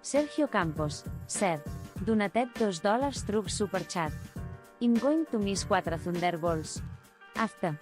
Sergio Campos, Ser. Donatet $2 truc superchat. I'm going to miss 4 Thunderbolts. After.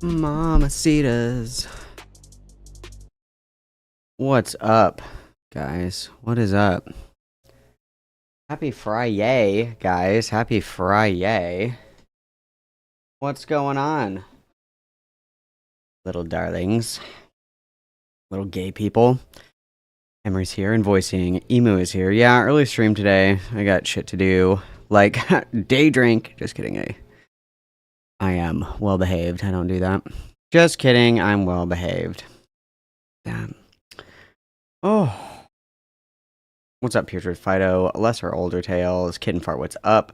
Mamacitas. What's up, guys? What is up? Happy Friday, guys. Happy Friday. What's going on? Little darlings. Little gay people. Emery's here and voicing. Emu is here. Yeah, early stream today. I got shit to do. Like, day drink. Just kidding, I am well behaved. I don't do that. Just kidding. I'm well behaved. Damn. Oh. What's up, Putrid Fido? Lesser Older Tales. Kid and Fart, what's up?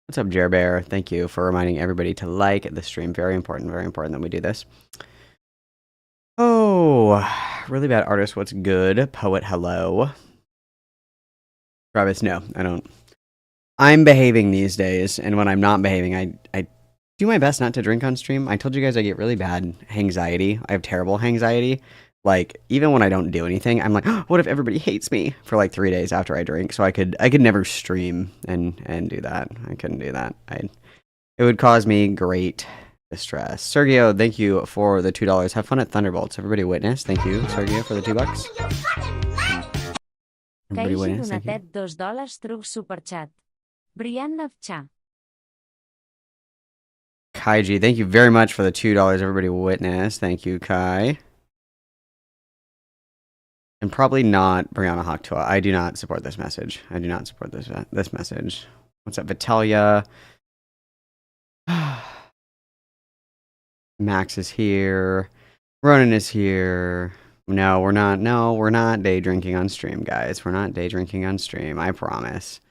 What's up, Jer Bear? Thank you for reminding everybody to like the stream. Very important that we do this. Oh. Really bad artist, what's good? Poet, hello. Travis, no, I don't. I'm behaving these days, and when I'm not behaving, I do my best not to drink on stream. I told you guys I get really bad anxiety. I have terrible anxiety. Like, even when I don't do anything, I'm like, oh, what if everybody hates me for like 3 days after I drink? So I could never stream and do that. I couldn't do that. It would cause me great distress. Sergio, thank you for the $2. Have fun at Thunderbolts. Everybody witness. Thank you, Sergio, for the $2. Everybody witness. Thank you. $2 truc superchat. Brian Navcha. Kaiji, thank you very much for the $2. Everybody witness. Thank you, Kai. And probably not Brianna Hawktua. I do not support this message. I do not support this message. What's up, Vitalia? Max is here. Ronan is here. No, we're not. No, we're not day drinking on stream, guys. We're not day drinking on stream. I promise.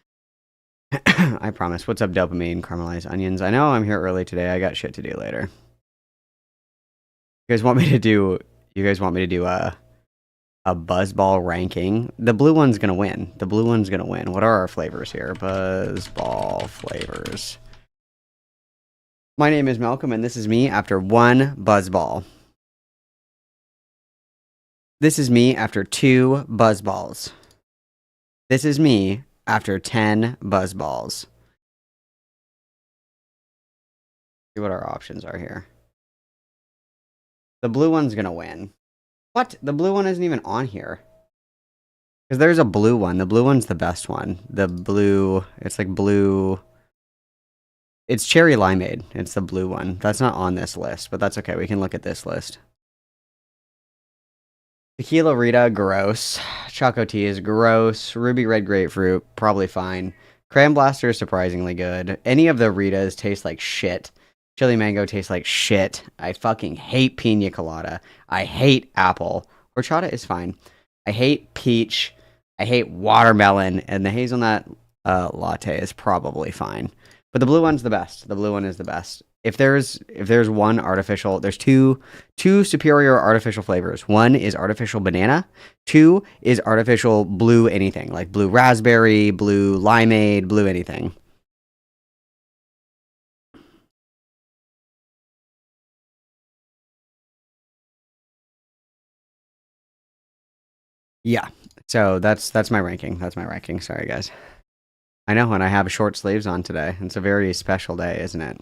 I promise. What's up, dopamine? Caramelized onions. I know I'm here early today. I got shit to do later. You guys want me to do? You guys want me to do a buzzball ranking? The blue one's gonna win. The blue one's gonna win. What are our flavors here? Buzzball flavors. My name is Malcolm, and this is me after one buzzball. This is me after 2 buzzballs. This is me after 10 buzzballs. See what our options are here. The blue one's gonna win. What? The blue one isn't even on here. Because there's a blue one. The blue one's the best one. The blue, it's like blue. It's cherry limeade. It's the blue one. That's not on this list, but that's okay. We can look at this list. Tequila Rita, gross. Choco Tea is gross. Ruby Red Grapefruit, probably fine. Cran Blaster is surprisingly good. Any of the Ritas taste like shit. Chili Mango tastes like shit. I fucking hate Pina Colada. I hate apple. Horchata is fine. I hate peach. I hate watermelon. And the hazelnut latte is probably fine. But the blue one's the best. The blue one is the best. If there's one artificial, there's two superior artificial flavors. One is artificial banana. 2 is artificial blue anything, like blue raspberry, blue limeade, blue anything. Yeah. So that's my ranking. That's my ranking. Sorry guys. I know, and I have short sleeves on today. It's a very special day, isn't it?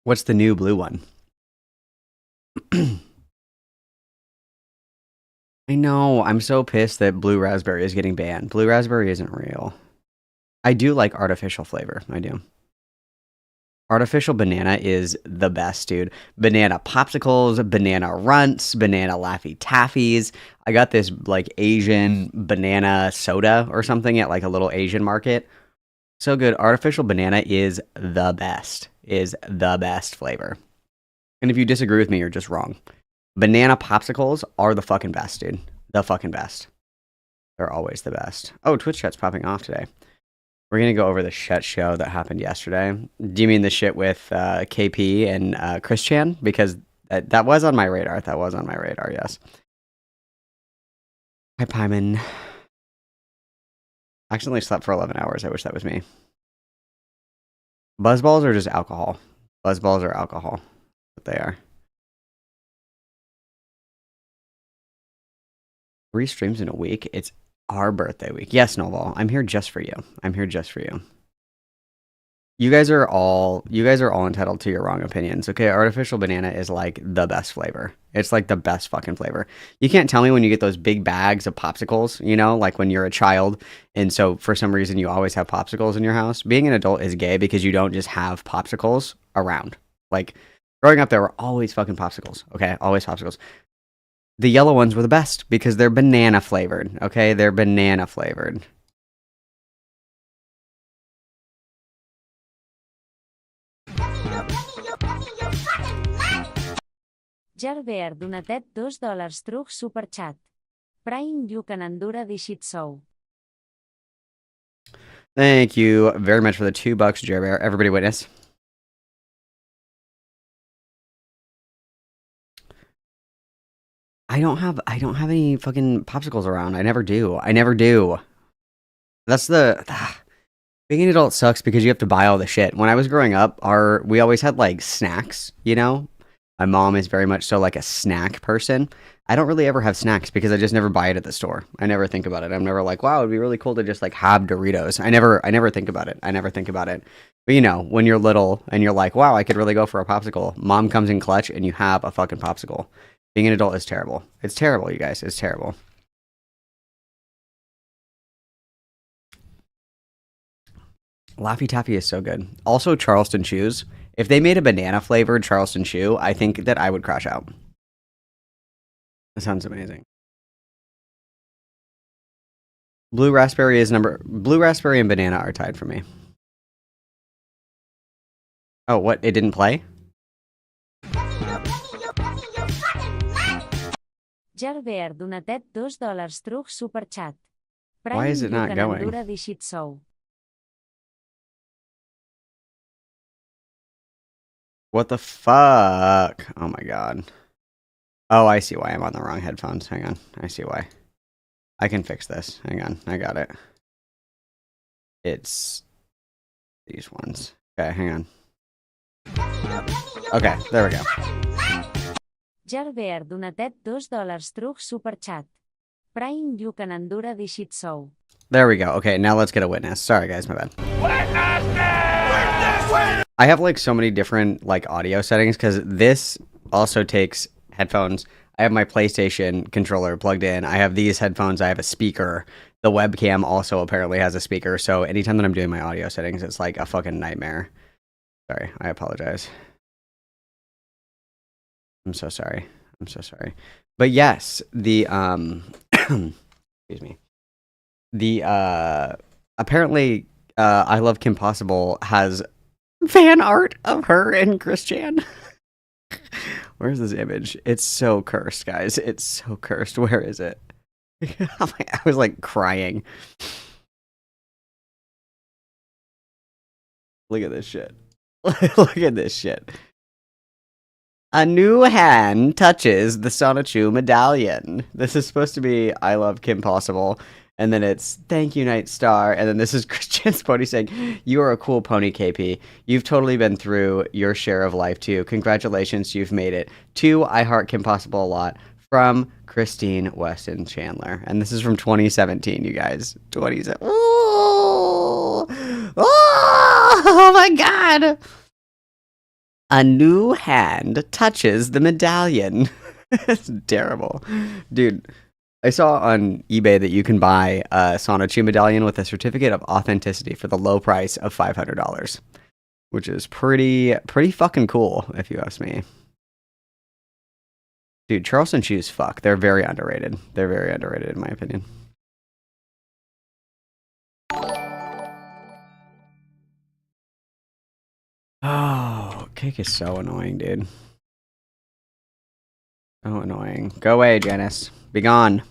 What's the new blue one? I know. I'm so pissed that blue raspberry is getting banned. Blue raspberry isn't real. I do like artificial flavor. I do. Artificial banana is the best, dude. Banana popsicles, banana runts, banana Laffy Taffies. I got this like Asian banana soda or something at like a little Asian market. So good. Artificial banana is the best. Is the best flavor. And if you disagree with me, you're just wrong. Banana popsicles are the fucking best, dude. The fucking best. They're always the best. Oh, Twitch chat's popping off today. We're going to go over the shit show that happened yesterday. Do you mean the shit with KP and Chris Chan? Because that was on my radar. That was on my radar, yes. Hi, Pyman. I accidentally slept for 11 hours. I wish that was me. Buzzballs are just alcohol. Buzzballs are alcohol. What they are. 3 streams in a week. It's our birthday week. Yes, Snowball. I'm here just for you. I'm here just for you. You guys are all entitled to your wrong opinions. Okay, artificial banana is like the best flavor. It's like the best fucking flavor. You can't tell me when you get those big bags of popsicles, you know, like when you're a child, and so for some reason you always have popsicles in your house. Being an adult is gay because you don't just have popsicles around. Like growing up, there were always fucking popsicles. Okay, always popsicles. The yellow ones were the best because they're banana flavored. Okay, they're banana flavored. Gerber donatet $2 truc superchat. Prime you can endure this shit show. Thank you very much for the $2, Gerber. Everybody witness. I don't have any fucking popsicles around. I never do. That's being an adult sucks because you have to buy all the shit. When I was growing up, we always had like snacks, you know? My mom is very much so like a snack person. I don't really ever have snacks because I just never buy it at the store. I never think about it. I'm never like, wow, it'd be really cool to just like have Doritos. I never think about it. But you know, when you're little and you're like, wow, I could really go for a popsicle. Mom comes in clutch and you have a fucking popsicle. Being an adult is terrible. It's terrible, you guys. It's terrible. Laffy Taffy is so good. Also, Charleston Chews. If they made a banana flavored Charleston Chew, I think that I would crash out. That sounds amazing. Blue raspberry and banana are tied for me. Oh, what? It didn't play? Gerber donatet $2 truc superchat. Why is it not going? What the fuck? Oh my god. Oh, I see why I'm on the wrong headphones. Hang on. I see why. I can fix this. Hang on. I got it. It's these ones. Okay, hang on. Okay, there we go. Gerber donatet $2 truc superchat. Prime you can endure this shit show. There we go. Okay, now let's get a witness. Sorry guys, my bad. I have like so many different like audio settings because this also takes headphones. I have my PlayStation controller plugged in. I have these headphones. I have a speaker. The webcam also apparently has a speaker. So anytime that I'm doing my audio settings, it's like a fucking nightmare. Sorry, I apologize. I'm so sorry. I'm so sorry. But yes, the excuse me. The apparently I Love Kim Possible has fan art of her and Chris Chan. Where's this image? It's so cursed, guys. It's so cursed. Where is it? I was like crying. Look at this shit. Look at this shit. A new hand touches the Sonichu medallion. This is supposed to be I Love Kim Possible. And then it's thank you, Night Star. And then this is Christian's pony saying, you are a cool pony, KP. You've totally been through your share of life, too. Congratulations, you've made it. To I Heart Kim Possible a lot. From Christine Weston Chandler. And this is from 2017, you guys. 2017. Oh, oh my God. A new hand touches the medallion. It's terrible. Dude, I saw on eBay that you can buy a Sonichu medallion with a certificate of authenticity for the low price of $500, which is pretty fucking cool, if you ask me. Dude, Charleston shoes, fuck. They're very underrated. They're very underrated, in my opinion. Oh, cake is so annoying, dude. So annoying. Go away, Janice. Be gone.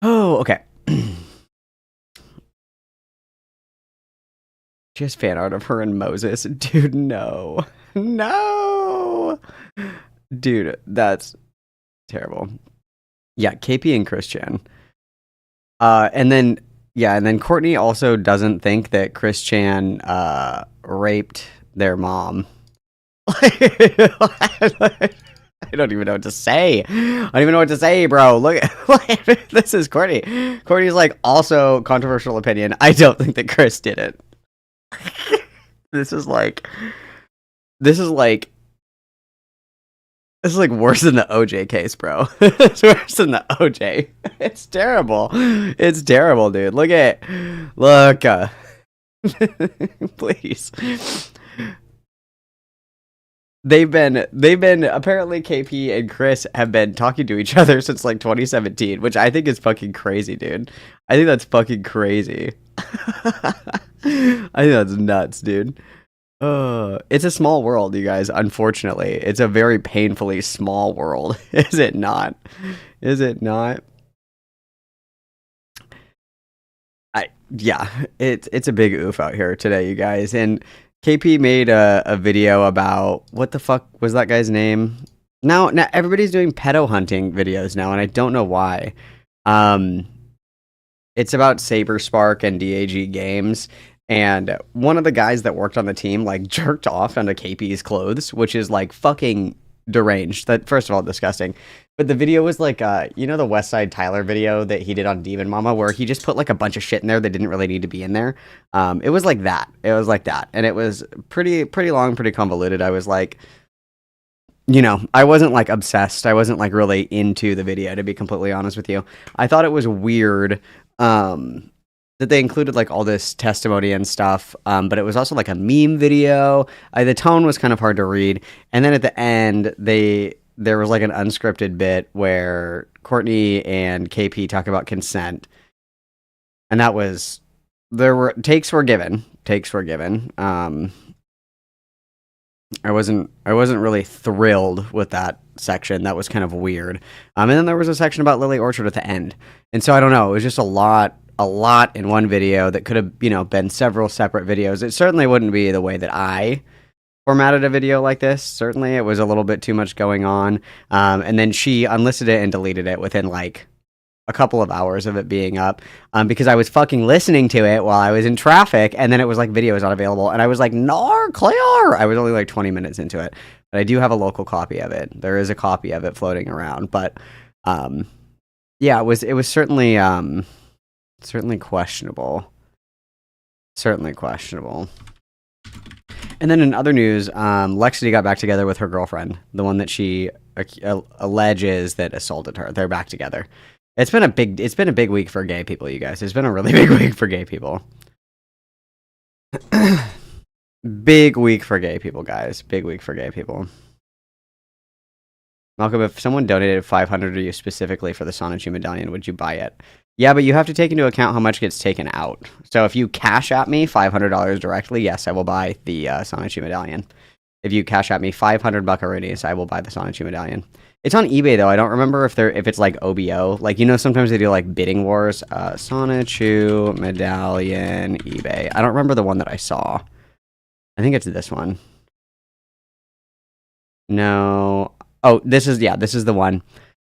Oh, okay. She has fan art of her and Moses. Dude, no. No! Dude, that's terrible. Yeah, KP and Christian. And then Courtney also doesn't think that Chris Chan raped their mom. I don't even know what to say. I don't even know what to say, bro. Look, this is Courtney. Courtney's like, also controversial opinion. I don't think that Chris did it. This is like worse than the OJ case, bro. It's worse than the OJ. It's terrible. It's terrible, dude. Look. Please. They've been apparently KP and Chris have been talking to each other since like 2017, which I think is fucking crazy, dude. I think that's fucking crazy. I think that's nuts, dude. It's a small world, you guys. Unfortunately, it's a very painfully small world. Is it not? Is it not? Yeah, it's a big oof out here today, you guys. And KP made a video about what the fuck was that guy's name? Now everybody's doing pedo hunting videos now, and I don't know why. It's about Saberspark and DAG Games, and one of the guys that worked on the team like jerked off onto KP's clothes, which is like fucking deranged. That first of all, disgusting. But the video was like, you know, the West Side Tyler video that he did on Demon Mama, where he just put like a bunch of shit in there that didn't really need to be in there. It was like that. It was like that, and it was pretty long, pretty convoluted. I was like, you know, I wasn't like obsessed. I wasn't like really into the video, to be completely honest with you. I thought it was weird that they included like all this testimony and stuff, but it was also like a meme video. The tone was kind of hard to read, and then at the end there was like an unscripted bit where Courtney and KP talk about consent, and that was takes were given. I wasn't really thrilled with that section. That was kind of weird. And then there was a section about Lily Orchard at the end. And so I don't know, it was just a lot in one video that could have, you know, been several separate videos. It certainly wouldn't be the way that I formatted a video like this. Certainly it was a little bit too much going on. And then she unlisted it and deleted it within like a couple of hours of it being up, because I was fucking listening to it while I was in traffic, and then it was like video is not available, and I was like, "Nar, clear!" I was only like 20 minutes into it, but I do have a local copy of it. There is a copy of it floating around, but yeah, it was certainly certainly questionable, certainly questionable. And then in other news, Lexity got back together with her girlfriend, the one that she alleges that assaulted her. They're back together. It's been a big week for gay people, you guys. It's been a really big week for gay people. Big week for gay people, guys. Big week for gay people. Malcolm, if someone donated $500 to you specifically for the Sonichu medallion, would you buy it? Yeah, but you have to take into account how much gets taken out. So if you cash at me $500 directly, yes, I will buy the Sonichu medallion. If you cash at me 500 buckaroonies, I will buy the Sonichu medallion. It's on eBay though. I don't remember if it's like OBO. Like, you know, sometimes they do like bidding wars. Sonichu medallion eBay. I don't remember the one that I saw. I think it's this one. No. Oh, this is the one.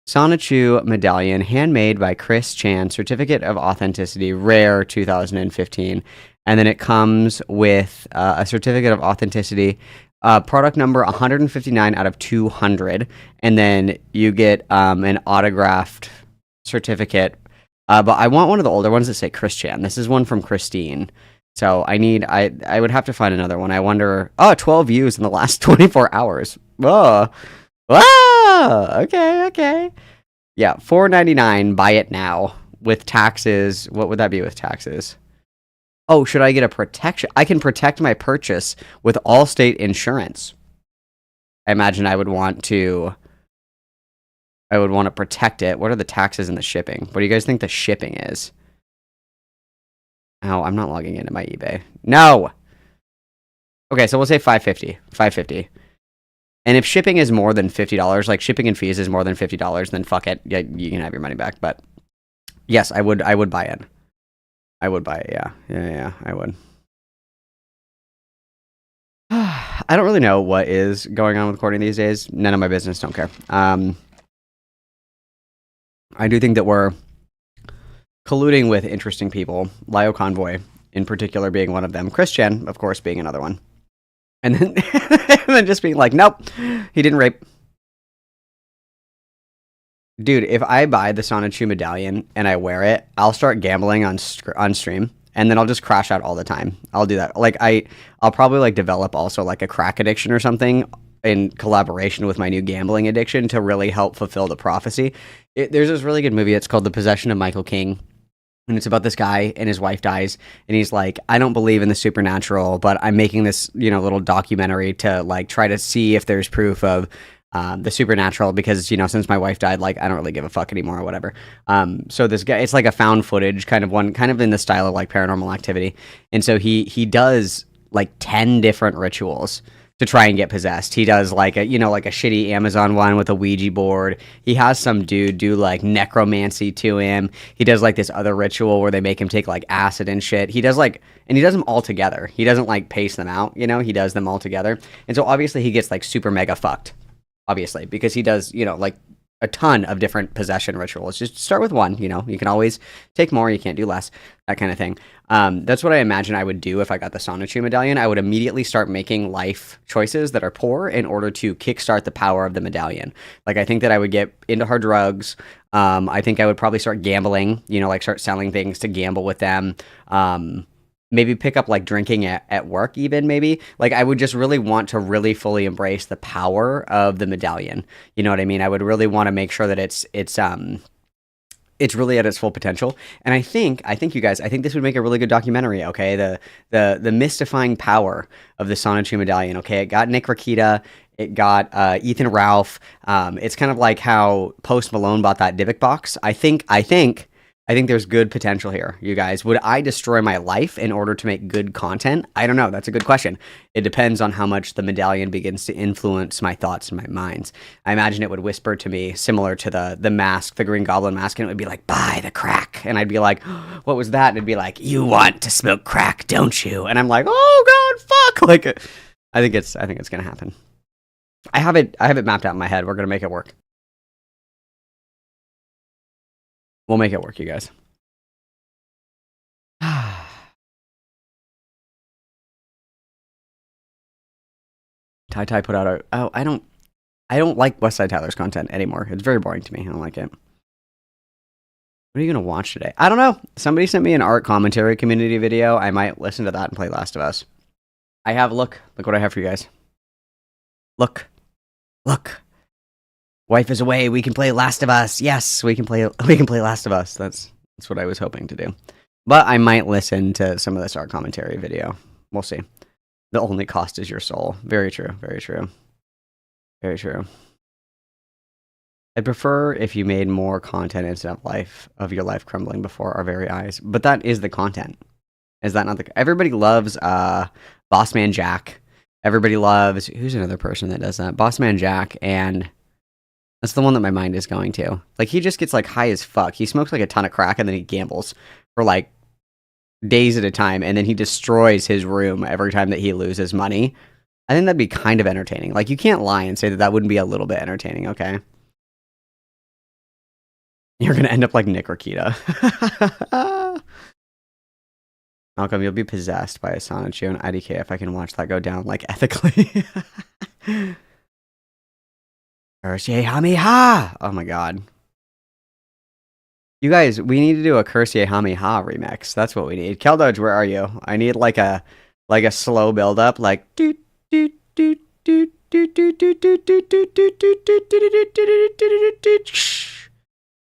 Sonichu medallion, handmade by Chris Chan, certificate of authenticity, rare 2015. And then it comes with a certificate of authenticity. Product number 159 out of 200, and then you get an autographed certificate. But I want one of the older ones that say Chris Chan. This is one from Christine. So I would have to find another one. I wonder. Oh, 12 views in the last 24 hours. Oh, okay. Yeah, $4.99. Buy it now with taxes. What would that be with taxes? Oh, should I get a protection? I can protect my purchase with Allstate insurance. I imagine I would want to protect it. What are the taxes and the shipping? What do you guys think the shipping is? Oh, I'm not logging into my eBay. No. Okay, so we'll say $550. And if shipping is more than $50, like shipping and fees is more than $50, then fuck it. Yeah, you can have your money back. But yes, I would buy it. I would buy it, yeah, I would. I don't really know what is going on with Courtney these days. None of my business, don't care. I do think that we're colluding with interesting people, Lio Convoy in particular being one of them, Chris Chen, of course, being another one. And then, and then just being like, nope, he didn't rape. Dude, if I buy the Sonichu medallion and I wear it, I'll start gambling on stream, and then I'll just crash out all the time. I'll do that. Like I'll probably like develop also like a crack addiction or something in collaboration with my new gambling addiction to really help fulfill the prophecy. There's this really good movie. It's called The Possession of Michael King. And it's about this guy and his wife dies, and he's like, I don't believe in the supernatural, but I'm making this, you know, little documentary to like try to see if there's proof of the supernatural, because, you know, since my wife died, like, I don't really give a fuck anymore or whatever. So this guy, it's like a found footage kind of one, kind of in the style of like Paranormal Activity. And so he does like 10 different rituals to try and get possessed. He does like a, you know, like a shitty Amazon one with a Ouija board. He has some dude do like necromancy to him. He does like this other ritual where they make him take like acid and shit. He does like, and he does them all together. He doesn't like pace them out, you know, he does them all together. And so obviously he gets like super mega fucked, obviously, because he does, you know, like a ton of different possession rituals. Just start with one, you know, you can always take more, you can't do less, that kind of thing. That's what I imagine I would do if I got the Sonichu medallion. I would immediately start making life choices that are poor in order to kickstart the power of the medallion. Like, I think that I would get into hard drugs. I think I would probably start gambling, you know, like start selling things to gamble with them. Maybe pick up like drinking at work even, maybe. Like, I would just really want to really fully embrace the power of the medallion. You know what I mean? I would really want to make sure that it's really at its full potential. And I think you guys, I think this would make a really good documentary, okay? The mystifying power of the Sonichu medallion, okay? It got Nick Rakita, it got Ethan Ralph. It's kind of like how Post Malone bought that Dybbuk box. I think I think there's good potential here, you guys. Would I destroy my life in order to make good content? I don't know. That's a good question. It depends on how much the medallion begins to influence my thoughts and my minds. I imagine it would whisper to me, similar to the mask, the Green Goblin mask, and it would be like, buy the crack. And I'd be like, what was that? And it'd be like, you want to smoke crack, don't you? And I'm like, oh God, fuck. Like, I think it's gonna happen. I have it mapped out in my head. We're gonna make it work. We'll make it work, you guys. Ty put out a... Oh, I don't like Westside Tyler's content anymore. It's very boring to me. I don't like it. What are you going to watch today? I don't know. Somebody sent me an art commentary community video. I might listen to that and play Last of Us. I have... Look what I have for you guys. Look. Wife is away. We can play Last of Us. Yes, we can play Last of Us. That's what I was hoping to do. But I might listen to some of this art commentary video. We'll see. The only cost is your soul. Very true. Very true. Very true. I'd prefer if you made more content instead of your life crumbling before our very eyes. But that is the content. Is that not the... Everybody loves Bossman Jack. Everybody loves... Who's another person that does that? Bossman Jack, and... That's the one that my mind is going to. Like, he just gets, like, high as fuck. He smokes, like, a ton of crack, and then he gambles for, like, days at a time, and then he destroys his room every time that he loses money. I think that'd be kind of entertaining. Like, you can't lie and say that that wouldn't be a little bit entertaining, okay? You're gonna end up like Nick or Kita. Malcolm, you'll be possessed by a Sonichu and IDK if I can watch that go down, like, ethically. Curse ye hami ha! Oh my god. You guys, we need to do a Curse ye hami ha remix. That's what we need. Keldodge, where are you? I need like a slow build up, like doot doot doot doot doot doot doot doot doot doot doot doot doot doot.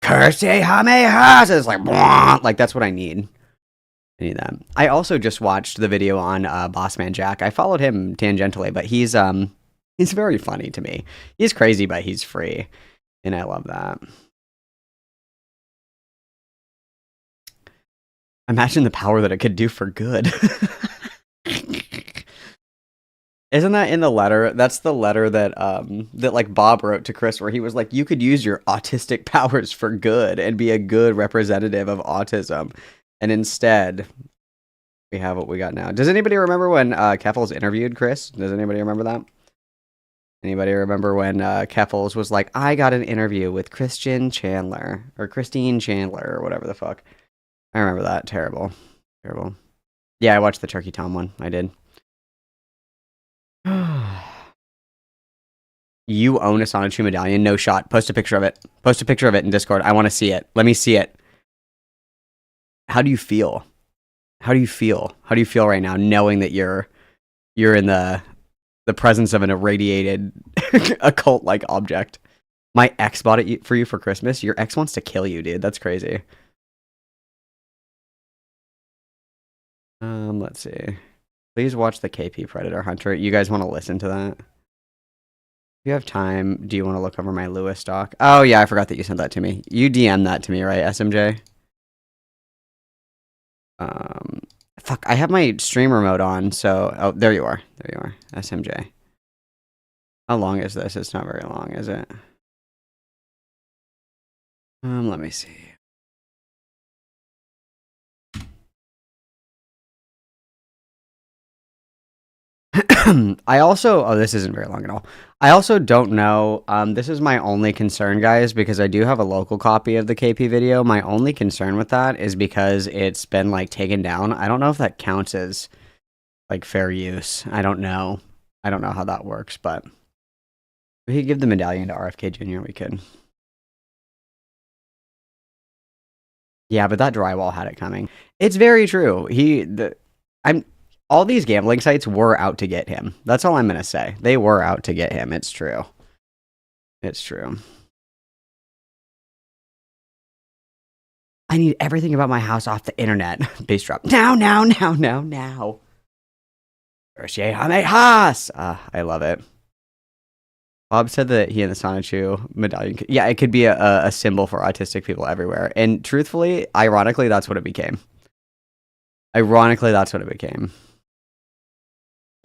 Curse ye hami ha! So it's like that's what I need. I need that. I also just watched the video on Bossman Jack. I followed him tangentially, but he's very funny to me. He's crazy, but he's free. And I love that. Imagine the power that it could do for good. Isn't that in the letter? That's the letter that that like Bob wrote to Chris, where he was like, you could use your autistic powers for good and be a good representative of autism. And instead, we have what we got now. Does anybody remember when Keffels interviewed Chris? Does anybody remember that? Anybody remember when Keffels was like, I got an interview with Christine Chandler, or whatever the fuck. I remember that. Terrible. Yeah, I watched the Turkey Tom one. I did. You own a Sonichu medallion? No shot. Post a picture of it. Post a picture of it in Discord. I want to see it. Let me see it. How do you feel? How do you feel right now, knowing that you're in the presence of an irradiated occult-like object? My ex bought it for you for Christmas. Your ex wants to kill you, dude. That's crazy. Let's see. Please watch the KP Predator Hunter. You guys want to listen to that? If you have time, do you want to look over my Lewis stock? Oh yeah, I forgot that you sent that to me. You DM that to me, right, SMJ? Fuck, I have my streamer mode on, so... Oh, there you are. SMJ. How long is this? It's not very long, is it? Let me see. I also... Oh, this isn't very long at all. I also don't know... this is my only concern, guys, because I do have a local copy of the KP video. My only concern with that is because it's been, like, taken down. I don't know if that counts as, like, fair use. I don't know. I don't know how that works, but... We could give the medallion to RFK Jr. We could. Yeah, but that drywall had it coming. It's very true. All these gambling sites were out to get him. That's all I'm going to say. They were out to get him. It's true. It's true. I need everything about my house off the internet. Bass drop. Now. I love it. Bob said that he and the Sonichu medallion, yeah, it could be a symbol for autistic people everywhere. And truthfully, ironically, that's what it became. Ironically, that's what it became.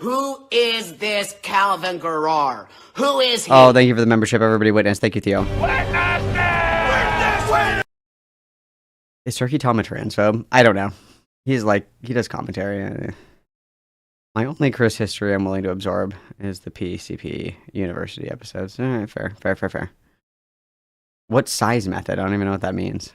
Who is this Calvin Garrar? Who is he? Oh, thank you for the membership, everybody. Witness. Thank you, Theo. Is Turkey Tom a transphobe? I don't know. He's like, he does commentary. My only Chris history I'm willing to absorb is the PCP University episodes. All right, fair. What size method? I don't even know what that means.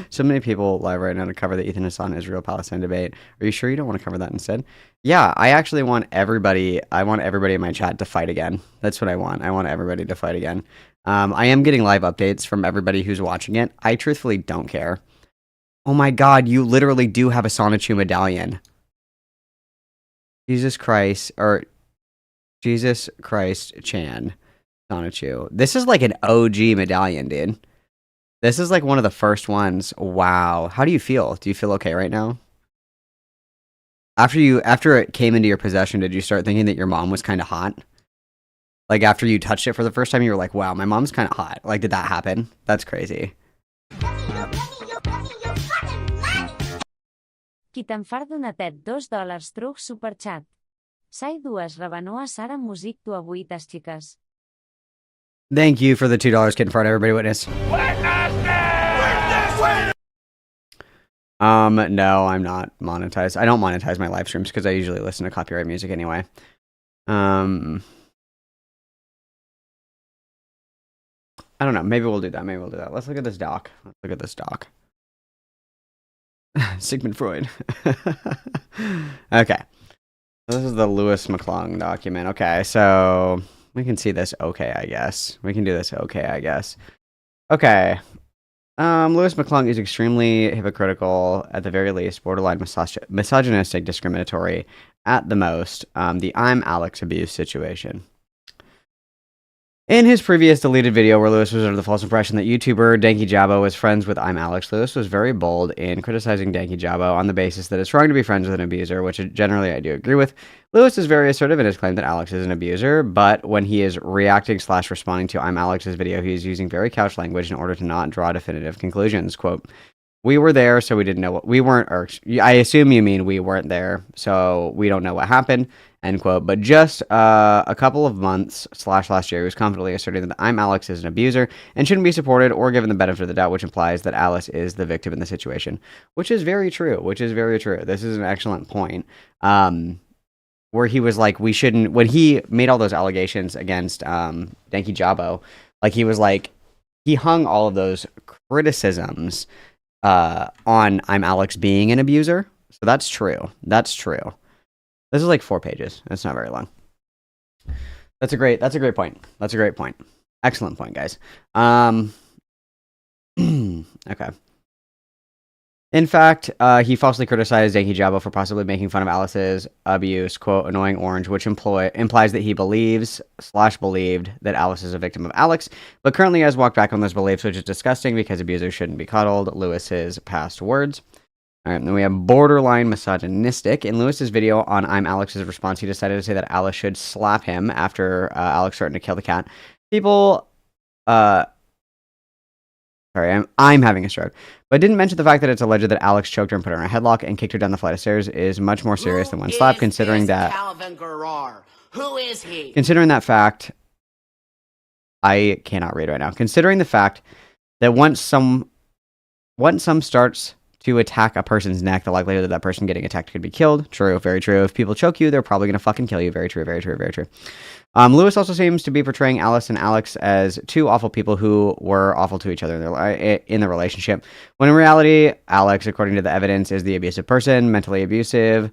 So many people live right now to cover the Ethan Hassan Israel-Palestine debate. Are you sure you don't want to cover that instead? Yeah, I actually want everybody. I want everybody in my chat to fight again. That's what I want. I want everybody to fight again. I am getting live updates from everybody who's watching it. I truthfully don't care. Oh my God, you literally do have a Sonichu medallion. Jesus Christ Chan Sonichu. This is like an OG medallion, dude. This is like one of the first ones. Wow. How do you feel? Do you feel okay right now? After it came into your possession, did you start thinking that your mom was kind of hot? Like after you touched it for the first time, you were like, wow, my mom's kind of hot. Like, did that happen? That's crazy. Qui te'n far donatet $2 truc superchat. Sai dues rebanoa Sara music tu avui tas xiques. Thank you for the $2 kid in front, everybody witness. No, I'm not monetized. I don't monetize my live streams because I usually listen to copyright music anyway. I don't know. Maybe we'll do that. Let's look at this doc. Sigmund Freud. Okay. This is the Lewis McClung document. Okay, so we can see this okay, I guess. We can do this okay, I guess. Okay. Lewis McClung is extremely hypocritical, at the very least, borderline misogynistic, discriminatory, at the most. The I'm Alex abuse situation. In his previous deleted video where Lewis was under the false impression that YouTuber Danky Jabo was friends with I'm Alex, Lewis was very bold in criticizing Danky Jabo on the basis that it's wrong to be friends with an abuser, which generally I do agree with. Lewis is very assertive in his claim that Alex is an abuser, but when he is reacting/responding to I'm Alex's video, he is using very couch language in order to not draw definitive conclusions. Quote, "We were there, so we didn't know what we weren't, or I assume you mean we weren't there, so we don't know what happened," end quote. But just a couple of months / last year, he was confidently asserting that I'm Alex is an abuser and shouldn't be supported or given the benefit of the doubt, which implies that Alice is the victim in the situation, which is very true. This is an excellent point. Where he was like, we shouldn't, when he made all those allegations against Danky Jabo, like he was like, he hung all of those criticisms on I'm Alex being an abuser. So that's true. This is like 4 pages. It's not very long. That's a great point. Excellent point, guys. Okay. In fact, he falsely criticized Danky Jabo for possibly making fun of Alice's abuse, quote, annoying orange, which implies that he believes / believed that Alice is a victim of Alex, but currently has walked back on those beliefs, which is disgusting because abusers shouldn't be coddled, Lewis's past words. All right, then we have borderline misogynistic. In Lewis's video on I'm Alex's response, he decided to say that Alice should slap him after Alex threatened to kill the cat. People, sorry, I'm having a stroke. But didn't mention the fact that it's alleged that Alex choked her and put her in a headlock and kicked her down the flight of stairs is much more serious than one slap, considering that... Calvin Garrar? Who is he? Considering that fact... I cannot read right now. Considering the fact that once some starts to attack a person's neck, the likelihood of that person getting attacked could be killed. True, very true. If people choke you, they're probably going to fucking kill you. Very true. Lewis also seems to be portraying Alice and Alex as two awful people who were awful to each other in the relationship, when in reality, Alex, according to the evidence, is the abusive person, mentally abusive,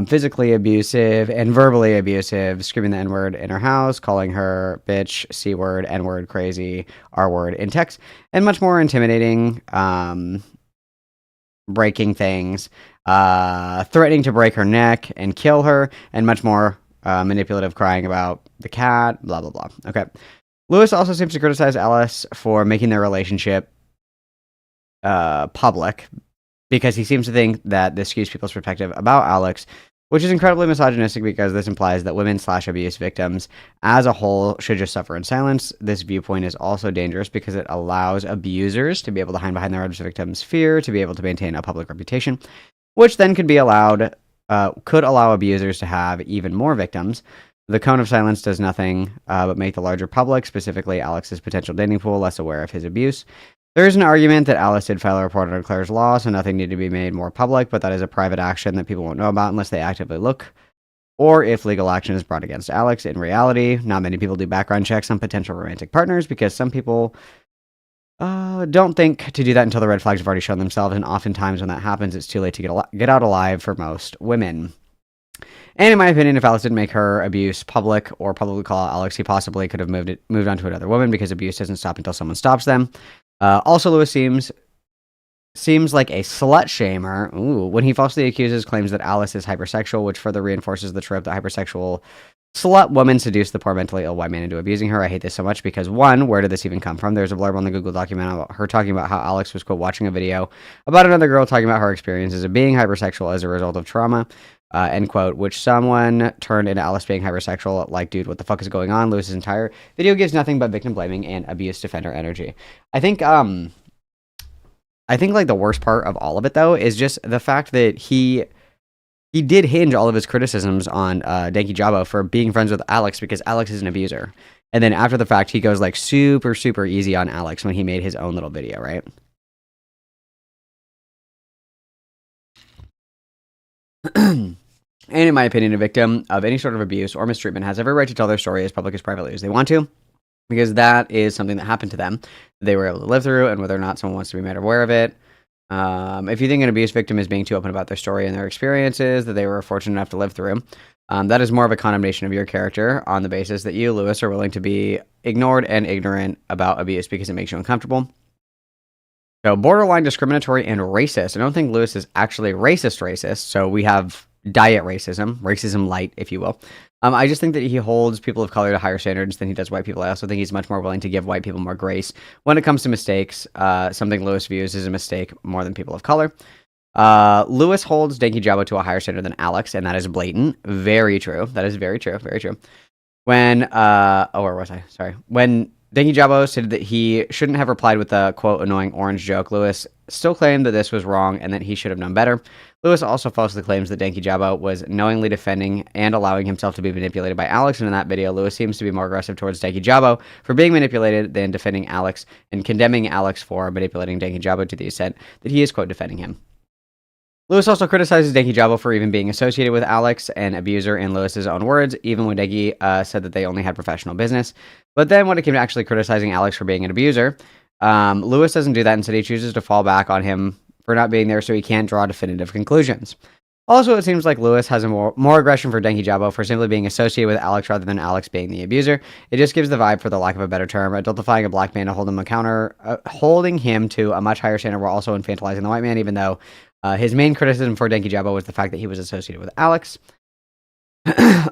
physically abusive, and verbally abusive, screaming the N-word in her house, calling her bitch, C-word, N-word, crazy, R-word in text, and much more intimidating, breaking things, threatening to break her neck and kill her, and much more manipulative, crying about the cat, blah, blah, blah. Okay. Lewis also seems to criticize Alice for making their relationship public, because he seems to think that this skews people's perspective about Alex, which is incredibly misogynistic because this implies that women/abuse victims as a whole should just suffer in silence. This viewpoint is also dangerous because it allows abusers to be able to hide behind their victims' fear to be able to maintain a public reputation, which then could allow abusers to have even more victims. The cone of silence does nothing but make the larger public, specifically Alex's potential dating pool, less aware of his abuse. There is an argument that Alice did file a report under Claire's law, so nothing needed to be made more public, but that is a private action that people won't know about unless they actively look, or if legal action is brought against Alex. In reality, not many people do background checks on potential romantic partners because some people don't think to do that until the red flags have already shown themselves, and oftentimes when that happens, it's too late to get out alive for most women. And in my opinion, if Alice didn't make her abuse public or publicly call out Alex, he possibly could have moved on to another woman because abuse doesn't stop until someone stops them. Also, Lewis seems like a slut shamer. When he falsely accuses claims that Alice is hypersexual, which further reinforces the trope that hypersexual slut woman seduced the poor mentally ill white man into abusing her. I hate this so much because, one, where did this even come from? There's a blurb on the Google document about her talking about how Alex was, quote, watching a video about another girl talking about her experiences of being hypersexual as a result of trauma, end quote, which someone turned into Alice being hypersexual. Like, dude, what the fuck is going on? Lewis's entire video gives nothing but victim blaming and abuse defender energy. I think like the worst part of all of it, though, is just the fact that he did hinge all of his criticisms on Danky Jabo for being friends with Alex because Alex is an abuser. And then after the fact, he goes like super, super easy on Alex when he made his own little video, right? And in my opinion, a victim of any sort of abuse or mistreatment has every right to tell their story as public as privately as they want to, because that is something that happened to them. They were able to live through, and whether or not someone wants to be made aware of it. If you think an abuse victim is being too open about their story and their experiences that they were fortunate enough to live through, that is more of a condemnation of your character on the basis that you, Lewis, are willing to be ignored and ignorant about abuse because it makes you uncomfortable. So borderline discriminatory and racist. I don't think Lewis is actually racist. So we have diet racism light, if you will. I just think that he holds people of color to higher standards than he does white people. I also think he's much more willing to give white people more grace when it comes to mistakes, something Lewis views as a mistake more than people of color. Lewis holds Danky Jabo to a higher standard than Alex, and that is blatant. Very true. That is very true. Very true. When, where was I? Sorry. When Danky Jabo said that he shouldn't have replied with the, quote, annoying orange joke, Lewis still claimed that this was wrong and that he should have known better. Lewis also falsely claims that Danky Jabo was knowingly defending and allowing himself to be manipulated by Alex, and in that video, Lewis seems to be more aggressive towards Danky Jabo for being manipulated than defending Alex and condemning Alex for manipulating Danky Jabo to the extent that he is, quote, defending him. Lewis also criticizes Danky Jabo for even being associated with Alex, an abuser in Lewis's own words, even when Danky said that they only had professional business. But then when it came to actually criticizing Alex for being an abuser, Lewis doesn't do that. Instead, he chooses to fall back on him for not being there so he can't draw definitive conclusions. Also, it seems like Lewis has a more aggression for Danky Jabo for simply being associated with Alex rather than Alex being the abuser. It just gives the vibe, for the lack of a better term, adultifying a black man to holding him to a much higher standard while also infantilizing the white man, even though his main criticism for Danky Jabo was the fact that he was associated with Alex.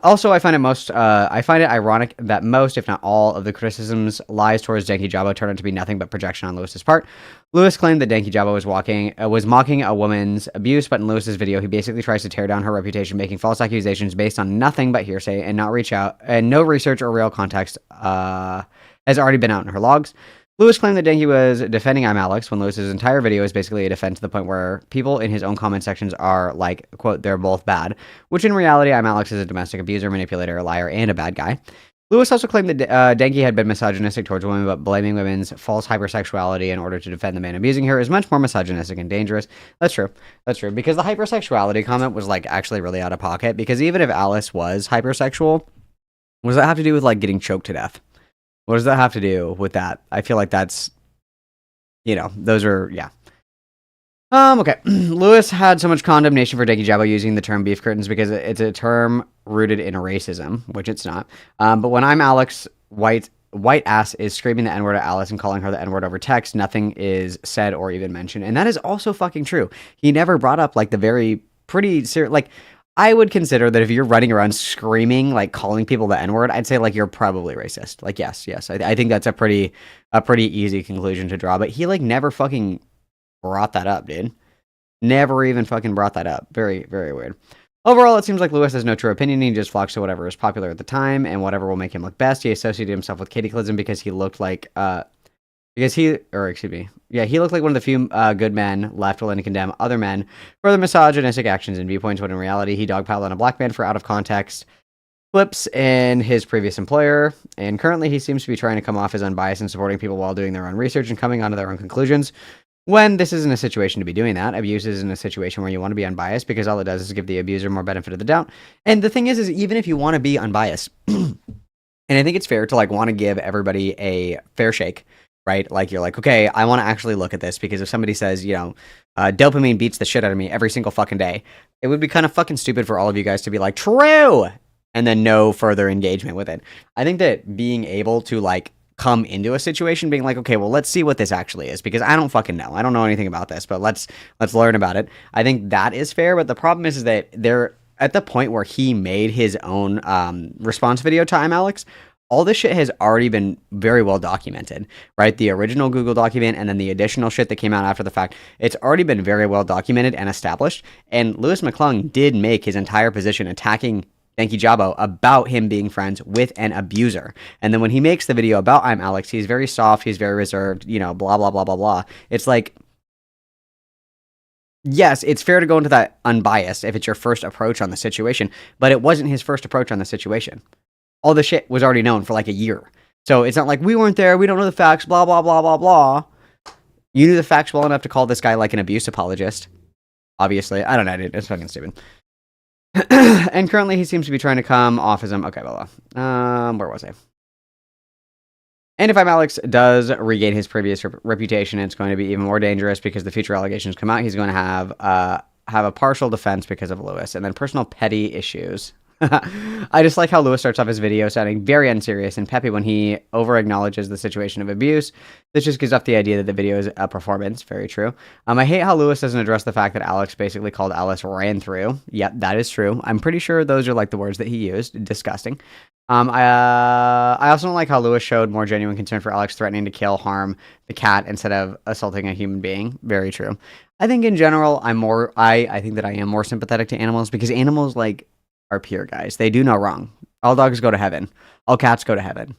Also, I find it ironic that most, if not all, of the criticisms lies towards Danky Jabo turn out to be nothing but projection on Lewis's part. Lewis claimed that Danky Jabo was mocking a woman's abuse, but in Lewis's video, he basically tries to tear down her reputation, making false accusations based on nothing but hearsay and no research or real context has already been out in her logs. Lewis claimed that Danky was defending I'm Alex when Lewis's entire video is basically a defense to the point where people in his own comment sections are like, quote, they're both bad, which in reality I'm Alex is a domestic abuser, manipulator, a liar, and a bad guy. Lewis also claimed that Danky had been misogynistic towards women, but blaming women's false hypersexuality in order to defend the man abusing her is much more misogynistic and dangerous. That's true. That's true. Because the hypersexuality comment was like actually really out of pocket, because even if Alice was hypersexual, what does that have to do with like getting choked to death? What does that have to do with that? I feel like that's, those are, yeah. Okay. Lewis had so much condemnation for Danky Jabo using the term beef curtains because it's a term rooted in racism, which it's not. But when I'm Alex, white ass is screaming the N-word at Alice and calling her the N-word over text, nothing is said or even mentioned. And that is also fucking true. He never brought up like the very pretty, I would consider that if you're running around screaming, like calling people the N-word, I'd say like you're probably racist. Like, yes. I think that's a pretty easy conclusion to draw. But he like never fucking brought that up, dude. Never even fucking brought that up. Very, very weird. Overall, it seems like Lewis has no true opinion. He just flocks to whatever is popular at the time and whatever will make him look best. He associated himself with cataclysm because he looked like he looked like one of the few good men left willing to condemn other men for their misogynistic actions and viewpoints, when in reality he dogpiled on a black man for out of context clips in his previous employer. And currently he seems to be trying to come off as unbiased and supporting people while doing their own research and coming onto their own conclusions, when this isn't a situation to be doing that. Abuse isn't a situation where you want to be unbiased, because all it does is give the abuser more benefit of the doubt. And the thing is even if you want to be unbiased, and I think it's fair to like want to give everybody a fair shake, right? Like you're like, okay, I want to actually look at this, because if somebody says, dopamine beats the shit out of me every single fucking day, it would be kind of fucking stupid for all of you guys to be like, true, and then no further engagement with it. I think that being able to like come into a situation being like, okay, well, let's see what this actually is, because I don't fucking know. I don't know anything about this, but let's learn about it. I think that is fair, but the problem is that they're at the point where he made his own response video to I'm Alex. All this shit has already been very well documented, right? The original Google document and then the additional shit that came out after the fact. It's already been very well documented and established. And Louis McClung did make his entire position attacking Yankee Jabo about him being friends with an abuser. And then when he makes the video about I'm Alex, he's very soft, he's very reserved, blah, blah, blah, blah, blah. It's like, yes, it's fair to go into that unbiased if it's your first approach on the situation, but it wasn't his first approach on the situation. All the shit was already known for like a year. So it's not like we weren't there, we don't know the facts, blah, blah, blah, blah, blah. You knew the facts well enough to call this guy like an abuse apologist. Obviously. I don't know, dude. It's fucking stupid. And currently he seems to be trying to come off as him. Okay, blah, blah. Where was I? And if I'm Alex does regain his previous reputation, it's going to be even more dangerous, because the future allegations come out. He's going to have a partial defense because of Lewis, and then personal petty issues. I just like how Lewis starts off his video sounding very unserious and peppy when he over-acknowledges the situation of abuse. This just gives off the idea that the video is a performance. Very true. I hate how Lewis doesn't address the fact that Alex basically called Alice ran through. Yep, that is true. I'm pretty sure those are like the words that he used. Disgusting. I also don't like how Lewis showed more genuine concern for Alex threatening to harm the cat instead of assaulting a human being. Very true. I think in general, I think that I am more sympathetic to animals, because animals are pure, guys. They do no wrong. All dogs go to heaven. All cats go to heaven.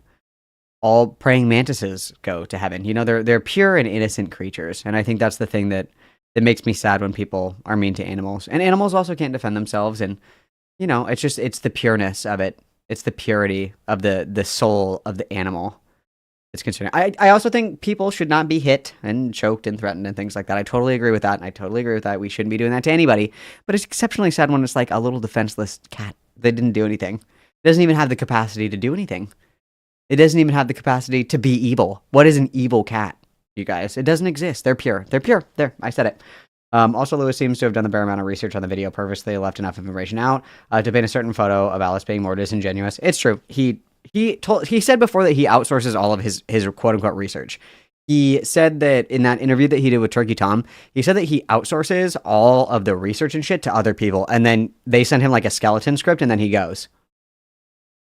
All praying mantises go to heaven. They're pure and innocent creatures. And I think that's the thing that makes me sad when people are mean to animals. And animals also can't defend themselves. And, it's the pureness of it. It's the purity of the soul of the animal. It's concerning. I also think people should not be hit and choked and threatened and things like that. I totally agree with that. And I totally agree with that. We shouldn't be doing that to anybody. But it's exceptionally sad when it's like a little defenseless cat that didn't do anything. It doesn't even have the capacity to do anything. It doesn't even have the capacity to be evil. What is an evil cat, you guys? It doesn't exist. They're pure. They're pure. There, I said it. Also, Lewis seems to have done the bare amount of research on the video, purposely left enough information out to paint a certain photo of Alice being more disingenuous. It's true. He said before that he outsources all of his quote unquote research. He said that in that interview that he did with Turkey Tom, he said that he outsources all of the research and shit to other people, and then they send him like a skeleton script, and then he goes.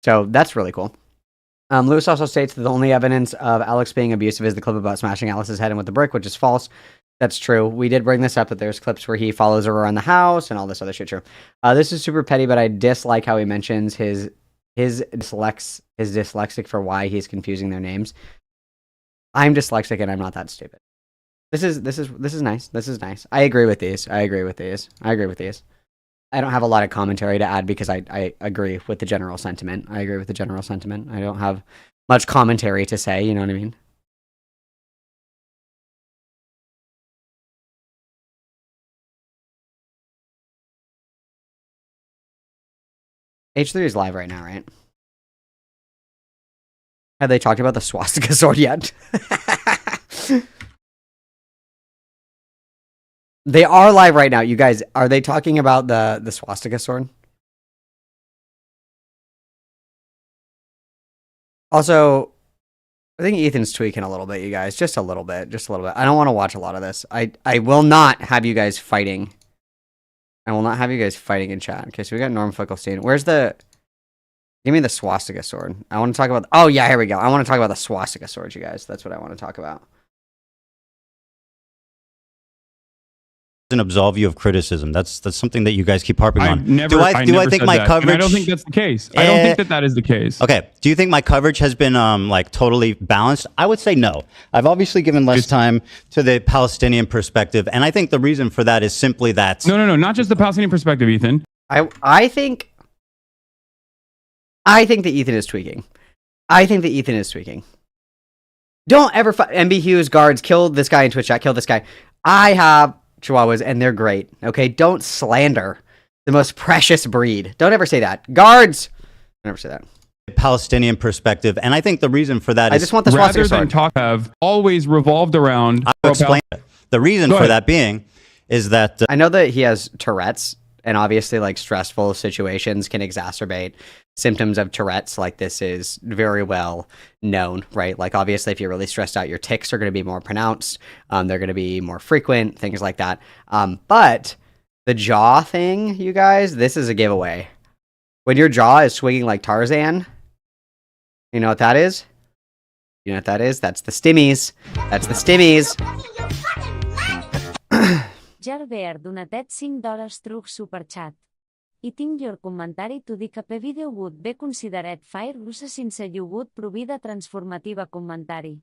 So that's really cool. Lewis also states that the only evidence of Alex being abusive is the clip about smashing Alice's head in with the brick, which is false. That's true. We did bring this up, that there's clips where he follows her around the house and all this other shit. True. This is super petty, but I dislike how he mentions his dyslexic for why he's confusing their names. I'm dyslexic and I'm not that stupid. This is nice. This is nice. I agree with these. I don't have a lot of commentary to add because I agree with the general sentiment. I don't have much commentary to say, you know what I mean? H3 is live right now, right? Have they talked about the swastika sword yet? They are live right now. You guys, are they talking about the swastika sword? Also, I think Ethan's tweaking a little bit, you guys. Just a little bit. I don't want to watch a lot of this. I will not have you guys fighting. I will not have you guys fighting in chat. Okay, so we got Norm Finkelstein. Where's the... Give me the swastika sword. I want to talk about... Oh, yeah, here we go. I want to talk about the swastika sword, you guys. That's what I want to talk about. Doesn't absolve you of criticism. That's something that you guys keep harping on. Do I think my coverage? And I don't think that's the case. I don't think that is the case. Okay. Do you think my coverage has been like totally balanced? I would say no. I've obviously given less time to the Palestinian perspective, and I think the reason for that is simply that. No, not just the Palestinian perspective, Ethan. I think that Ethan is tweaking. I think that Ethan is tweaking. Don't ever MB Hughes guards kill this guy in Twitch chat. Kill this guy. I have Chihuahuas, and they're great. Okay, don't slander the most precious breed. Don't ever say that. Guards! Don't ever say that. Palestinian perspective, and I think the reason for that is... I just want the swastika rather than sword. talk have always revolved around... I'll explain it. The reason for that being is that... I know that he has Tourette's, and obviously, like, stressful situations can exacerbate symptoms of Tourette's. Like, this is very well known, right? Like, obviously, if you're really stressed out, your tics are going to be more pronounced. They're going to be more frequent, things like that. But the jaw thing, you guys, this is a giveaway. When your jaw is swinging like Tarzan, you know what that is? You know what that is? That's the stimmies. That's the stimmies. Gerber donatet $5 truc superchat. I tinc llur comentari t'ho dic que vídeo would be considerat fire russa sense yogut provida transformativa comentari.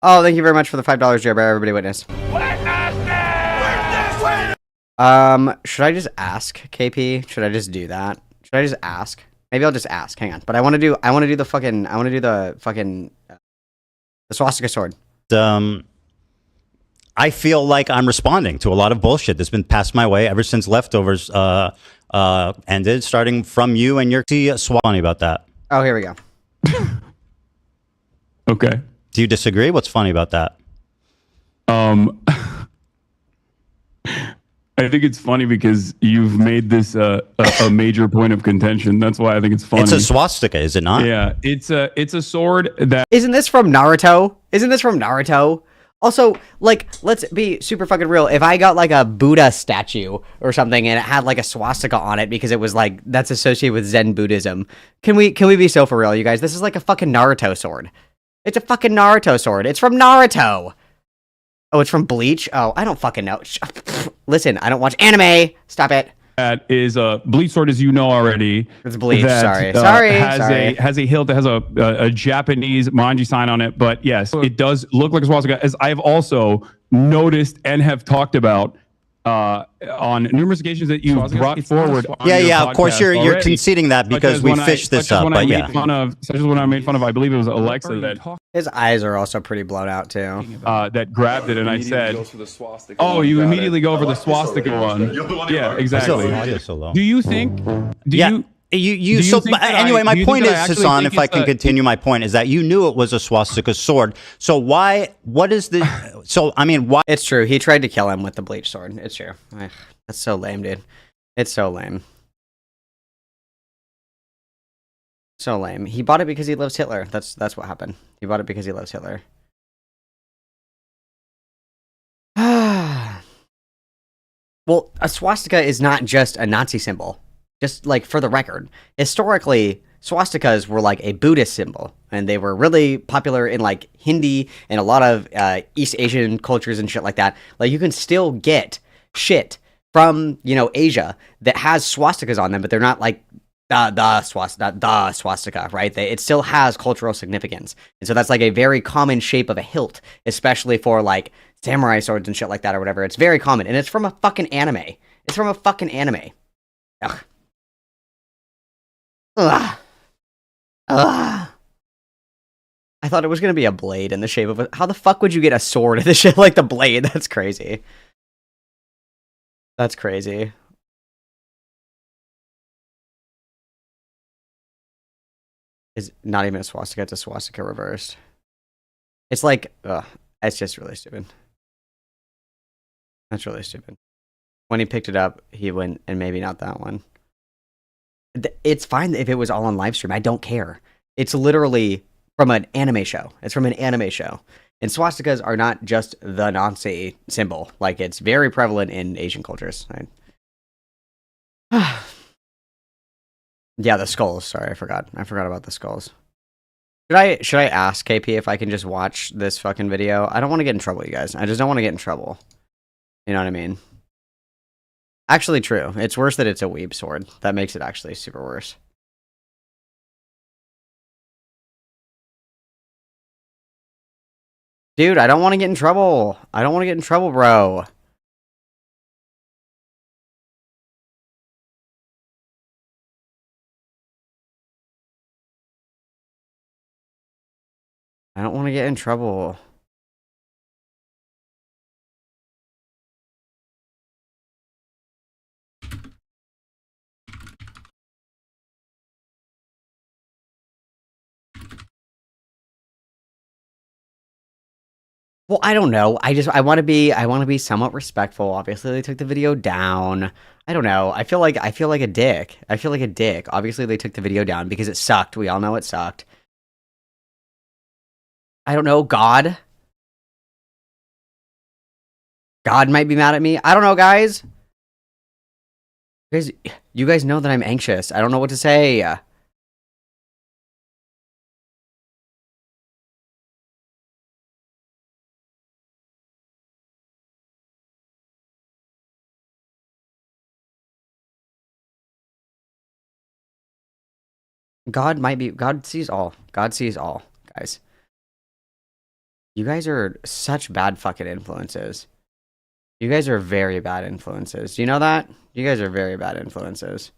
Oh, thank you very much for the $5, Jerry. Everybody witness. Should I just ask, KP? Should I just do that? Should I just ask? Maybe I'll just ask. Hang on. But I want to do the swastika sword. I feel like I'm responding to a lot of bullshit that's been passed my way ever since Leftovers ended, starting from you and your funny about that. Oh, here we go. Okay. Do you disagree? What's funny about that? I think it's funny because you've made this a major point of contention. That's why I think it's funny. It's a swastika, is it not? Yeah, it's a sword that... Isn't this from Naruto? Isn't this from Naruto? Also, like, let's be super fucking real. If I got like a Buddha statue or something and it had like a swastika on it because it was like that's associated with Zen Buddhism, can we be so for real, you guys? This is like a fucking Naruto sword. It's a fucking Naruto sword. It's from Naruto. Oh, it's from Bleach? Oh, I don't fucking know. Listen, I don't watch anime. Stop it. That is a Bleach sword, as you know already. It's Bleach. That, Sorry. Has a hilt that has a Japanese manji sign on it. But yes, it does look like a swastika, as I've also noticed and have talked about on numerous occasions that you brought forward. Yeah. Of course, you're conceding that because we fished this up. But yeah, such as when I made fun of, I believe it was Alexa that his eyes are also pretty blown out too. That grabbed it, and I said, "Oh, you immediately go for the swastika one." Yeah, exactly. Do you think? Anyway, my point is, Hassan, if I can continue my point, is that you knew it was a swastika sword. So why? What is the? So I mean, why? It's true. He tried to kill him with the bleach sword. It's true. That's so lame, dude. It's so lame. So lame. He bought it because he loves Hitler. That's what happened. He bought it because he loves Hitler. Well, a swastika is not just a Nazi symbol. Just like for the record, historically, swastikas were like a Buddhist symbol, and they were really popular in like Hindi and a lot of East Asian cultures and shit like that. Like you can still get shit from, you know, Asia that has swastikas on them, but they're not like the swastika, right? It still has cultural significance, and so that's like a very common shape of a hilt, especially for like samurai swords and shit like that or whatever. It's very common, and it's from a fucking anime. It's from a fucking anime. Ugh. Ugh. Ugh. I thought it was gonna be a blade in the shape of a... How the fuck would you get a sword in the shape like the blade? That's crazy. That's crazy. It's not even a swastika, it's a swastika reversed. It's like... Ugh. It's just really stupid. That's really stupid. When he picked it up, he went, and maybe not that one. It's fine if it was all on live stream. I don't care. It's literally from an anime show. It's from an anime show. And swastikas are not just the Nazi symbol. Like, it's very prevalent in Asian cultures. Right? Yeah, the skulls. Sorry, I forgot. I forgot about the skulls. Should I ask KP if I can just watch this fucking video? I don't want to get in trouble, you guys. I just don't want to get in trouble. You know what I mean? Actually, true. It's worse that it's a weeb sword. That makes it actually super worse. Dude, I don't want to get in trouble. I don't want to get in trouble, bro. I don't want to get in trouble. Well, I don't know. I want to be somewhat respectful. Obviously, they took the video down. I don't know. I feel like a dick. I feel like a dick. Obviously, they took the video down because it sucked. We all know it sucked. I don't know. God might be mad at me. I don't know, guys. You guys know that I'm anxious. I don't know what to say. God sees all. God sees all, guys. You guys are such bad fucking influences. You guys are very bad influences. Do you know that? You guys are very bad influences.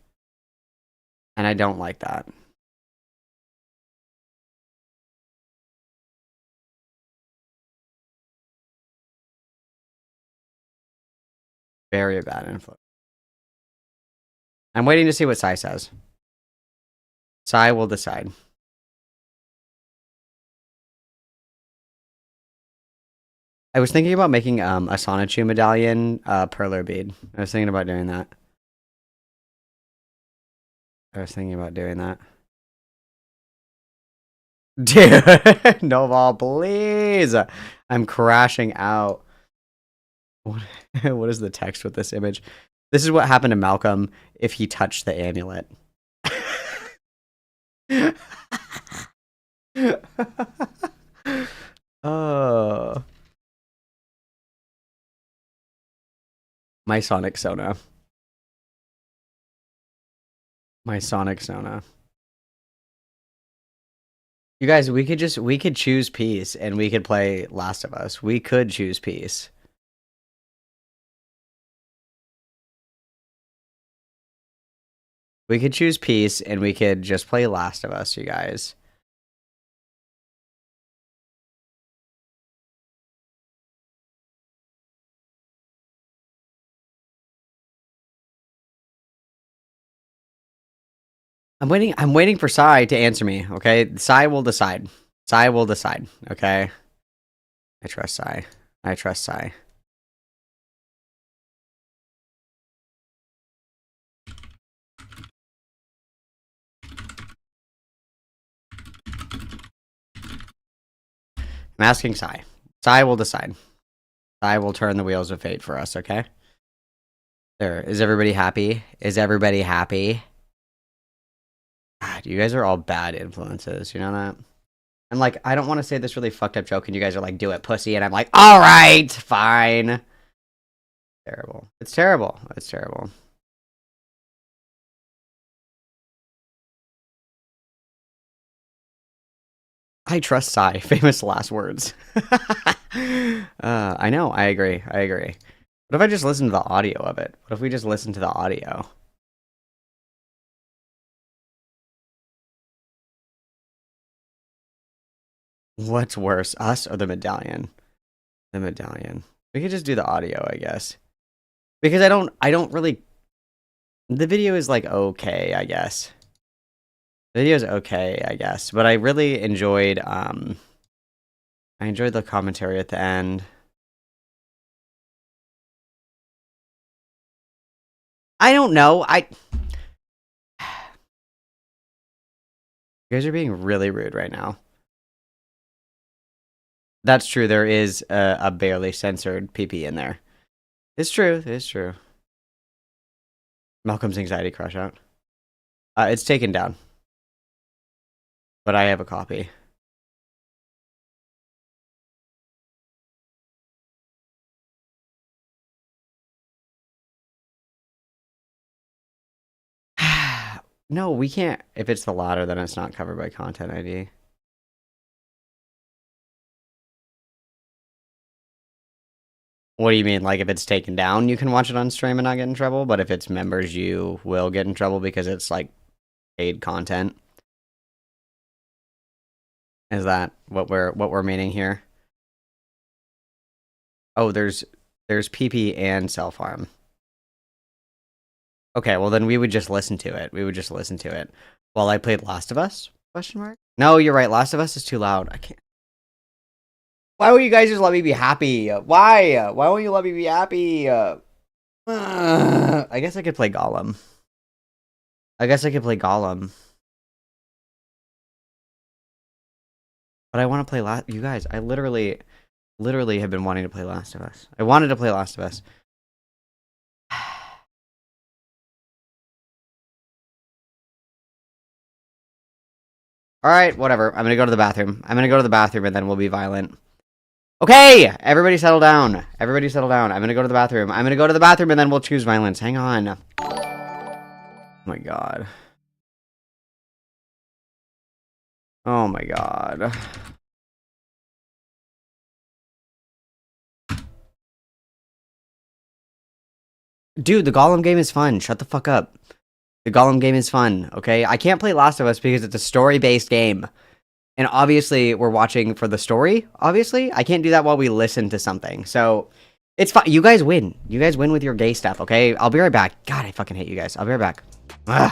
And I don't like that. Very bad influence. I'm waiting to see what Sai says. Sai will decide. I was thinking about making a Sonichu medallion perler bead. I was thinking about doing that. Dude, no ball, please. I'm crashing out. What is the text with this image? This is what happened to Malcolm if he touched the amulet. Oh. My Sonic Sona. My Sonic Sona. You guys, we could choose peace and we could play Last of Us. We could choose peace. We could choose peace and we could just play Last of Us, you guys. I'm waiting for Sai to answer me, okay? Sai will decide. Sai will decide, okay? I trust Sai. I trust Sai. I'm asking Sai. Sai will decide. Sai will turn the wheels of fate for us, okay? There. Is everybody happy? Is everybody happy? God, you guys are all bad influences, you know that? And like, I don't want to say this really fucked up joke and you guys are like, do it, pussy, and I'm like, alright, fine. Terrible. It's terrible. It's terrible. I trust Sai. Famous last words. I know. I agree. I agree. What if I just listen to the audio of it? What if we just listen to the audio? What's worse, us or the medallion? The medallion. We could just do the audio, I guess. Because I don't really... The video is like okay, I guess. The video is okay, I guess. But I really enjoyed, I enjoyed the commentary at the end. I don't know. You guys are being really rude right now. That's true. There is a barely censored PP in there. It's true. It's true. Malcolm's anxiety crush out. It's taken down. But I have a copy. No, we can't. If it's the latter, then it's not covered by Content ID. What do you mean? Like, if it's taken down, you can watch it on stream and not get in trouble? But if it's members, you will get in trouble because it's, like, paid content? Is that what we're meaning here? Oh, there's PP and self-harm. Okay, well then we would just listen to it. We would just listen to it. While I played Last of Us? Question mark? No, you're right. Last of Us is too loud. I can't. Why won't you guys just let me be happy? Why? Why won't you let me be happy? I guess I could play Gollum. I guess I could play Gollum. But I want to play you guys, I literally have been wanting to play Last of Us. I wanted to play Last of Us. Alright, whatever. I'm gonna go to the bathroom. I'm gonna go to the bathroom and then we'll be violent. Okay! Everybody settle down. Everybody settle down. I'm gonna go to the bathroom. I'm gonna go to the bathroom and then we'll choose violence. Hang on. Oh my god. Oh my god. Dude, the Gollum game is fun. Shut the fuck up. The Gollum game is fun, okay? I can't play Last of Us because it's a story-based game. And obviously, we're watching for the story, obviously. I can't do that while we listen to something. So, it's fine. You guys win. You guys win with your gay stuff, okay? I'll be right back. God, I fucking hate you guys. I'll be right back. Ugh.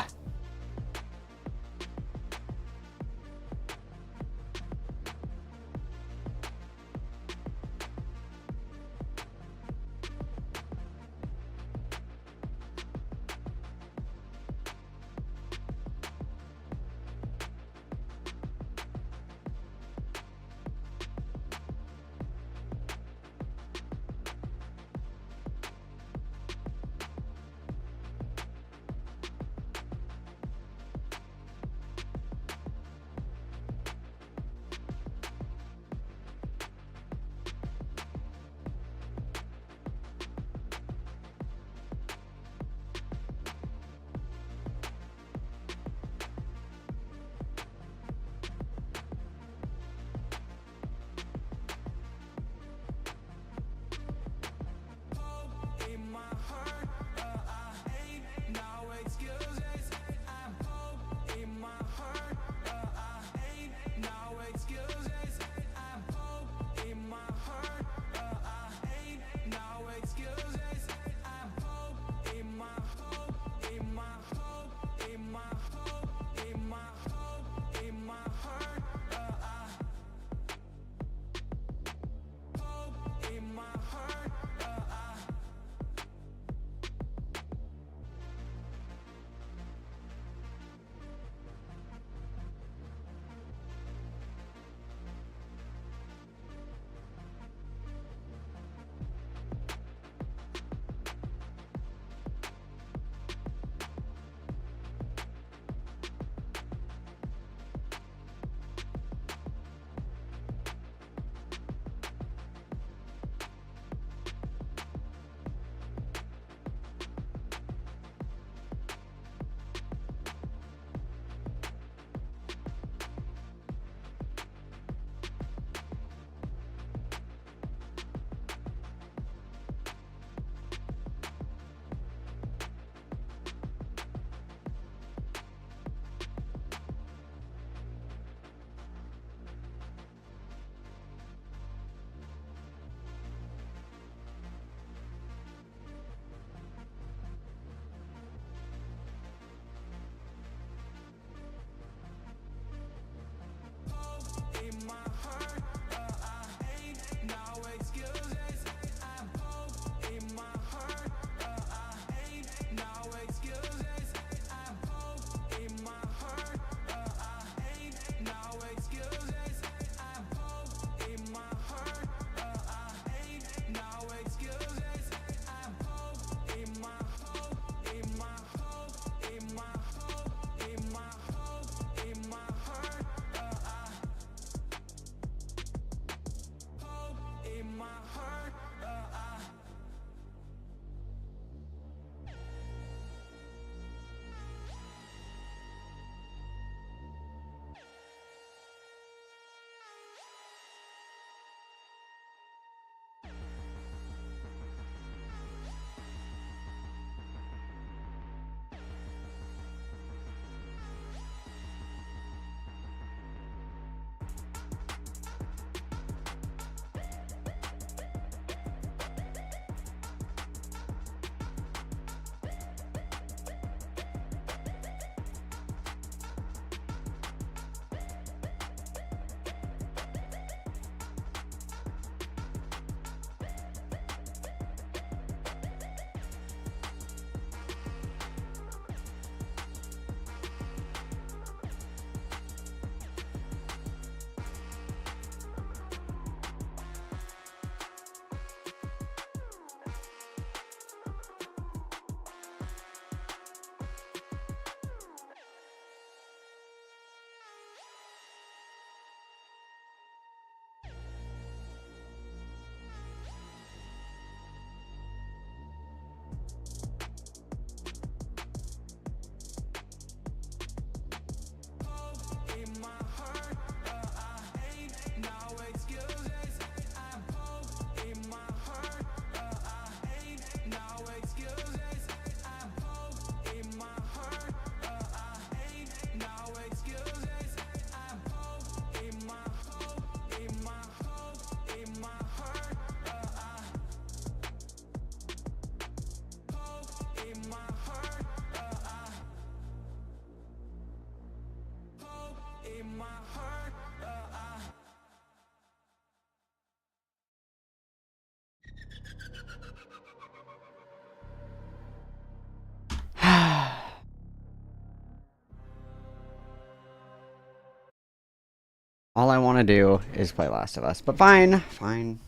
All I want to do is play Last of Us, but fine, fine.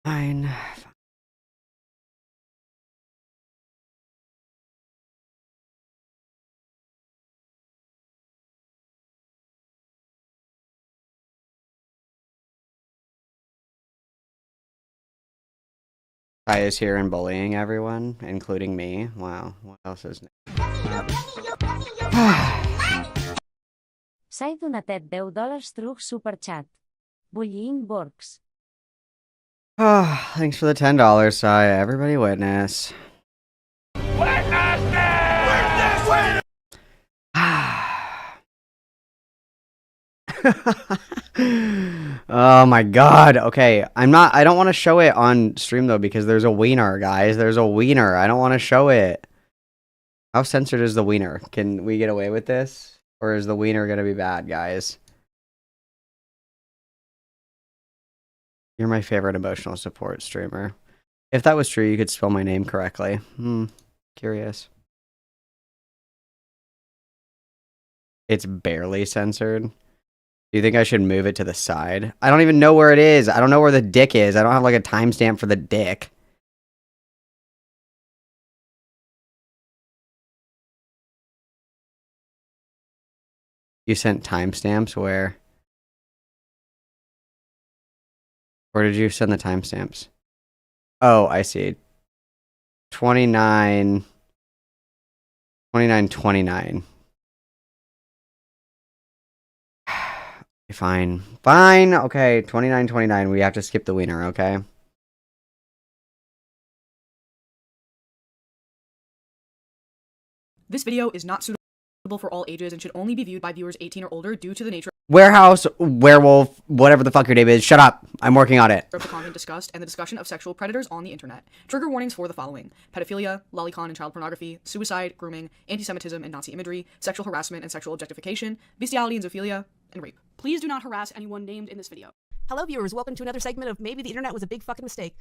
Fine. Ty is here and bullying everyone, including me. Wow, what else is new? S'ha donatet $10 truc superchat. Bullying works. Thanks for the $10, Sai. Everybody witness. Oh my god. Okay, I don't want to show it on stream though because there's a wiener, guys. There's a wiener. I don't want to show it. How censored is the wiener? Can we get away with this? Or is the wiener gonna be bad, guys? You're my favorite emotional support streamer. If that was true, you could spell my name correctly. Curious. It's barely censored. Do you think I should move it to the side? I don't even know where it is. I don't know where the dick is. I don't have like a timestamp for the dick. You sent timestamps where? Where did you send the timestamps? Oh, I see. 29. Fine. Fine. Okay, 29. We have to skip the wiener, okay? This video is not suitable for all ages and should only be viewed by viewers 18 or older due to the nature Warehouse, werewolf, whatever the fuck your name is. Shut up. I'm working on it. of the content discussed and the discussion of sexual predators on the internet. Trigger warnings for the following: pedophilia, lolicon and child pornography, suicide, grooming, anti-Semitism and Nazi imagery, sexual harassment and sexual objectification, bestiality and zoophilia, and rape. Please do not harass anyone named in this video. Hello viewers, welcome to another segment of Maybe the Internet Was a Big Fucking Mistake.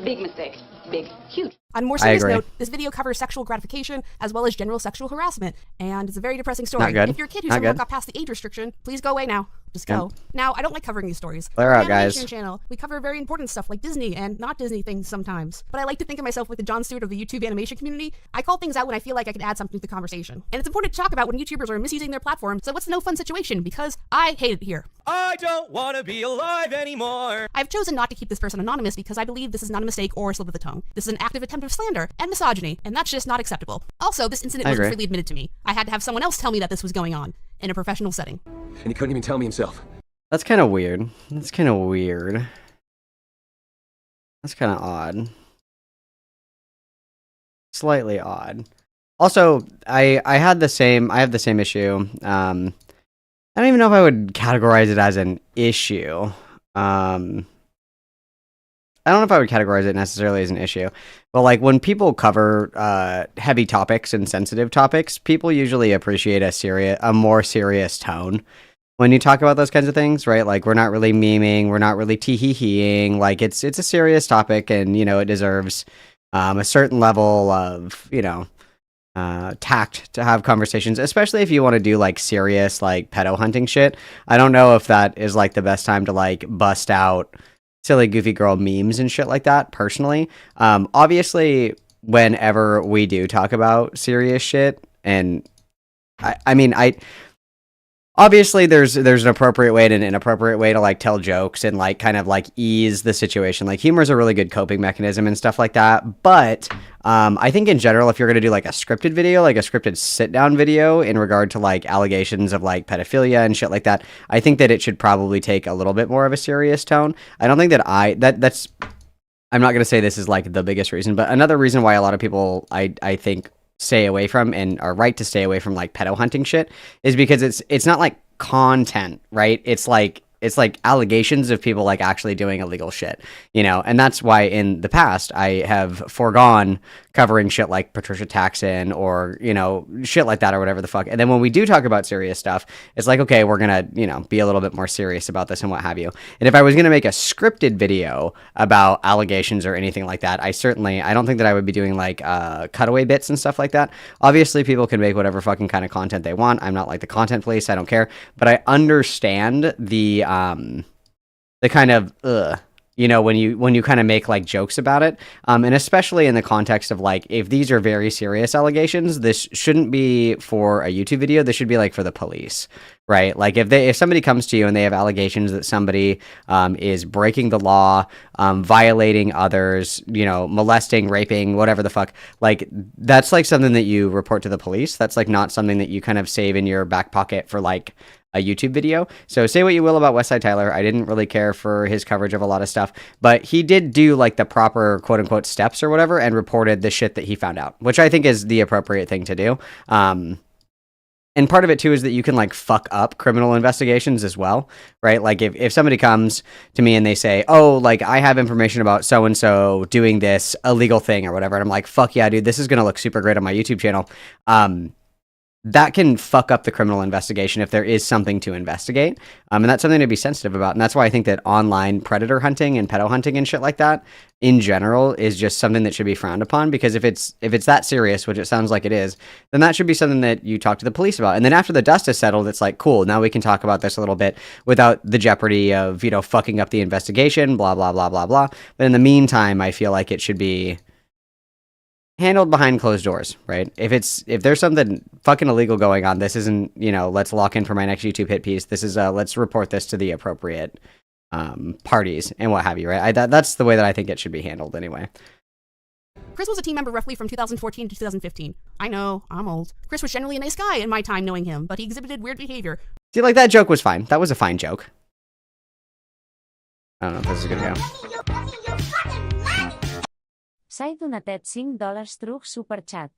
Big mistake. Big, huge. On a more serious note, this video covers sexual gratification as well as general sexual harassment, and it's a very depressing story. Not good. If you're a kid who Not somehow good. got past the age restriction, please go away now. Just go. Now, I don't like covering these stories. Clear On out, the Animation guys. Channel, we cover very important stuff like Disney and not Disney things sometimes. But I like to think of myself like the Jon Stewart of the YouTube animation community. I call things out when I feel like I can add something to the conversation. And it's important to talk about when YouTubers are misusing their platform, so what's the no fun situation? Because I hate it here. I don't want to be alive anymore. I've chosen not to keep this person anonymous because I believe this is not a mistake or a slip of the tongue. This is an active attempt of slander and misogyny, and that's just not acceptable. Also, this incident wasn't freely admitted to me. I had to have someone else tell me that this was going on in a professional setting. And he couldn't even tell me himself. That's kind of weird. That's kind of weird. That's kind of odd. Slightly odd. Also, I have the same issue. I don't even know if I would categorize it as an issue. I don't know if I would categorize it necessarily as an issue. But like when people cover heavy topics and sensitive topics, people usually appreciate a more serious tone when you talk about those kinds of things, right? Like we're not really memeing, we're not really tee-hee-heeing. Like it's a serious topic, and you know it deserves a certain level of tact to have conversations, especially if you want to do like serious like pedo hunting shit. I don't know if that is like the best time to like bust out silly goofy girl memes and shit like that personally. Obviously whenever we do talk about serious shit, and I mean obviously there's an appropriate way and an inappropriate way to like tell jokes and like kind of like ease the situation. Like humor is a really good coping mechanism and stuff like that. But I think in general, if you're going to do like a scripted video, like a scripted sit down video in regard to like allegations of like pedophilia and shit like that, I think that it should probably take a little bit more of a serious tone. I don't think that that's, I'm not going to say this is like the biggest reason, but another reason why a lot of people I think stay away from and are right to stay away from like pedo hunting shit is because it's not like content, right? It's like it's like allegations of people like actually doing illegal shit, you know, and that's why in the past I have foregone covering shit like Patricia Taxon or, you know, shit like that or whatever the fuck. And then when we do talk about serious stuff, it's like, okay, we're gonna, you know, be a little bit more serious about this and what have you. And if I was gonna make a scripted video about allegations or anything like that, I don't think that I would be doing like cutaway bits and stuff like that. Obviously people can make whatever fucking kind of content they want. I'm not like the content police, I don't care, but I understand the kind of you know, when you kind of make like jokes about it, and especially in the context of like, if these are very serious allegations, this shouldn't be for a YouTube video. This should be like for the police, right? Like if somebody comes to you and they have allegations that somebody is breaking the law, violating others, you know, molesting, raping, whatever the fuck, like that's like something that you report to the police. That's like not something that you kind of save in your back pocket for like a YouTube video. So say what you will about Westside Tyler. I didn't really care for his coverage of a lot of stuff, but he did do like the proper quote unquote steps or whatever and reported the shit that he found out, which I think is the appropriate thing to do. And part of it too is that you can like fuck up criminal investigations as well, right? Like if somebody comes to me and they say, oh, like I have information about so-and-so doing this illegal thing or whatever. And I'm like, fuck yeah, dude, this is going to look super great on my YouTube channel. That can fuck up the criminal investigation if there is something to investigate. And that's something to be sensitive about. And that's why I think that online predator hunting and pedo hunting and shit like that in general is just something that should be frowned upon, because if it's that serious, which it sounds like it is, then that should be something that you talk to the police about. And then after the dust is settled, it's like, cool, now we can talk about this a little bit without the jeopardy of, you know, fucking up the investigation, blah, blah, blah, blah, blah. But in the meantime, I feel like it should be handled behind closed doors, right? If there's something fucking illegal going on, this isn't, you know, let's lock in for my next YouTube hit piece. This is let's report this to the appropriate parties and what have you, right? That's the way that I think it should be handled anyway. Chris was a team member roughly from 2014 to 2015. I know, I'm old. Chris was generally a nice guy in my time knowing him, but he exhibited weird behavior. See, like that joke was fine. That was a fine joke. I don't know if this is gonna go. S'ha donatet $5 through superchat.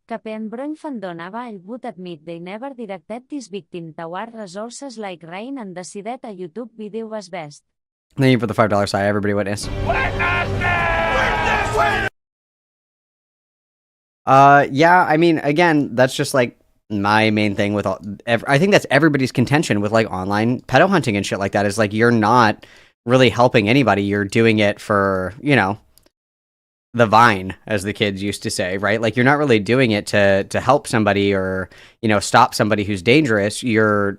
Capen Broin Fandonava I would admit they never directed this victim toward resources like rain and decided a YouTube video was best. Thank you for the $5 side, everybody witness. Yeah, I mean, again, that's just like my main thing with all, I think that's everybody's contention with like online pedo hunting and shit like that, is like, you're not really helping anybody. You're doing it for, you know, the vine, as the kids used to say, right? Like, you're not really doing it to help somebody or, you know, stop somebody who's dangerous. You're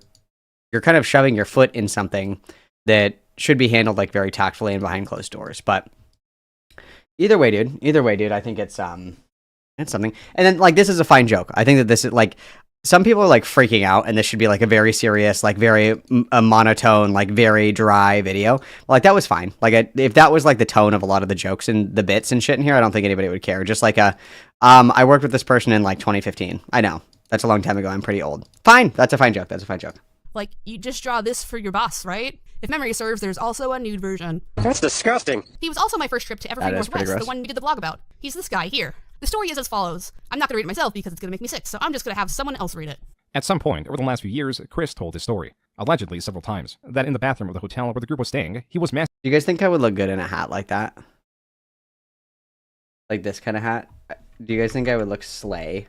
kind of shoving your foot in something that should be handled like very tactfully and behind closed doors. But either way, dude, I think it's something. And then like, this is a fine joke. I think that this is like, some people are like freaking out, and this should be like a very serious, like very monotone, like very dry video. Like, that was fine. Like, if that was like the tone of a lot of the jokes and the bits and shit in here, I don't think anybody would care. Just like I worked with this person in like 2015. I know that's a long time ago. I'm pretty old. Fine. That's a fine joke. Like, you just draw this for your boss, right? If memory serves, there's also a nude version. That's disgusting. He was also my first trip to Evergreen Northwest, the one we did the blog about. He's this guy here. The story is as follows. I'm not going to read it myself because it's going to make me sick, so I'm just going to have someone else read it. At some point over the last few years, Chris told his story, allegedly several times, that in the bathroom of the hotel where the group was staying, he was Do you guys think I would look good in a hat like that? Like this kind of hat? Do you guys think I would look slay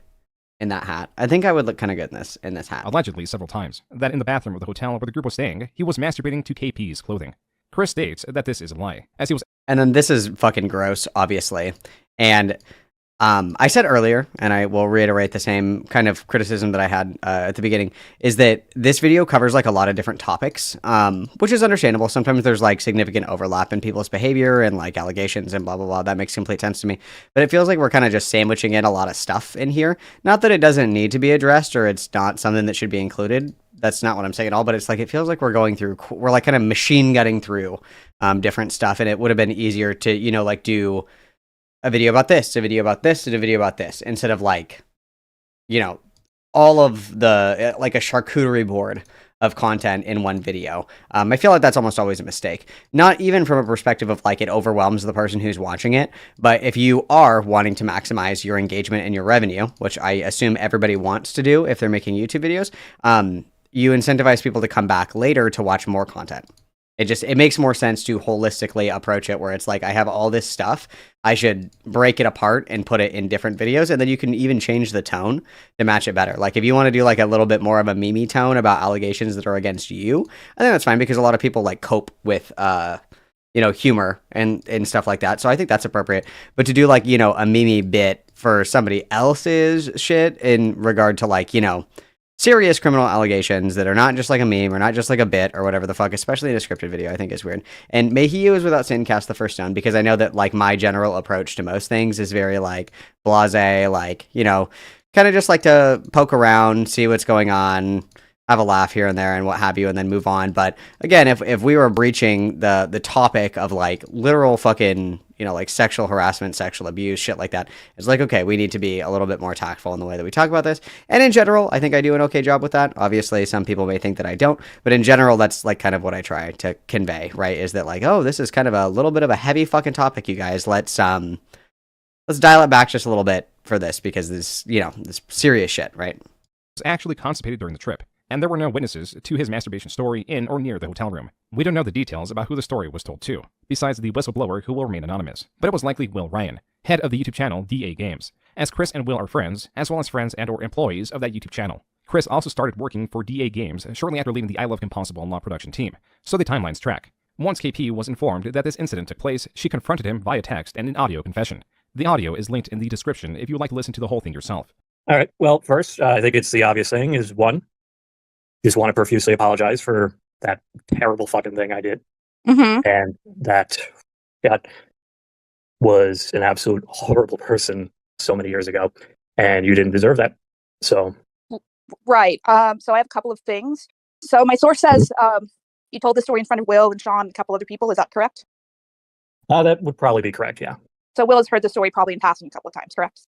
in that hat? I think I would look kind of good in this hat. Allegedly several times, that in the bathroom of the hotel where the group was staying, he was masturbating to KP's clothing. Chris states that this is a lie, as he was... And then this is fucking gross, obviously. And I said earlier, and I will reiterate the same kind of criticism that I had at the beginning, is that this video covers like a lot of different topics, which is understandable. Sometimes there's like significant overlap in people's behavior and like allegations and blah, blah, blah. That makes complete sense to me. But it feels like we're kind of just sandwiching in a lot of stuff in here. Not that it doesn't need to be addressed or it's not something that should be included. That's not what I'm saying at all, but it's like, it feels like we're like kind of machine gutting through different stuff. And it would have been easier to, you know, like do a video about this, a video about this, and a video about this, instead of like, you know, all of the, like a charcuterie board of content in one video. I feel like that's almost always a mistake. Not even from a perspective of like it overwhelms the person who's watching it, but if you are wanting to maximize your engagement and your revenue, which I assume everybody wants to do if they're making YouTube videos, you incentivize people to come back later to watch more content. It makes more sense to holistically approach it, where it's like, I have all this stuff, I should break it apart and put it in different videos, and then you can even change the tone to match it better. Like if you want to do like a little bit more of a meme tone about allegations that are against you, I think that's fine, because a lot of people like cope with humor and stuff like that. So I think that's appropriate. But to do like, a meme bit for somebody else's shit in regard to like, serious criminal allegations that are not just like a meme or not just like a bit or whatever the fuck, especially in a scripted video, I think is weird. And may he who is without sin cast the first stone, because I know that like my general approach to most things is very like blasé, like, kind of just like to poke around, see what's going on, have a laugh here and there and what have you, and then move on. But again, if we were breaching the topic of like literal fucking, like sexual harassment, sexual abuse, shit like that, it's like, okay, we need to be a little bit more tactful in the way that we talk about this. And in general, I think I do an okay job with that. Obviously, some people may think that I don't, but in general, that's like kind of what I try to convey, right? Is that like, oh, this is kind of a little bit of a heavy fucking topic, you guys. Let's dial it back just a little bit for this, because this, this serious shit, right? Was actually constipated during the trip, and there were no witnesses to his masturbation story in or near the hotel room. We don't know the details about who the story was told to, besides the whistleblower who will remain anonymous, but it was likely Will Ryan, head of the YouTube channel DA Games, as Chris and Will are friends, as well as friends and or employees of that YouTube channel. Chris also started working for DA Games shortly after leaving the I Love Impossible Law production team, so the timelines track. Once KP was informed that this incident took place, she confronted him via text and an audio confession. The audio is linked in the description if you would like to listen to the whole thing yourself. All right, well, first, I think it's the obvious thing is, one, just want to profusely apologize for that terrible fucking thing I did. And that God was an absolute horrible person so many years ago, and you didn't deserve that. So, right. So I have a couple of things. So my source says you told the story in front of Will and Sean and a couple other people. Is that correct? That would probably be correct, yeah. So Will has heard the story probably in passing a couple of times, correct?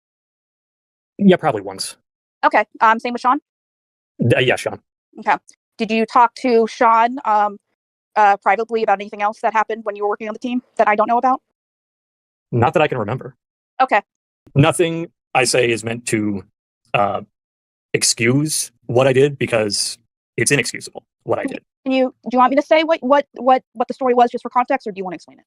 Yeah, probably once. Okay. Same with Sean? Yeah, Sean. Okay. Did you talk to Sean privately about anything else that happened when you were working on the team that I don't know about? Not that I can remember. Okay. Nothing I say is meant to excuse what I did, because it's inexcusable what I did. Do you want me to say what the story was just for context, or do you want to explain it?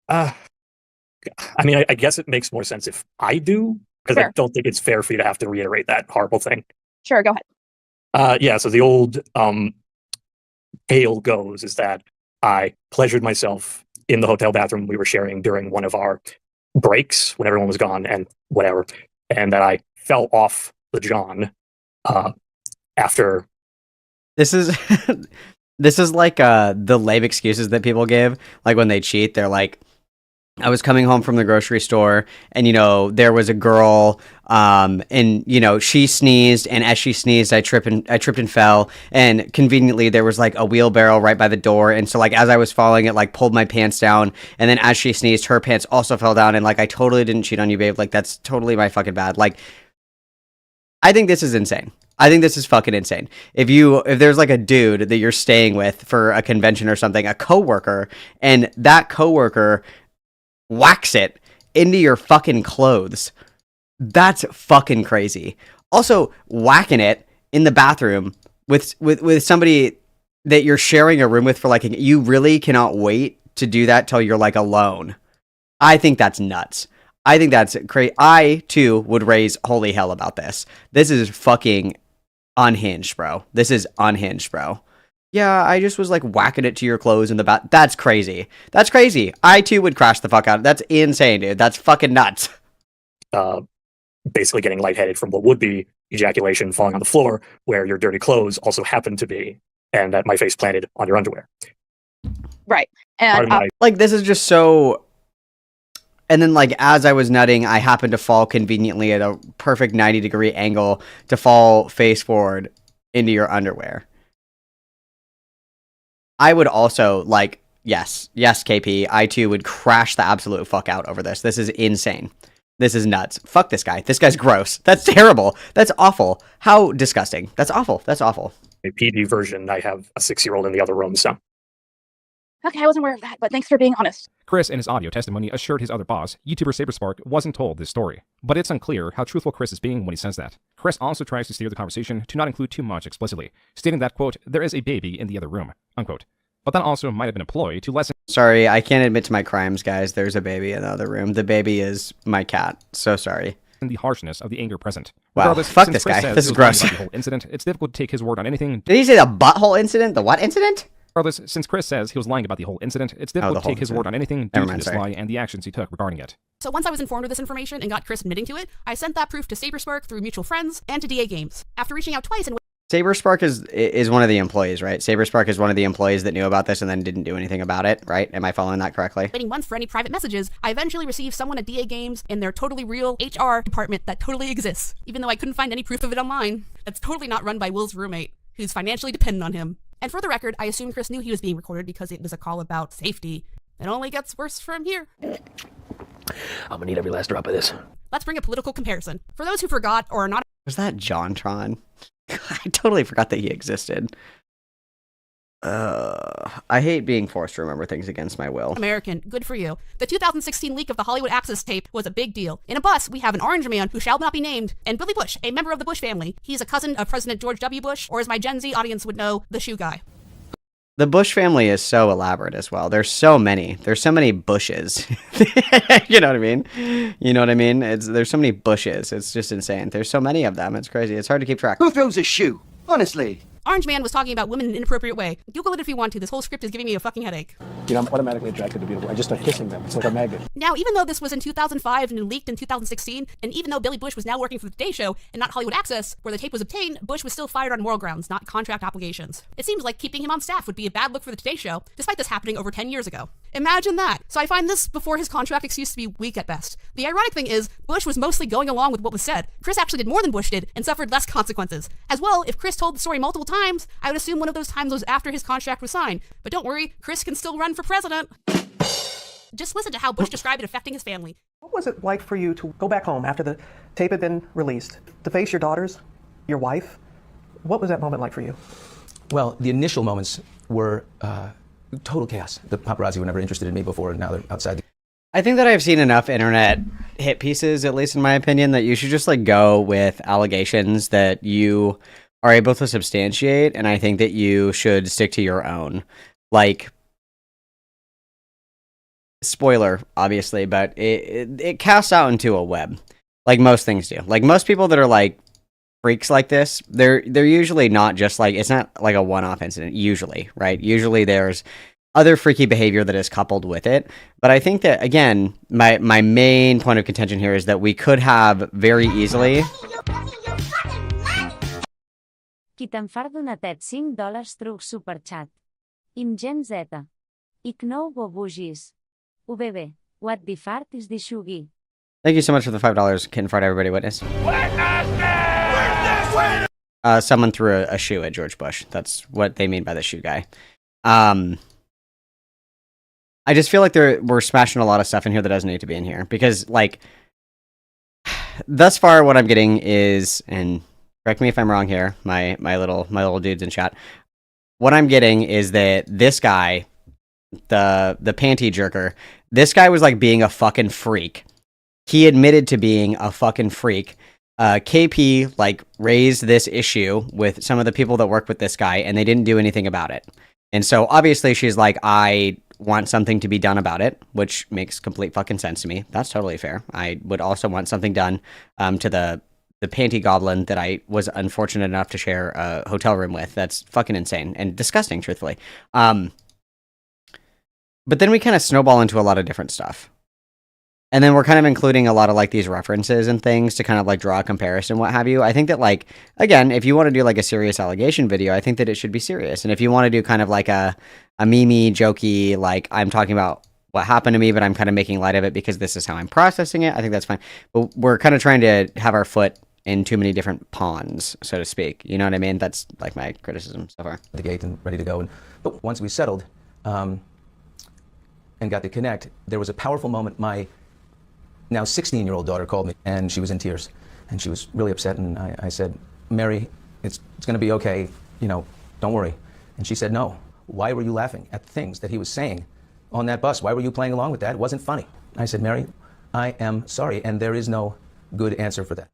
I mean, I guess it makes more sense if I do, because Sure. I don't think it's fair for you to have to reiterate that horrible thing. Sure, go ahead. Yeah, so the old tale goes is that I pleasured myself in the hotel bathroom we were sharing during one of our breaks when everyone was gone and whatever, and that I fell off the John after. This is this is like the lame excuses that people give, like when they cheat. They're like, I was coming home from the grocery store, and there was a girl, and she sneezed, and as she sneezed, I tripped and fell, and conveniently there was like a wheelbarrow right by the door, and so like as I was falling, it like pulled my pants down, and then as she sneezed, her pants also fell down, and like I totally didn't cheat on you, babe. Like that's totally my fucking bad. Like, I think this is insane. I think this is fucking insane. If there's like a dude that you're staying with for a convention or something, a coworker, and that coworker whacks it into your fucking clothes, that's fucking crazy. Also, whacking it in the bathroom with somebody that you're sharing a room with for like, you really cannot wait to do that till you're like alone. I think that's nuts. I think that's crazy. I too would raise holy hell about this. This is fucking unhinged, bro. This is unhinged, bro. Yeah, I just was like whacking it to your clothes in the bath. That's crazy. That's crazy. I too would crash the fuck out. That's insane, dude. That's fucking nuts. Basically getting lightheaded from what would be ejaculation falling on the floor, where your dirty clothes also happened to be, and that my face planted on your underwear. Right. And like, this is just so. And then, like, as I was nutting, I happened to fall conveniently at a perfect 90-degree angle to fall face forward into your underwear. I would also, like, yes, KP, I too would crash the absolute fuck out over this. This is insane. This is nuts. Fuck this guy. This guy's gross. That's terrible. That's awful. How disgusting. That's awful. That's awful. A PD version, I have a 6-year-old in the other room, so. Okay, I wasn't aware of that, but thanks for being honest. Chris, in his audio testimony, assured his other boss, YouTuber SaberSpark, wasn't told this story. But it's unclear how truthful Chris is being when he says that. Chris also tries to steer the conversation to not include too much explicitly, stating that, quote, there is a baby in the other room, unquote. But that also might have been a ploy to lessen... Sorry, I can't admit to my crimes, guys. There's a baby in the other room. The baby is my cat. So sorry. The harshness of the anger present. Wow, Regardless, fuck since this Chris guy. says This he is was lying gross. about the whole incident, it's difficult to take his word on anything. Did he say the butthole incident? The what incident? Regardless, since Chris says he was lying about the whole incident, it's difficult to take his word on anything due to this lie and the actions he took regarding it. So once I was informed of this information and got Chris admitting to it, I sent that proof to SaberSpark through mutual friends and to DA Games. After reaching out twice and SaberSpark is one of the employees, right? SaberSpark is one of the employees that knew about this and then didn't do anything about it, right? Am I following that correctly? waiting months for any private messages, I eventually received someone at DA Games in their totally real HR department that totally exists, even though I couldn't find any proof of it online. That's totally not run by Will's roommate, who's financially dependent on him. And for the record, I assumed Chris knew he was being recorded because it was a call about safety. It only gets worse from here. I'm gonna need every last drop of this. Let's bring a political comparison. For those who forgot or are not... Was that JonTron? I totally forgot that he existed. I hate being forced to remember things against my will. American, good for you. The 2016 leak of the Hollywood Access tape was a big deal. In a bus, we have an orange man who shall not be named, and Billy Bush, a member of the Bush family. He's a cousin of President George W. Bush, or as my Gen Z audience would know, the shoe guy. The Bush family is so elaborate as well. There's so many. There's so many Bushes. You know what I mean? You know what I mean? There's so many Bushes. It's just insane. There's so many of them. It's crazy. It's hard to keep track. Who throws a shoe? Honestly. Orange Man was talking about women in an inappropriate way. Google it if you want to. This whole script is giving me a fucking headache. You know, I'm automatically attracted to beautiful. I just start kissing them. It's like a magnet. Now, even though this was in 2005 and leaked in 2016, and even though Billy Bush was now working for the Today Show and not Hollywood Access, where the tape was obtained, Bush was still fired on moral grounds, not contract obligations. It seems like keeping him on staff would be a bad look for the Today Show, despite this happening over 10 years ago. Imagine that. So I find this before his contract excuse to be weak at best. The ironic thing is, Bush was mostly going along with what was said. Chris actually did more than Bush did and suffered less consequences. As well, if Chris told the story multiple times, I would assume one of those times was after his contract was signed. But don't worry, Chris can still run for president. Just listen to how Bush described it affecting his family. What was it like for you to go back home after the tape had been released, to face your daughters, your wife? What was that moment like for you? Well, the initial moments were total chaos. The paparazzi were never interested in me before, and now they're outside. I think that I've seen enough internet hit pieces, at least in my opinion, that you should just like go with allegations that you are able to substantiate, and I think that you should stick to your own. Like, spoiler, obviously, but it casts out into a web, like most things do. Like most people that are like freaks like this, they're usually not just like, it's not like a one-off incident. Usually, right? Usually there's other freaky behavior that is coupled with it. But I think that again, my main point of contention here is that we could have very easily. Qui te'n far donatet $5 truc superchat. Imgen Z. Iknou bobugis. UBB. What the fart is the shugi. Thank you so much for the $5. Kitten fart, everybody witness. Someone threw a shoe at George Bush. That's what they mean by the shoe guy. I just feel like we're smashing a lot of stuff in here that doesn't need to be in here. Because, like, thus far what I'm getting is, and correct me if I'm wrong here, my little dudes in chat. What I'm getting is that this guy, the panty jerker, this guy was like being a fucking freak. He admitted to being a fucking freak. KP like raised this issue with some of the people that work with this guy, and they didn't do anything about it. And so obviously she's like, I want something to be done about it, which makes complete fucking sense to me. That's totally fair. I would also want something done to the panty goblin that I was unfortunate enough to share a hotel room with. That's fucking insane and disgusting, truthfully. But then we kind of snowball into a lot of different stuff. And then we're kind of including a lot of like these references and things to kind of like draw a comparison, what have you. I think that like, again, if you want to do like a serious allegation video, I think that it should be serious. And if you want to do kind of like a meme, jokey, like I'm talking about what happened to me, but I'm kind of making light of it because this is how I'm processing it, I think that's fine. But we're kind of trying to have our foot in too many different ponds, so to speak. You know what I mean? That's like my criticism so far. The gate and ready to go. But once we settled and got to connect, there was a powerful moment. My now 16-year-old daughter called me, and she was in tears, and she was really upset. And I said, Mary, it's going to be okay. You know, don't worry. And she said, no. why were you laughing at the things that he was saying on that bus? Why were you playing along with that? It wasn't funny. I said, Mary, I am sorry, and there is no good answer for that.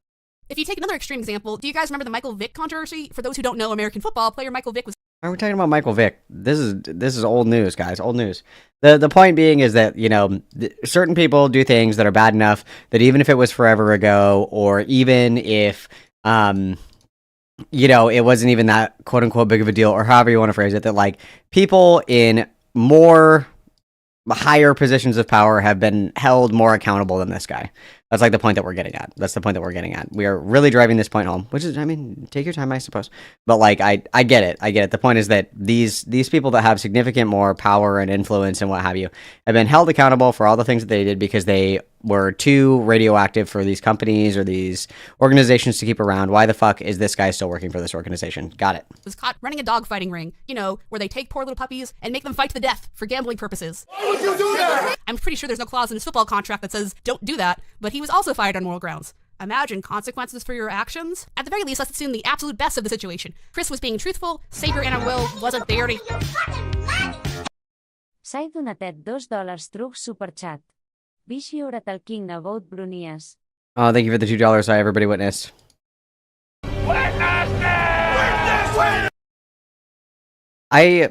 If you take another extreme example, do you guys remember the Michael Vick controversy? For those who don't know American football, player Michael Vick was... Why are we talking about Michael Vick? This is old news, guys. Old news. The point being is that, you know, certain people do things that are bad enough that even if it was forever ago, or even if, you know, it wasn't even that quote unquote big of a deal, or however you want to phrase it, that like people in more higher positions of power have been held more accountable than this guy. That's like the point that we're getting at. That's the point that we're getting at. We are really driving this point home, which is, I mean, take your time, I suppose. But like, I get it. I get it. The point is that these people that have significant more power and influence and what have you have been held accountable for all the things that they did because they were too radioactive for these companies or these organizations to keep around. Why the fuck is this guy still working for this organization? Got it. Was caught running a dogfighting ring, you know, where they take poor little puppies and make them fight to the death for gambling purposes. Why would you do that? I'm pretty sure there's no clause in his football contract that says don't do that, but he was also fired on moral grounds. Imagine consequences for your actions. At the very least, let's assume the absolute best of the situation. Chris was being truthful, Savior Anna Will wasn't there to... S'ha donatet $2 truc superchat. Vichy Oratal King about Brunias. Oh, thank you for the $2. I everybody witness. I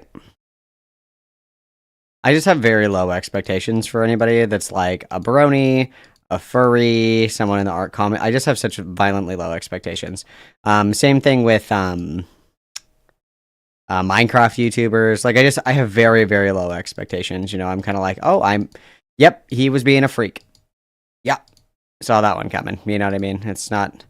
just have very low expectations for anybody that's like a brony, a furry, someone in the art comment. I just have such violently low expectations. Same thing with Minecraft YouTubers. Like I have very, very low expectations. You know, I'm kind of like, oh, yep, he was being a freak. Yep, saw that one coming. You know what I mean? It's not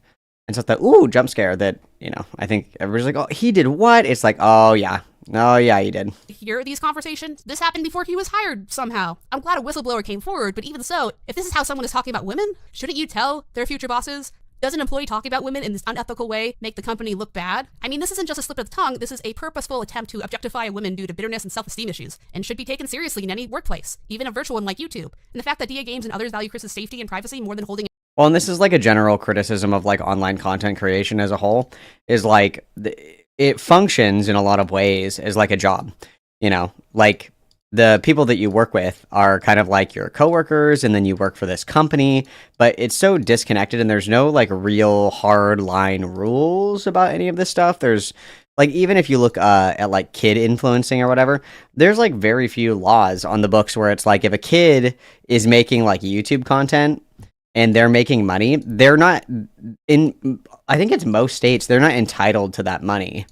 the ooh jump scare that, you know, I think everybody's like, oh, he did what? It's like, oh yeah, he did. Hear these conversations? This happened before he was hired somehow. I'm glad a whistleblower came forward, but even so, if this is how someone is talking about women, shouldn't you tell their future bosses? Does an employee talking about women in this unethical way make the company look bad? I mean, this isn't just a slip of the tongue, this is a purposeful attempt to objectify a woman due to bitterness and self-esteem issues, and should be taken seriously in any workplace, even a virtual one like YouTube. And the fact that DA Games and others value Chris's safety and privacy more than holding... Well, and this is like a general criticism of like online content creation as a whole, is like, it functions in a lot of ways as like a job, you know, like the people that you work with are kind of like your coworkers, and then you work for this company, but it's so disconnected and there's no like real hard line rules about any of this stuff. There's like, even if you look at like kid influencing or whatever, there's like very few laws on the books where it's like, if a kid is making like YouTube content and they're making money, they're not I think it's most states, they're not entitled to that money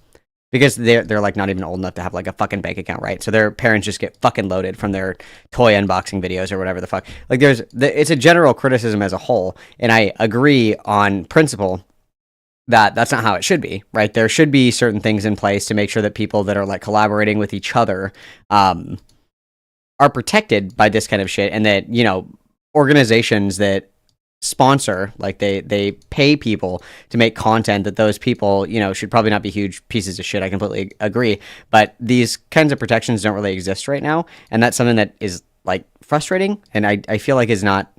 because they're like not even old enough to have like a fucking bank account, right? So their parents just get fucking loaded from their toy unboxing videos or whatever the fuck. Like it's a general criticism as a whole, and I agree on principle that that's not how it should be, right? There should be certain things in place to make sure that people that are like collaborating with each other are protected by this kind of shit, and that, you know, organizations that sponsor, like they pay people to make content, that those people, you know, should probably not be huge pieces of shit. I completely agree, but these kinds of protections don't really exist right now, and that's something that is like frustrating, and I feel like is not,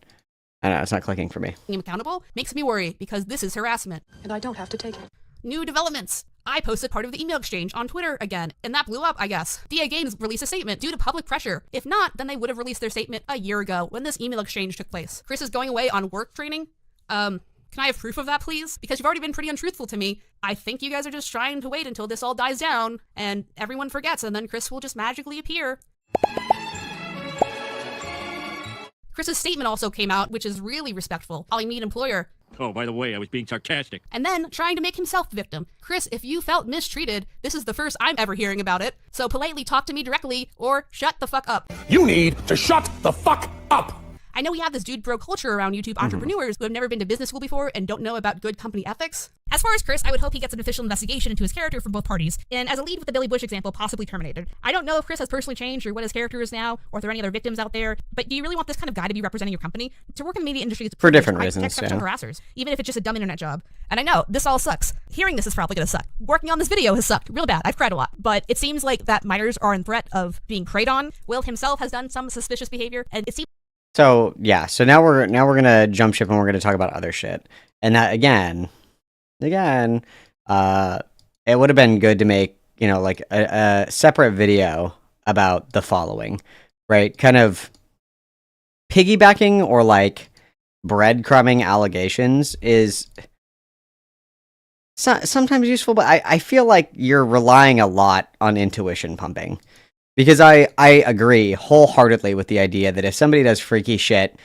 I don't know, it's not clicking for me. Being accountable makes me worry because this is harassment. And I don't have to take it. New developments. I posted part of the email exchange on Twitter again, and that blew up, I guess. DA Games released a statement due to public pressure. If not, then they would have released their statement a year ago when this email exchange took place. Chris is going away on work training. Can I have proof of that, please? Because you've already been pretty untruthful to me. I think you guys are just trying to wait until this all dies down and everyone forgets, and then Chris will just magically appear. Chris's statement also came out, which is really respectful. Calling me an employer. Oh, by the way, I was being sarcastic. And then trying to make himself the victim. Chris, if you felt mistreated, this is the first I'm ever hearing about it. So politely talk to me directly or shut the fuck up. You need to shut the fuck up! I know we have this dude bro culture around YouTube entrepreneurs who have never been to business school before and don't know about good company ethics. As far as Chris, I would hope he gets an official investigation into his character from both parties, and as a lead with the Billy Bush example, possibly terminated. I don't know if Chris has personally changed or what his character is now, or if there are any other victims out there, but do you really want this kind of guy to be representing your company? To work in the media industry is for different reasons, sexual harassers, even if it's just a dumb internet job. And I know, this all sucks. Hearing this is probably gonna suck. Working on this video has sucked real bad. I've cried a lot. But it seems like that minors are in threat of being preyed on. Will himself has done some suspicious behavior, and it seems... So yeah, so now we're gonna jump ship and we're gonna talk about other shit. And that again, it would have been good to make like a separate video about the following, right? Kind of piggybacking or like breadcrumbing allegations is sometimes useful, but I feel like you're relying a lot on intuition pumping. Because I agree wholeheartedly with the idea that if somebody does freaky shit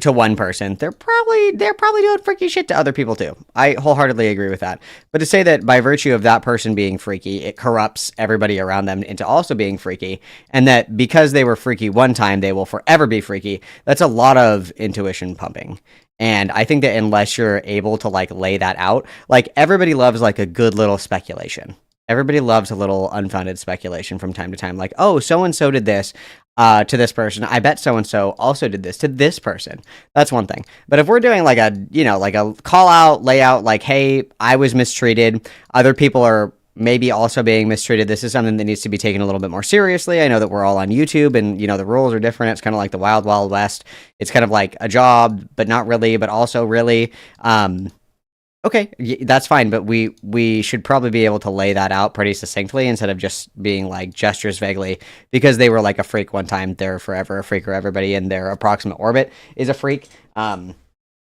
to one person, they're probably doing freaky shit to other people too. I wholeheartedly agree with that. But to say that by virtue of that person being freaky, it corrupts everybody around them into also being freaky, and that because they were freaky one time, they will forever be freaky, that's a lot of intuition pumping. And I think that unless you're able to like lay that out, like everybody loves like a good little speculation. Everybody loves a little unfounded speculation from time to time, like, oh, so-and-so did this to this person. I bet so-and-so also did this to this person. That's one thing. But if we're doing like a, like a call out, layout, like, hey, I was mistreated, other people are maybe also being mistreated, this is something that needs to be taken a little bit more seriously. I know that we're all on YouTube and, the rules are different. It's kind of like the wild, wild west. It's kind of like a job, but not really, but also really. Okay, that's fine, but we should probably be able to lay that out pretty succinctly instead of just being like gestures vaguely, because they were like a freak one time, they're forever a freak, or everybody in their approximate orbit is a freak.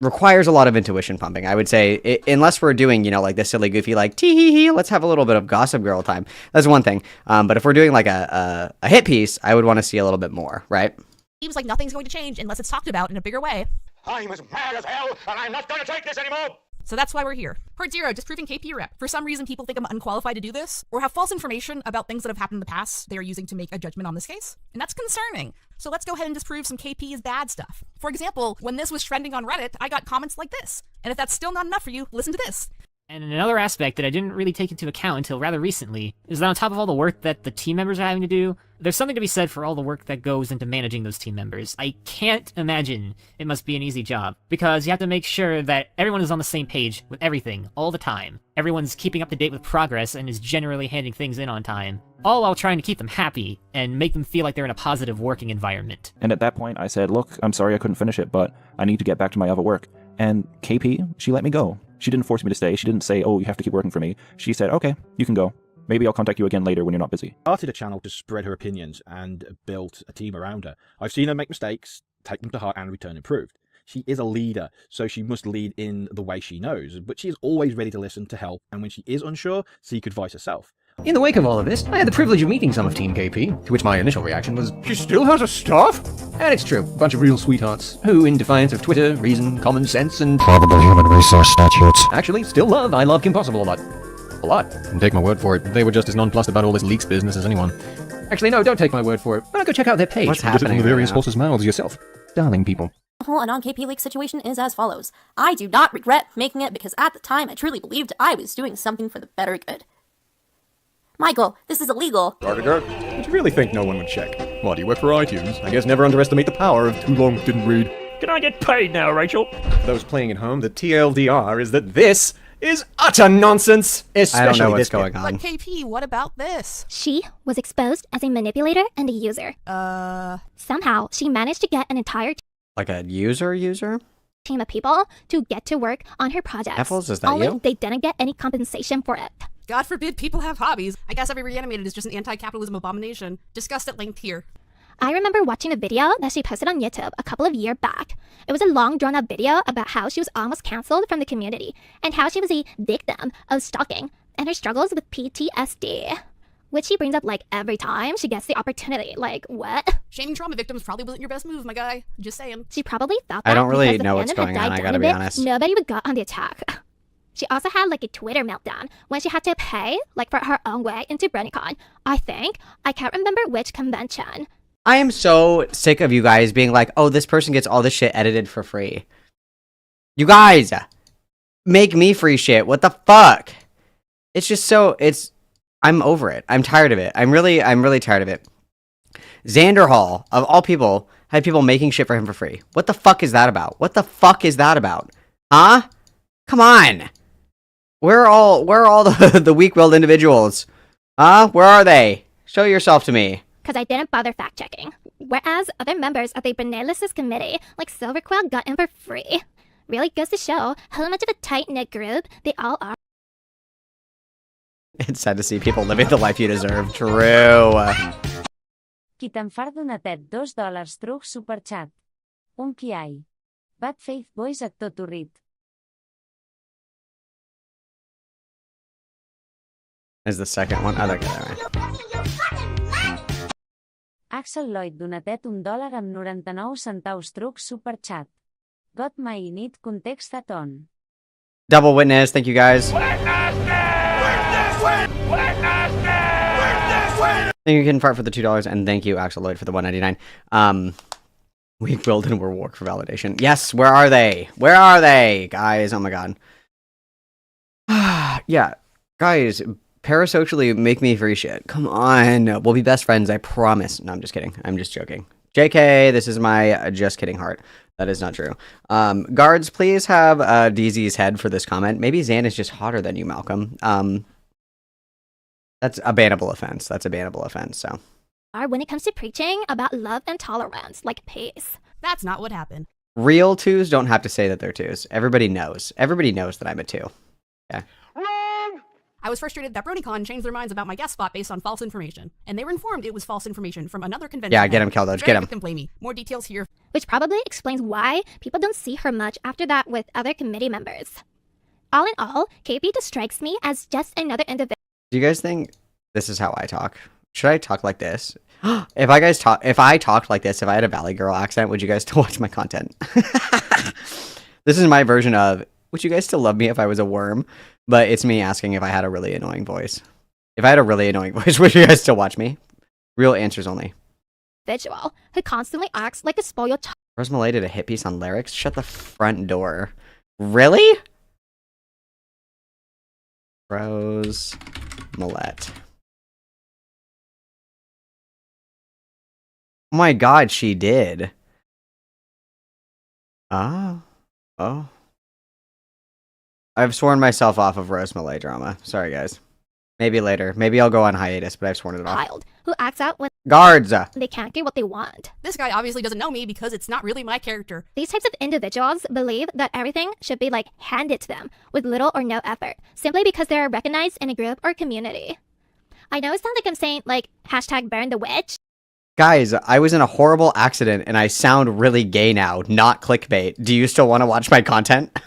Requires a lot of intuition pumping, I would say, unless we're doing, like this silly, goofy, like, tee-hee-hee, let's have a little bit of Gossip Girl time. That's one thing. But if we're doing like a hit piece, I would want to see a little bit more, right? Seems like nothing's going to change unless it's talked about in a bigger way. I'm as mad as hell, and I'm not gonna take this anymore! So that's why we're here. Part 0, disproving KP rep. For some reason, people think I'm unqualified to do this, or have false information about things that have happened in the past they are using to make a judgment on this case. And that's concerning. So let's go ahead and disprove some KP is bad stuff. For example, when this was trending on Reddit, I got comments like this. And if that's still not enough for you, listen to this. And another aspect that I didn't really take into account until rather recently is that on top of all the work that the team members are having to do, there's something to be said for all the work that goes into managing those team members. I can't imagine it must be an easy job, because you have to make sure that everyone is on the same page with everything, all the time. Everyone's keeping up to date with progress and is generally handing things in on time, all while trying to keep them happy and make them feel like they're in a positive working environment. And at that point I said, look, I'm sorry I couldn't finish it, but I need to get back to my other work. And KP, she let me go. She didn't force me to stay. She didn't say, oh, you have to keep working for me. She said, okay, you can go. Maybe I'll contact you again later when you're not busy. Started a channel to spread her opinions and built a team around her. I've seen her make mistakes, take them to heart, and return improved. She is a leader, so she must lead in the way she knows, but she is always ready to listen, to help, and when she is unsure, seek advice herself. In the wake of all of this, I had the privilege of meeting some of Team KP, to which my initial reaction was, she still has a staff? And it's true, bunch of real sweethearts, who, in defiance of Twitter, reason, common sense, and probable human resource statutes, actually still love I Love Kim Possible a lot. A lot. And take my word for it, they were just as nonplussed about all this leaks business as anyone. Actually, no, don't take my word for it. Why not go check out their page? What's happening from the various right horses' mouths yourself. Darling people. The whole non-KP leak situation is as follows. I do not regret making it because at the time I truly believed I was doing something for the better good. Michael, this is illegal. Did you really think no one would check? What, you work for iTunes? I guess never underestimate the power of too long didn't read. Can I get paid now, Rachel? For those playing at home, the TLDR is that this is utter nonsense. Especially I don't know what's this going bit. on. But KP, what about this? She was exposed as a manipulator and a user. Somehow, she managed to get an entire Like a user? team of people to get to work on her projects. Effels, is that Only you? they didn't get any compensation for it. God forbid people have hobbies. I guess every reanimated is just an anti-capitalism abomination. Discussed at length here. I remember watching a video that she posted on YouTube a couple of years back. It was a long drawn-out video about how she was almost cancelled from the community and how she was a victim of stalking and her struggles with PTSD, which she brings up like every time she gets the opportunity. Like, what? Shaming trauma victims probably wasn't your best move, my guy. Just saying. She probably thought that I don't really because the know what's fandom had going on, died I down gotta a be bit, honest. nobody would go on the attack. She also had like a Twitter meltdown when she had to pay like for her own way into BronyCon. I can't remember which convention. I am so sick of you guys being like, oh, this person gets all this shit edited for free. You guys, make me free shit. What the fuck? It's just so, I'm over it. I'm tired of it. I'm really tired of it. Xander Hall, of all people, had people making shit for him for free. What the fuck is that about? What the fuck is that about? Huh? Come on. Where are all the weak-willed individuals? Huh? Where are they? Show yourself to me. Because I didn't bother fact-checking. Whereas other members of the Benelicist committee, like Silverquill, got in for free. Really goes to show how much of a tight-knit group they all are. It's sad to see people living the life you deserve. True. Qui te'n far donatet $2 truc superchat. Un kiai. Bad Faith Boys actor turrit. Is the second one? Oh, okay, all right. Axel Lloyd donatet $1 amb 99 centaus truc superchat. Got my need context at on. Double witness. Thank you guys. Thank you, Kid Fart, for the $2, and thank you, Axel Lloyd, for the $1.99. We willed and we're work for validation. Yes, where are they? Where are they, guys? Oh my god. Yeah, guys, parasocially make me free shit. Come on, we'll be best friends. I promise. No, I'm just kidding. I'm just joking. JK, this is my just kidding heart. That is not true. Guards, please have DZ's head for this comment. Maybe Zan is just hotter than you, Malcolm. That's a bannable offense. That's a bannable offense, so. When it comes to preaching about love and tolerance, like peace. That's not what happened. Real twos don't have to say that they're twos. Everybody knows. Everybody knows that I'm a two. Yeah. I was frustrated that BronyCon changed their minds about my guest spot based on false information, and they were informed it was false information from another convention. Yeah, get him, Keldodge, get him. Victim blamey. More details here. Which probably explains why people don't see her much after that with other committee members. All in all, KP just strikes me as just another individual. Do you guys think this is how I talk? Should I talk like this? If I talked like this, if I had a Valley Girl accent, would you guys still watch my content? This is my version of, would you guys still love me if I was a worm? But it's me asking if I had a really annoying voice. If I had a really annoying voice, would you guys still watch me? Real answers only. Individual who constantly acts like a spoiled child. Rose Malay did a hit piece on lyrics? Shut the front door. Really? Rose Millette. Oh my god, she did. Oh. I've sworn myself off of Rose Malay drama. Sorry, guys. Maybe later. Maybe I'll go on hiatus, but I've sworn it off. Child who acts out when Guards! They can't get what they want. This guy obviously doesn't know me because it's not really my character. These types of individuals believe that everything should be like handed to them with little or no effort, simply because they are recognized in a group or community. I know it sounds like I'm saying like hashtag burn the witch. Guys, I was in a horrible accident and I sound really gay now, not clickbait. Do you still want to watch my content?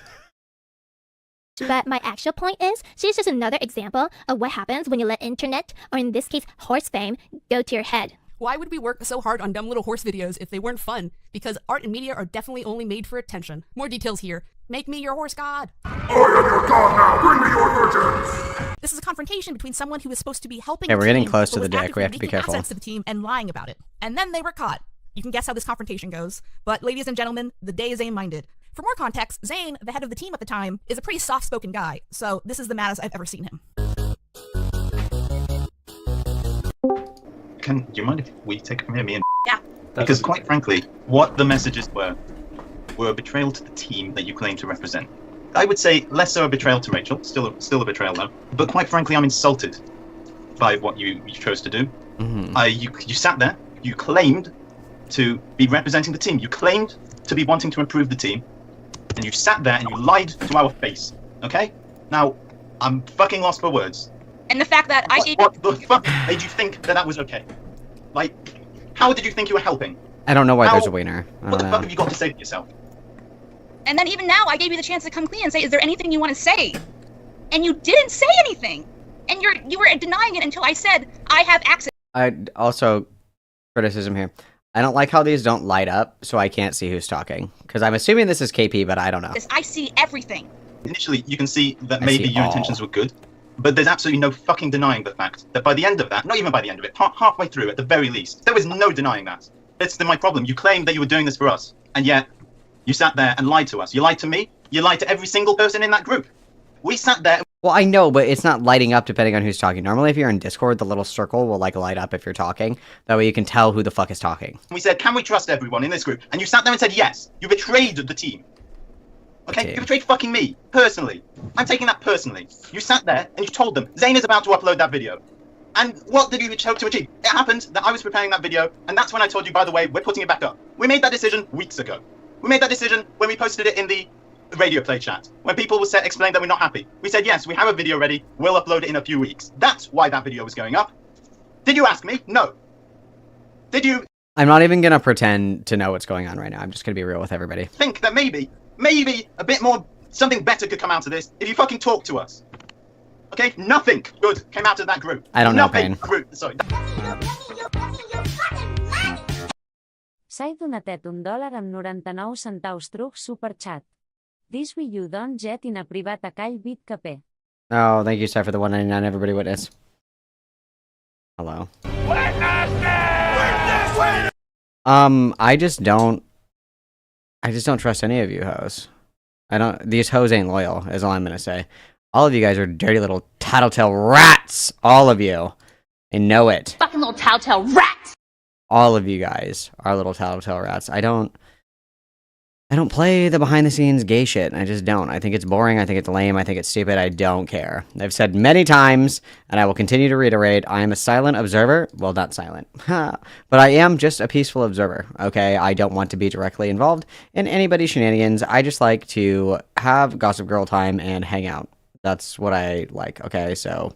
But my actual point is, she's just another example of what happens when you let internet, or in this case, horse fame, go to your head. Why would we work so hard on dumb little horse videos if they weren't fun? Because art and media are definitely only made for attention. More details here. Make me your horse god. I am your god now. Bring me your virgins. This is a confrontation between someone who is supposed to be helping. Hey, we're getting team, close to but the was dick. actively We have to be leaking careful. assets to the team and lying about it. And then they were caught. You can guess how this confrontation goes. But ladies and gentlemen, the day is Zane-minded. For more context, Zane, the head of the team at the time, is a pretty soft-spoken guy. So this is the maddest I've ever seen him. Do you mind if we take it from here, me and Yeah. Because quite frankly, what the messages were a betrayal to the team that you claim to represent. I would say less so a betrayal to Rachel, still a betrayal though. But quite frankly, I'm insulted by what you chose to do. Mm-hmm. You sat there, you claimed to be representing the team, you claimed to be wanting to improve the team, and you sat there and you lied to our face. Okay? Now, I'm fucking lost for words. And the fact that What the fuck made you think that was okay? Like, how did you think you were helping? I don't know why there's a wiener. I What don't the know. fuck have you got to say for yourself? And then even now, I gave you the chance to come clean and say, is there anything you want to say? And you didn't say anything. And you were denying it until I said, I have access. I also, criticism here. I don't like how these don't light up, so I can't see who's talking. Because I'm assuming this is KP, but I don't know. I see everything. Initially, you can see that I maybe see your all. intentions were good, but there's absolutely no fucking denying the fact that by the end of that, not even by the end of it, halfway through at the very least, there was no denying that. That's my problem. You claimed that you were doing this for us, and yet you sat there and lied to us. You lied to me. You lied to every single person in that group. We sat there. Well, I know, but it's not lighting up depending on who's talking. Normally, if you're in Discord, the little circle will, like, light up if you're talking. That way you can tell who the fuck is talking. We said, can we trust everyone in this group? And you sat there and said yes. You betrayed the team. Okay? You betrayed fucking me, personally. I'm taking that personally. You sat there and you told them, Zane is about to upload that video. And what did you hope to achieve? It happened that I was preparing that video, and that's when I told you, by the way, we're putting it back up. We made that decision weeks ago. We made that decision when we posted it in the radio play chat. When people explained that we're not happy, we said, yes, we have a video ready. We'll upload it in a few weeks. That's why that video was going up. Did you ask me? No. Did you I'm not even gonna pretend to know what's going on right now. I'm just gonna be real with everybody. think that maybe a bit more, something better could come out of this if you fucking talk to us? Okay? Nothing good came out of that group. I don't know, Nothing Payne. Sorry. S'ha donatet $1 amb 99 centaus trucs superchat. This will you don't jet in a privat a call bit capé. Oh, thank you, Sai, for the 199. Everybody witness. Hello. I just don't trust any of you hoes. These hoes ain't loyal, is all I'm gonna say. All of you guys are dirty little tattletale rats! All of you. I know it. Fucking little tattletale rat! All of you guys are little tattletale rats. I don't play the behind-the-scenes gay shit. I just don't. I think it's boring. I think it's lame. I think it's stupid. I don't care. I've said many times, and I will continue to reiterate, I am a silent observer. Well, not silent. But I am just a peaceful observer, okay? I don't want to be directly involved in anybody's shenanigans. I just like to have Gossip Girl time and hang out. That's what I like, okay? So,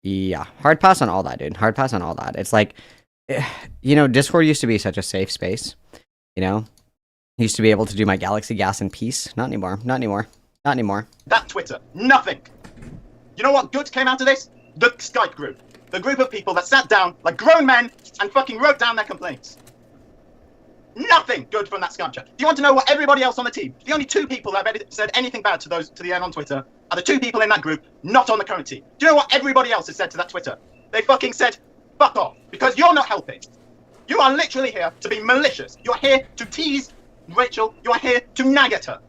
yeah. Hard pass on all that, dude. Hard pass on all that. It's like, you know, Discord used to be such a safe space, you know? Used to be able to do my Galaxy Gas in peace. Not anymore. Not anymore. Not anymore. That Twitter. Nothing. You know what good came out of this? The Skype group. The group of people that sat down like grown men and fucking wrote down their complaints. Nothing good from that Skype chat. Do you want to know what everybody else on the team? The only two people that have said anything bad to the end on Twitter are the two people in that group not on the current team. Do you know what everybody else has said to that Twitter? They fucking said, fuck off, because you're not helping. You are literally here to be malicious. You're here to tease Rachel. You are here to nag at her.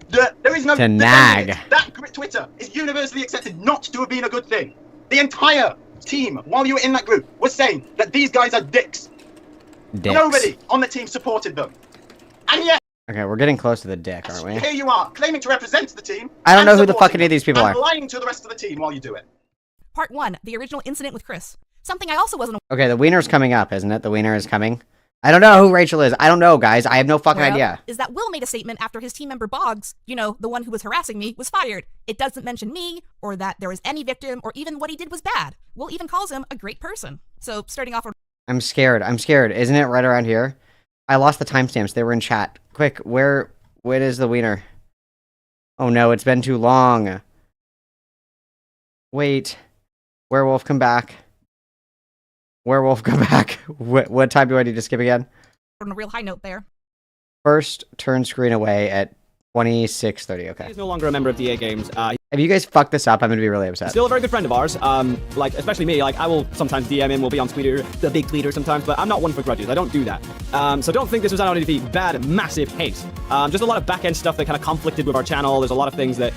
There is no... To nag. That Twitter is universally accepted not to have been a good thing. The entire team, while you were in that group, was saying that these guys are dicks. Nobody on the team supported them. And yet... Okay, we're getting close to the dick, aren't we? Here you are, claiming to represent the team. I don't know who the fuck any of these people are. And lying to the rest of the team while you do it. Part 1, the original incident with Chris. Something I also wasn't Okay, the wiener's coming up, isn't it? The wiener is coming. I don't know who Rachel is. I don't know, guys. I have no fucking idea. Is that Will made a statement after his team member Boggs, you know, the one who was harassing me, was fired. It doesn't mention me, or that there was any victim, or even what he did was bad. Will even calls him a great person. So, starting off... I'm scared. I'm scared. Isn't it right around here? I lost the timestamps. They were in chat. Quick, where is the wiener? Oh no, it's been too long. Wait. Werewolf, come back. Werewolf, come back. What time do I need to skip again? On a real high note there. First, turn screen away at 26:30. Okay. He's no longer a member of DA Games. If you guys fuck this up, I'm gonna be really upset. Still a very good friend of ours. Like, especially me. Like, I will sometimes DM him. We'll be on Twitter, the big tweeter sometimes, but I'm not one for grudges. I don't do that. So don't think this was out of any bad, massive hate. Just a lot of back-end stuff that kind of conflicted with our channel. There's a lot of things that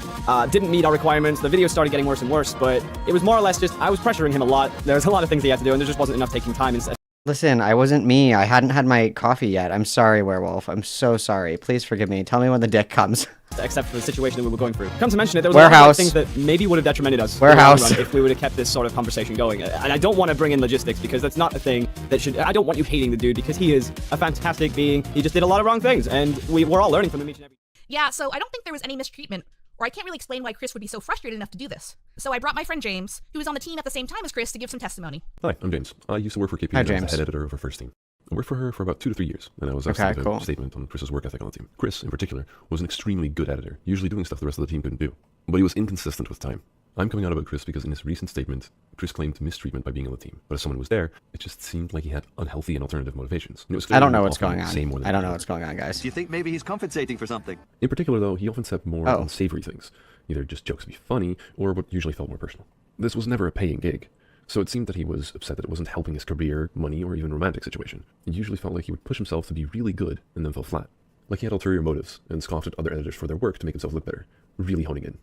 didn't meet our requirements. The videos started getting worse and worse, but it was more or less just, I was pressuring him a lot. There's a lot of things he had to do, and there just wasn't enough taking time instead. Listen, I wasn't me. I hadn't had my coffee yet. I'm sorry, Werewolf. I'm so sorry. Please forgive me. Tell me when the dick comes. Except for the situation that we were going through. Come to mention it, there was a lot of things that maybe would have detrimented us in the long run if we would have kept this sort of conversation going. And I don't want to bring in logistics because that's not a thing that should... I don't want you hating the dude because he is a fantastic being. He just did a lot of wrong things, and we're all learning from him each and every... Yeah, so I don't think there was any mistreatment, or I can't really explain why Chris would be so frustrated enough to do this. So I brought my friend James, who was on the team at the same time as Chris, to give some testimony. Hi, I'm James. I used to work for KP as the head editor of our first team. I worked for her for about 2 to 3 years, and I was asked to give a statement on Chris's work ethic on the team. Chris, in particular, was an extremely good editor, usually doing stuff the rest of the team couldn't do. But he was inconsistent with time. I'm coming out about Chris because in his recent statement, Chris claimed mistreatment by being on the team. But as someone who was there, it just seemed like he had unhealthy and alternative motivations. And it was I don't know what's going on. I don't know what's going on, guys. Do you think maybe he's compensating for something? In particular, though, he often said more unsavory things. Either just jokes to be funny, or what usually felt more personal. This was never a paying gig. So it seemed that he was upset that it wasn't helping his career, money, or even romantic situation. It usually felt like he would push himself to be really good and then fell flat. Like he had ulterior motives and scoffed at other editors for their work to make himself look better, really honing in.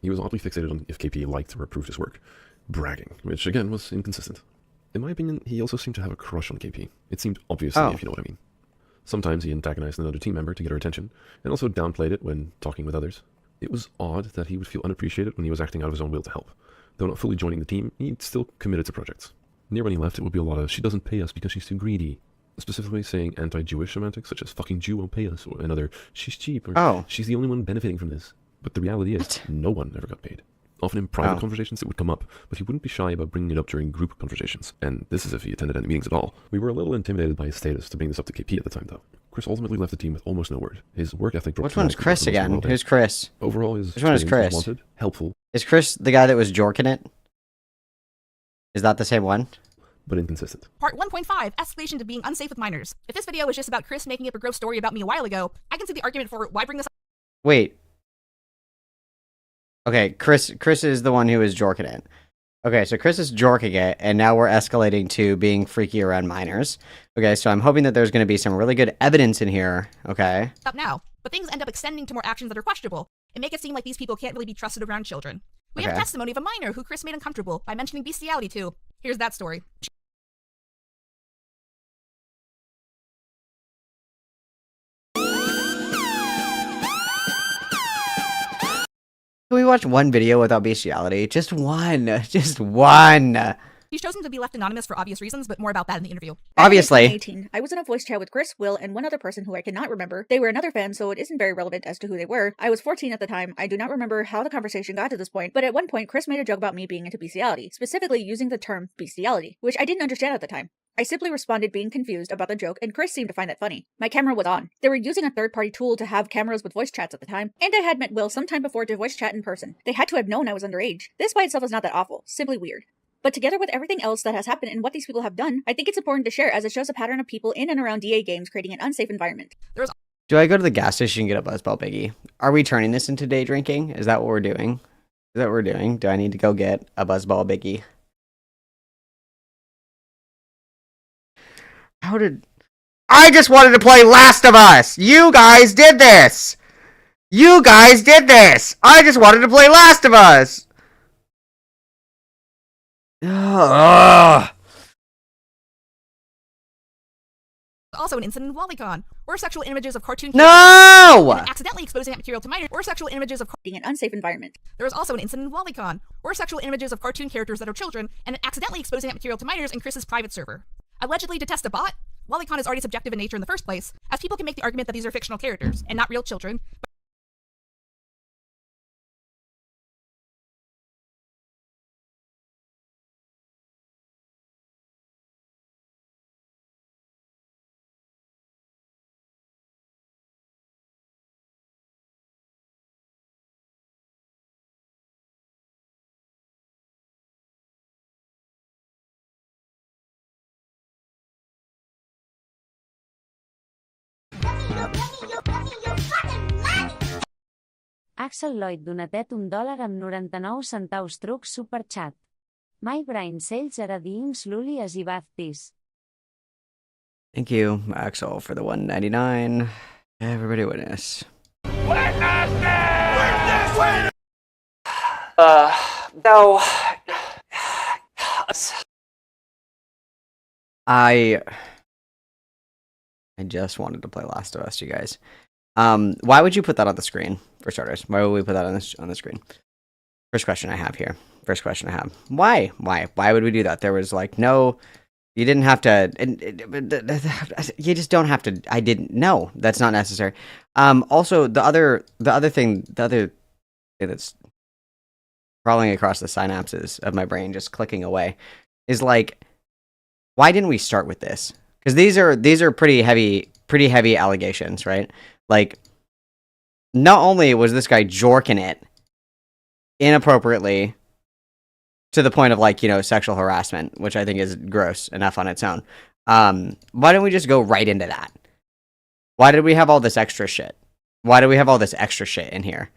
He was oddly fixated on if KP liked or approved his work, bragging, which again was inconsistent. In my opinion, he also seemed to have a crush on KP. It seemed obvious to me, if you know what I mean. Sometimes he antagonized another team member to get her attention, and also downplayed it when talking with others. It was odd that he would feel unappreciated when he was acting out of his own will to help. Though not fully joining the team, he still committed to projects. Near when he left, it would be a lot of, she doesn't pay us because she's too greedy. specifically saying anti-Jewish semantics such as "fucking Jew won't pay us" or another "she's cheap" or Oh. "she's the only one benefiting from this." But the reality is, no one ever got paid. Often in private conversations it would come up, but he wouldn't be shy about bringing it up during group conversations. And this is if he attended any meetings at all. We were a little intimidated by his status to bring this up to KP at the time, though. Chris ultimately left the team with almost no word. His work ethic dropped. Which one's Chris again? Who's Chris? Overall, his Which one is experience Chris? was wanted, helpful, Is Chris the guy that was jorking it? Is that the same one? but inconsistent. Part 1.5, Escalation to being unsafe with minors. If this video was just about Chris making up a gross story about me a while ago, I can see the argument for why bring this up. Wait. Okay, Chris is the one who is jorking it. Okay, so Chris is jorking it, and now we're escalating to being freaky around minors. Okay, so I'm hoping that there's going to be some really good evidence in here, okay? Up now, but things end up extending to more actions that are questionable and make it seem like these people can't really be trusted around children. We have Okay. testimony of a minor who Chris made uncomfortable by mentioning bestiality to. Here's that story. Can we watch one video without bestiality? Just one. Just one. He's chosen to be left anonymous for obvious reasons, but more about that in the interview. Obviously. 18. I was in a voice chat with Chris, Will, and one other person who I cannot remember. They were another fan, so it isn't very relevant as to who they were. I was 14 at the time. I do not remember how the conversation got to this point, but at one point, Chris made a joke about me being into bestiality, specifically using the term bestiality, which I didn't understand at the time. I simply responded being confused about the joke, and Chris seemed to find that funny. My camera was on. They were using a third-party tool to have cameras with voice chats at the time, and I had met Will sometime before to voice chat in person. They had to have known I was underage. This by itself is not that awful, simply weird. But together with everything else that has happened and what these people have done, I think it's important to share as it shows a pattern of people in and around DA games creating an unsafe environment. Do I go to the gas station and get a buzzball biggie? Are we turning this into day drinking? Is that what we're doing? Is that what we're doing? Do I need to go get a buzzball biggie? How did... I just wanted to play Last of Us! You guys did this! You guys did this! I just wanted to play Last of Us! Ugh. Also an incident in WallyCon, where sexual images of cartoon No! and accidentally exposing that material to minors, or sexual images of being an unsafe environment. There was also an incident in WallyCon, where sexual images of cartoon characters that are children and accidentally exposing that material to minors in Chris's private server. Allegedly to test a bot, WallyCon is already subjective in nature in the first place, as people can make the argument that these are fictional characters and not real children. Axel Lloyd donatet $1 amb 99 centaus truc superchat. My brain cells are being slowly as this. Thank you, Axel, for the $1.99. Everybody witness. No. I just wanted to play Last of Us, you guys. Why would you put that on the screen, for starters? Why would we put that on the screen? First question I have here. Why? Why would we do that? There was like no... You didn't have to... You just don't have to... I didn't... No, that's not necessary. Also, the other thing that's crawling across the synapses of my brain, just clicking away, is like, why didn't we start with this? Because these are pretty heavy allegations, right? Like, not only was this guy jorking it inappropriately to the point of, like, you know, sexual harassment, which I think is gross enough on its own. Why don't we just go right into that? Why did we have all this extra shit? Why do we have all this extra shit in here?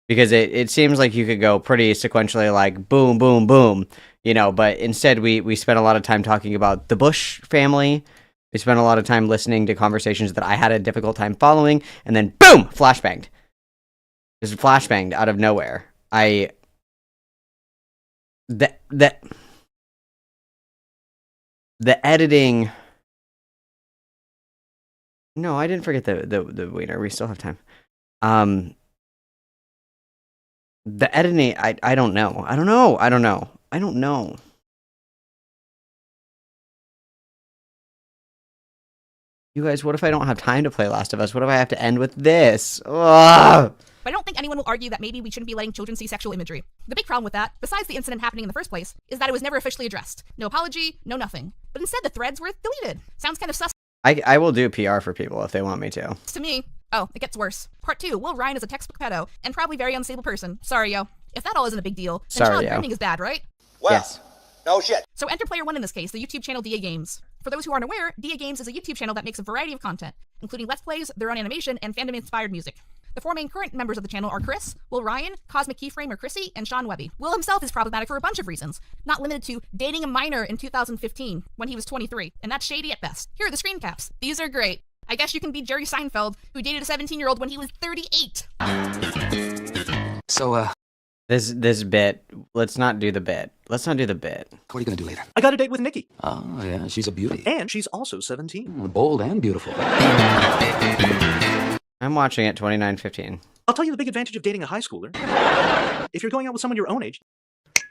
Because it seems like you could go pretty sequentially, like, boom, boom, boom, you know, but instead we spent a lot of time talking about the Bush family. We spent a lot of time listening to conversations that I had a difficult time following, and then boom, flashbanged. Just flashbanged out of nowhere. The editing. No, I didn't forget the wiener. We still have time. The editing. I don't know. I don't know. You guys, what if I don't have time to play Last of Us? What if I have to end with this? Ugh! But I don't think anyone will argue that maybe we shouldn't be letting children see sexual imagery. The big problem with that, besides the incident happening in the first place, is that it was never officially addressed. No apology, no nothing. But instead the threads were deleted. Sounds kind of sus I will do PR for people if they want me to. to me. Oh, it gets worse. Part 2, Will Ryan is a textbook pedo, and probably very unstable person. Sorry, yo. If that all isn't a big deal, then Sorry, child yo. grooming is bad, right? Well, yes. No shit. So enter player 1 in this case, the YouTube channel DA Games. For those who aren't aware, DA Games is a YouTube channel that makes a variety of content, including Let's Plays, their own animation, and fandom-inspired music. The 4 main current members of the channel are Chris, Will Ryan, Cosmic Keyframe or Chrissy, and Sean Webby. Will himself is problematic for a bunch of reasons, not limited to dating a minor in 2015 when he was 23, and that's shady at best. Here are the screen caps. These are great. I guess you can be Jerry Seinfeld, who dated a 17-year-old when he was 38. So, This bit, let's not do the bit. Let's not do the bit. What are you gonna do later? I got a date with Nikki. Oh, yeah, she's a beauty. And she's also 17. Bold and beautiful. I'm watching it 29:15. I'll tell you the big advantage of dating a high schooler. If you're going out with someone your own age,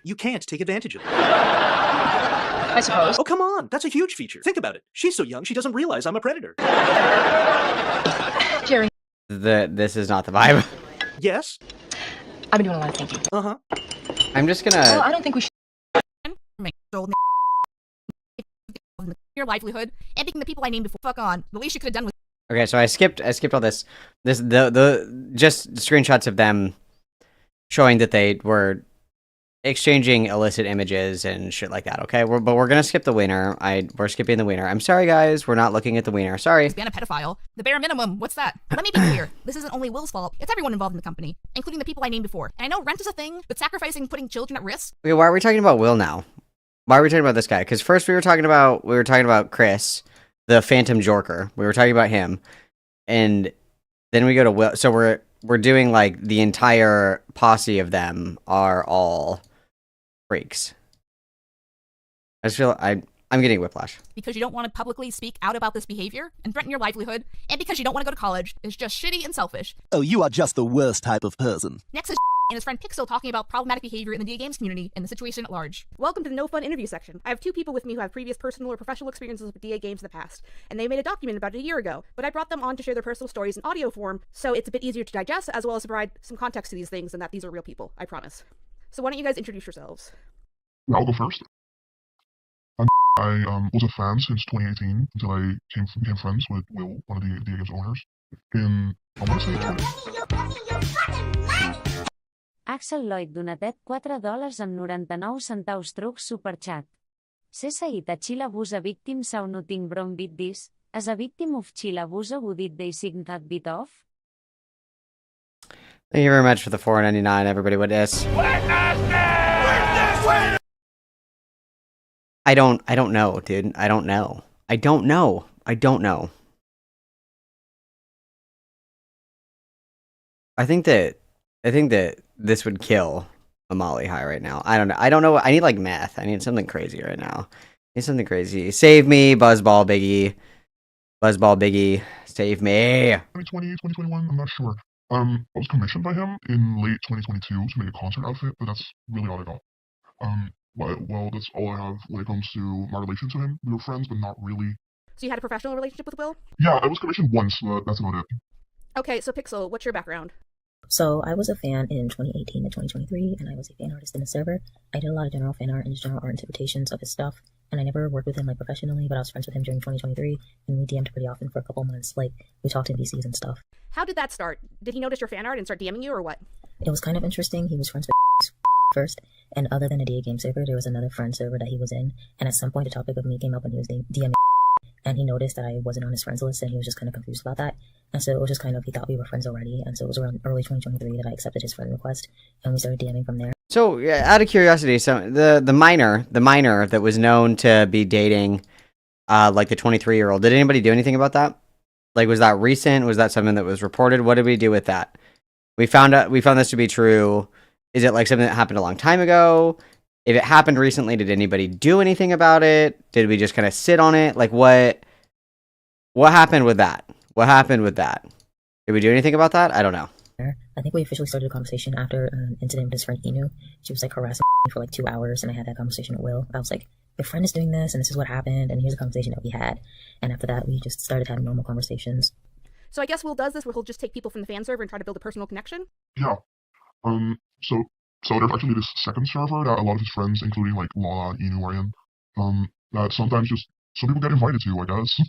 you can't take advantage of them. I suppose. Oh, come on. That's a huge feature. Think about it. She's so young, she doesn't realize I'm a predator. Jerry. This is not the vibe. Yes? I've been doing a lot of thinking. Uh-huh. I'm just gonna... Well, I don't think we should. Your livelihood, and picking the people I named before. Fuck on. The least you could have done was... Okay, so I skipped all this. The just screenshots of them showing that they were exchanging illicit images and shit like that. Okay, but we're gonna skip the wiener. We're skipping the wiener. I'm sorry, guys. We're not looking at the wiener. Sorry. Ban a pedophile. The bare minimum. What's that? Let me be clear. This isn't only Will's fault. It's everyone involved in the company, including the people I named before. And I know rent is a thing, but sacrificing putting children at risk. Okay, why are we talking about Will now? Why are we talking about this guy? Because first we were talking about Chris, the Phantom Jorker. We were talking about him, and then we go to Will. So we're doing like the entire posse of them are all freaks. I just feel I'm getting whiplash. Because you don't want to publicly speak out about this behavior and threaten your livelihood, and because you don't want to go to college, is just shitty and selfish. Oh, you are just the worst type of person. Next is and his friend Pixel talking about problematic behavior in the DA Games community and the situation at large. Welcome to the No Fun interview section. I have 2 people with me who have previous personal or professional experiences with DA Games in the past, and they made a document about it a year ago, but I brought them on to share their personal stories in audio form, so it's a bit easier to digest, as well as to provide some context to these things and that these are real people, I promise. So why don't you guys introduce yourselves? Yeah, I'll go first. I was a fan since 2018 until I became friends with Will, one of the DA Games owners, in, I want to say 20... Axel Lloyd donatet $4 amb 99 centaus trucs superchat. CSI Chile abuse victim sau nothing wrong with this, as a victim of Chile abuse would it they sign that bit off? Thank you very much for the $4.99, everybody with this. I don't know, dude. I don't know. I think that this would kill a Molly high right now. I don't know. I need like meth. I need something crazy right now. I need something crazy. Save me, buzzball biggie. Buzzball biggie. Save me. 2020, 2021, I'm not sure. I was commissioned by him in late 2022 to make a concert outfit, but that's really all I got. Well, that's all I have when it comes to my relation to him. We were friends, but not really. So you had a professional relationship with Will? Yeah, I was commissioned once, but that's about it. Okay, so Pixel, what's your background? So I was a fan in 2018 to 2023, and I was a fan artist in the server. I did a lot of general fan art and general art interpretations of his stuff, and I never worked with him like professionally, but I was friends with him during 2023, and we DM'd pretty often for a couple months. Like, we talked in VCs and stuff. How did that start? Did he notice your fan art and start DMing you, or what? It was kind of interesting. He was friends with first, and other than the DA game server, there was another friend server that he was in, and at some point the topic of me came up when he was DMing, and he noticed that I wasn't on his friends list, and he was just kind of confused about that. And so it was just kind of, he thought we were friends already, and so it was around early 2023 that I accepted his friend request, and we started DMing from there. So, yeah, out of curiosity, so the minor that was known to be dating, like the 23-year-old, did anybody do anything about that? Like, was that recent? Was that something that was reported? What did we do with that? We found this to be true. Is it like something that happened a long time ago? If it happened recently, did anybody do anything about it? Did we just kind of sit on it? Like, what happened with that? What happened with that? Did we do anything about that? I don't know. I think we officially started a conversation after an incident with his friend Inu. She was like harassing me for like 2 hours, and I had that conversation with Will. I was like, your friend is doing this, and this is what happened, and here's a conversation that we had. And after that, we just started having normal conversations. So I guess Will does this where he'll just take people from the fan server and try to build a personal connection? Yeah. So there's actually this second server that a lot of his friends, including like Lala, Inu, are in. That sometimes just some people get invited to, I guess.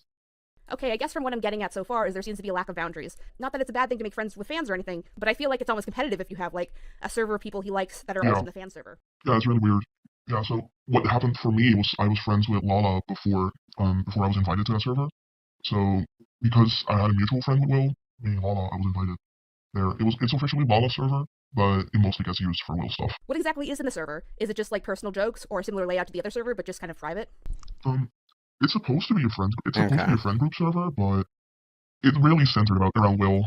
Okay, I guess from what I'm getting at so far is there seems to be a lack of boundaries. Not that it's a bad thing to make friends with fans or anything, but I feel like it's almost competitive if you have like a server of people he likes that are also in the fan server. Yeah, it's really weird. Yeah, so what happened for me was I was friends with Lala before I was invited to that server. So because I had a mutual friend with Will, me and Lala, I was invited there. It's officially Lala's server, but it mostly gets used for Will stuff. What exactly is in the server? Is it just like personal jokes or a similar layout to the other server, but just kind of private? It's supposed to be a friend. It's supposed to be a friend group server, but it's really centered around Will.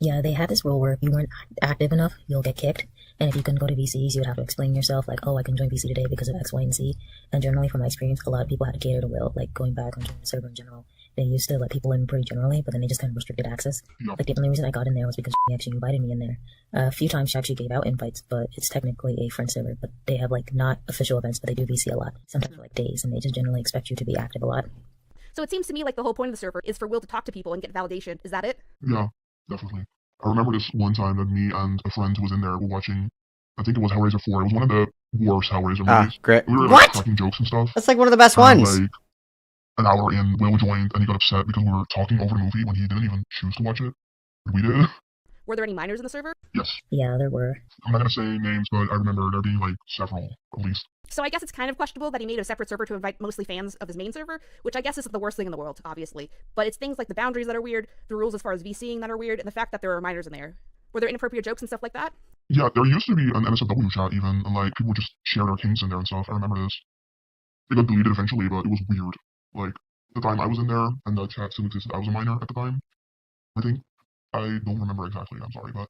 Yeah, they had this rule where if you weren't active enough, you'll get kicked. And if you couldn't go to VCs, you would have to explain yourself, like, oh, I can join VC today because of X, Y, and Z. And generally, from my experience, a lot of people had to cater to Will, like going back on joining the server in general. They used to let people in pretty generally, but then they just kind of restricted access. Yeah. Like, the only reason I got in there was because she actually invited me in there. A few times she actually gave out invites, but it's technically a friend server. But they have, like, not official events, but they do VC a lot. Sometimes for, like, days, and they just generally expect you to be active a lot. So it seems to me like the whole point of the server is for Will to talk to people and get validation. Is that it? Yeah, definitely. I remember this one time that me and a friend who was in there were watching, I think it was Hellraiser 4. It was one of the worst Hellraiser movies. Great. We were like, cracking jokes and stuff. That's like one of the best ones. Like, an hour in, Will joined and he got upset because we were talking over the movie when he didn't even choose to watch it. We did. Were there any minors in the server? Yes. Yeah, there were. I'm not going to say names, but I remember there being like several, at least. So I guess it's kind of questionable that he made a separate server to invite mostly fans of his main server, which I guess isn't the worst thing in the world, obviously. But it's things like the boundaries that are weird, the rules as far as VCing that are weird, and the fact that there are minors in there. Were there inappropriate jokes and stuff like that? Yeah, there used to be an NSFW chat even, and like people would just share their kinks in there and stuff. I remember this. It got deleted eventually, but it was weird. Like, the time I was in there, and the chat still existed, I was a minor at the time, I think. I don't remember exactly, I'm sorry, but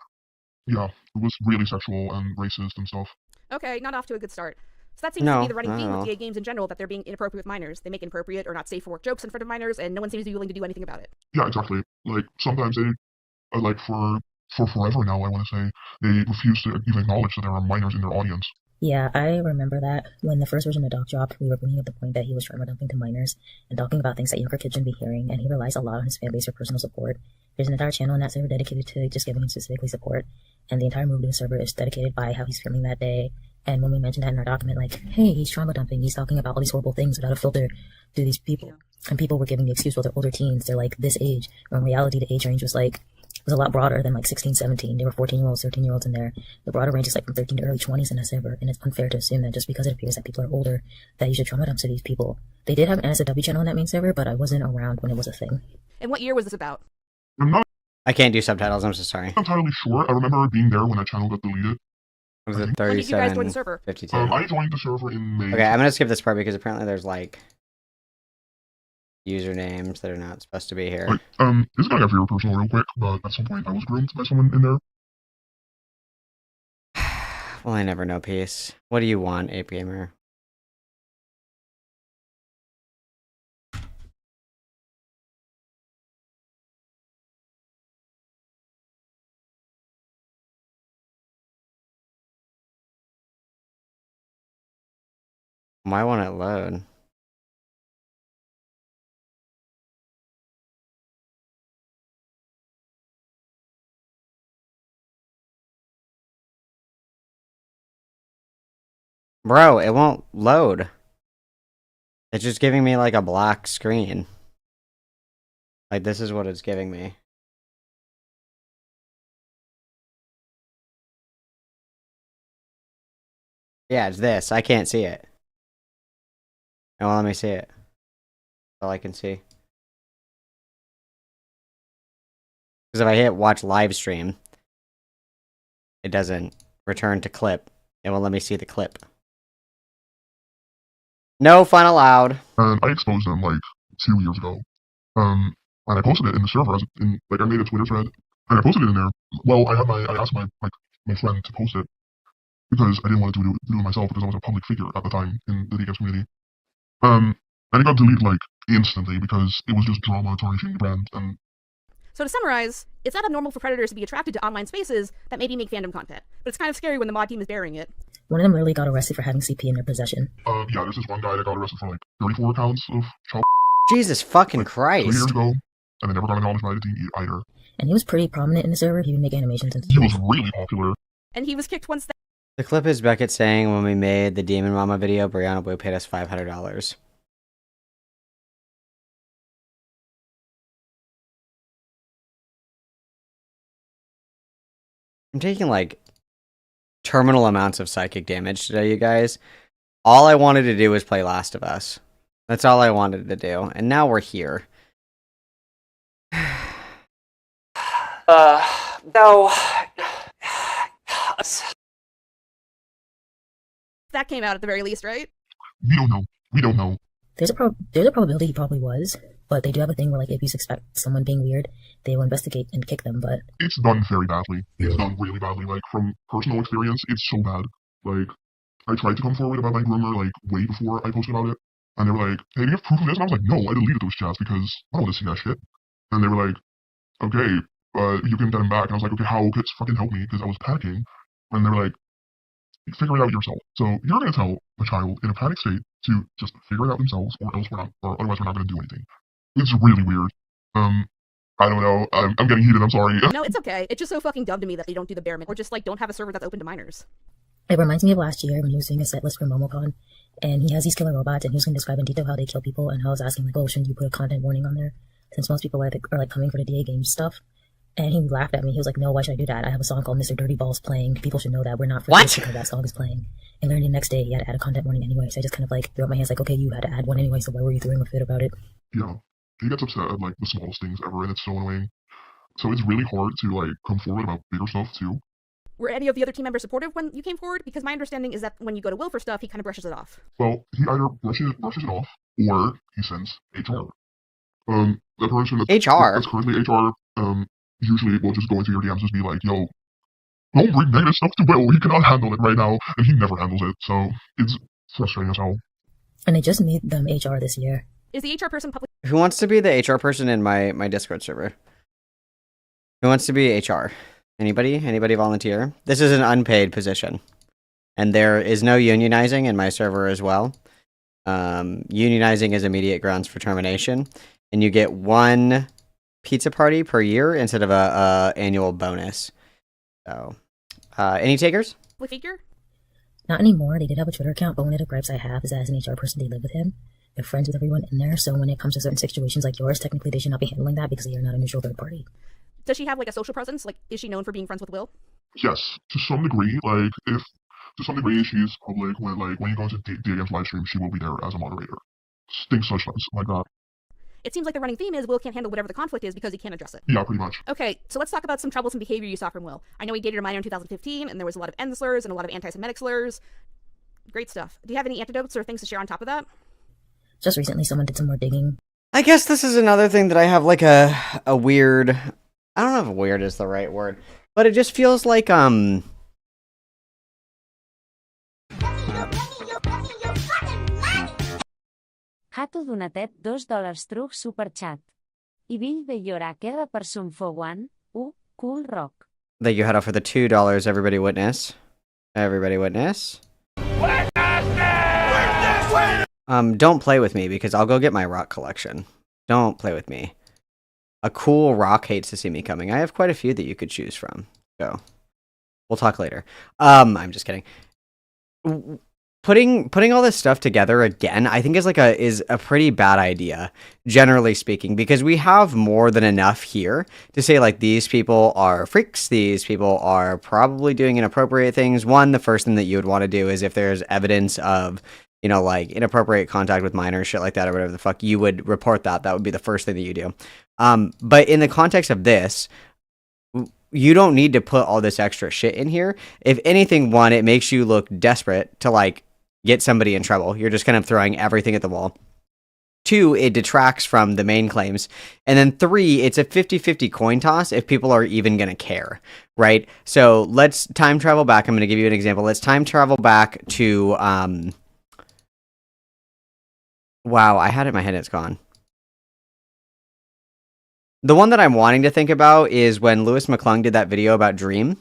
yeah, it was really sexual and racist and stuff. Okay, not off to a good start. So that seems to be the running theme with DA games in general, that they're being inappropriate with minors. They make inappropriate or not safe for work jokes in front of minors, and no one seems to be willing to do anything about it. Yeah, exactly. Like, sometimes they, like, for forever now, I want to say, they refuse to even acknowledge that there are minors in their audience. Yeah, I remember that. When the first version of Doc dropped, we were bringing up the point that he was trauma dumping to minors and talking about things that younger kids shouldn't be hearing, and he relies a lot on his fan base for personal support. There's an entire channel in that server dedicated to just giving him specifically support, and the entire move to the server is dedicated by how he's feeling that day. And when we mentioned that in our document, like, hey, he's trauma dumping, he's talking about all these horrible things without a filter to these people. And people were giving the excuse, well, they're older teens, they're like this age, when in reality the age range was like, was a lot broader than like 16, 17. There were 14-year-olds, 13-year-olds in there. The broader range is like from 13 to early 20s in that server, and it's unfair to assume that just because it appears that people are older, that you should trauma dump to these people. They did have an NSFW channel on that main server, but I wasn't around when it was a thing. And what year was this about? I can't do subtitles, I'm so sorry. I'm entirely sure. I remember being there when that channel got deleted. Was it When did you guys join the server? 52? I joined the server in May. Okay, I'm gonna skip this part because apparently there's like usernames that are not supposed to be here. Like, this is gonna get very personal real quick, but at some point I was groomed by someone in there. Well, I never know peace. What do you want, Ape Gamer? Why won't it load? Bro, it won't load. It's just giving me like a black screen. Like, this is what it's giving me. Yeah, it's this. I can't see it. Oh, well, let me see it. That's all I can see. Because if I hit watch live stream, it doesn't return to clip. It won't let me see the clip. No fun allowed. And I exposed them like 2 years ago. And I posted it in the server, I made a Twitter thread, and I posted it in there. Well, I asked my friend to post it, because I didn't want to do it myself, because I was a public figure at the time in the DKS community. And it got deleted like instantly because it was just drama tarnishing the brand. And so to summarize, it's not abnormal for predators to be attracted to online spaces that maybe make fandom content, but it's kind of scary when the mod team is burying it. One of them literally got arrested for having CP in their possession. Yeah, there's this one guy that got arrested for like 34 counts of child Jesus fucking like, Christ. 2 years ago, and they never got acknowledged by the team either. And he was pretty prominent in the server. He would make animations and He was really popular. And he was kicked once. The clip is Beckett saying when we made the Demon Mama video, Brianna Blue paid us $500. I'm taking like terminal amounts of psychic damage today, you guys. All I wanted to do was play Last of Us. That's all I wanted to do. And now we're here. No. That came out at the very least, right? We don't know. We don't know. There's a probability he probably was, but they do have a thing where like if you suspect someone being weird, they will investigate and kick them. But it's done very badly. It's done really badly. Like from personal experience, it's so bad. Like I tried to come forward about my groomer like way before I posted about it, and they were like, "Hey, do you have proof of this?" And I was like, "No, I deleted those chats because I don't want to see that shit." And they were like, "Okay, you can get him back." And I was like, "Okay, how? Kids fucking help me," because I was panicking. And they were like, "Figure it out yourself." So you're gonna tell a child in a panic state to just figure it out themselves, or else we're not, or otherwise we're not gonna do anything. It's really weird. I don't know. I'm getting heated. I'm sorry. No, it's okay. It's just so fucking dumb to me that they don't do the bare minimum, or just like don't have a server that's open to minors. it reminds me of last year when he was doing a set list for MomoCon, and he has these killer robots, and he was going to describe in detail how they kill people, and I was asking like, oh, shouldn't you put a content warning on there, since most people are like coming for the DA Games stuff. And he laughed at me. He was like, no, why should I do that? I have a song called Mr. Dirty Balls playing. People should know that. We're not for this because that song is playing. And literally the next day, he had to add a content warning anyway. So I just kind of like threw up my hands like, okay, you had to add one anyway, so why were you throwing a fit about it? Yeah. He gets upset at like the smallest things ever, and it's so annoying. So it's really hard to like come forward about bigger stuff too. Were any of the other team members supportive when you came forward? Because my understanding is that when you go to Will for stuff, he kind of brushes it off. Well, he either brushes it off, or he sends HR. The person that's currently HR, usually will just go into your DMs and be like, yo, don't bring negative stuff to Will, he cannot handle it right now, and he never handles it, so it's frustrating as hell. And they just made them HR this year. Is the HR person public? Who wants to be the HR person in my Discord server? Who wants to be HR? Anybody? Anybody volunteer? This is an unpaid position. And there is no unionizing in my server as well. Unionizing is immediate grounds for termination. And you get one pizza party per year instead of a annual bonus. So, any takers? Figure? Not anymore. They did have a Twitter account, but one of the gripes I have is as an HR person, they live with him. They're friends with everyone in there, so when it comes to certain situations like yours, technically they should not be handling that because they are not a neutral third party. Does she have like a social presence? Like, is she known for being friends with Will? Yes, to some degree. Like, if to some degree she's public, when you go into DAM's live stream, she will be there as a moderator. Things such like that. It seems like the running theme is Will can't handle whatever the conflict is because he can't address it. Yeah, pretty much. Okay, so let's talk about some troublesome behavior you saw from Will. I know he dated a minor in 2015, and there was a lot of end slurs and a lot of anti-Semitic slurs. Great stuff. Do you have any antidotes or things to share on top of that? Just recently, someone did some more digging. I guess this is another thing that I have like a weird... I don't know if weird is the right word, but it just feels like, Hato donatet $2 truc superchat. I vill de llorar queda per son foguan, cool rock. Thank you, Hato, for the $2. Everybody witness. Everybody witness. Don't play with me because I'll go get my rock collection. Don't play with me. A cool rock hates to see me coming. I have quite a few that you could choose from. So, we'll talk later. I'm just kidding. Putting all this stuff together again, I think is a pretty bad idea, generally speaking, because we have more than enough here to say like these people are freaks, these people are probably doing inappropriate things. One, the first thing that you would want to do is if there's evidence of, you know, like inappropriate contact with minors, shit like that, or whatever the fuck, you would report that. That would be the first thing that you do. But in the context of this, you don't need to put all this extra shit in here. If anything, one, it makes you look desperate to like get somebody in trouble. You're just kind of throwing everything at the wall. Two, it detracts from the main claims. And then three, it's a 50-50 coin toss if people are even going to care, right? So let's time travel back. I'm going to give you an example. Let's time travel back to, wow, I had it in my head, it's gone. The one that I'm wanting to think about is when Lewis McClung did that video about Dream.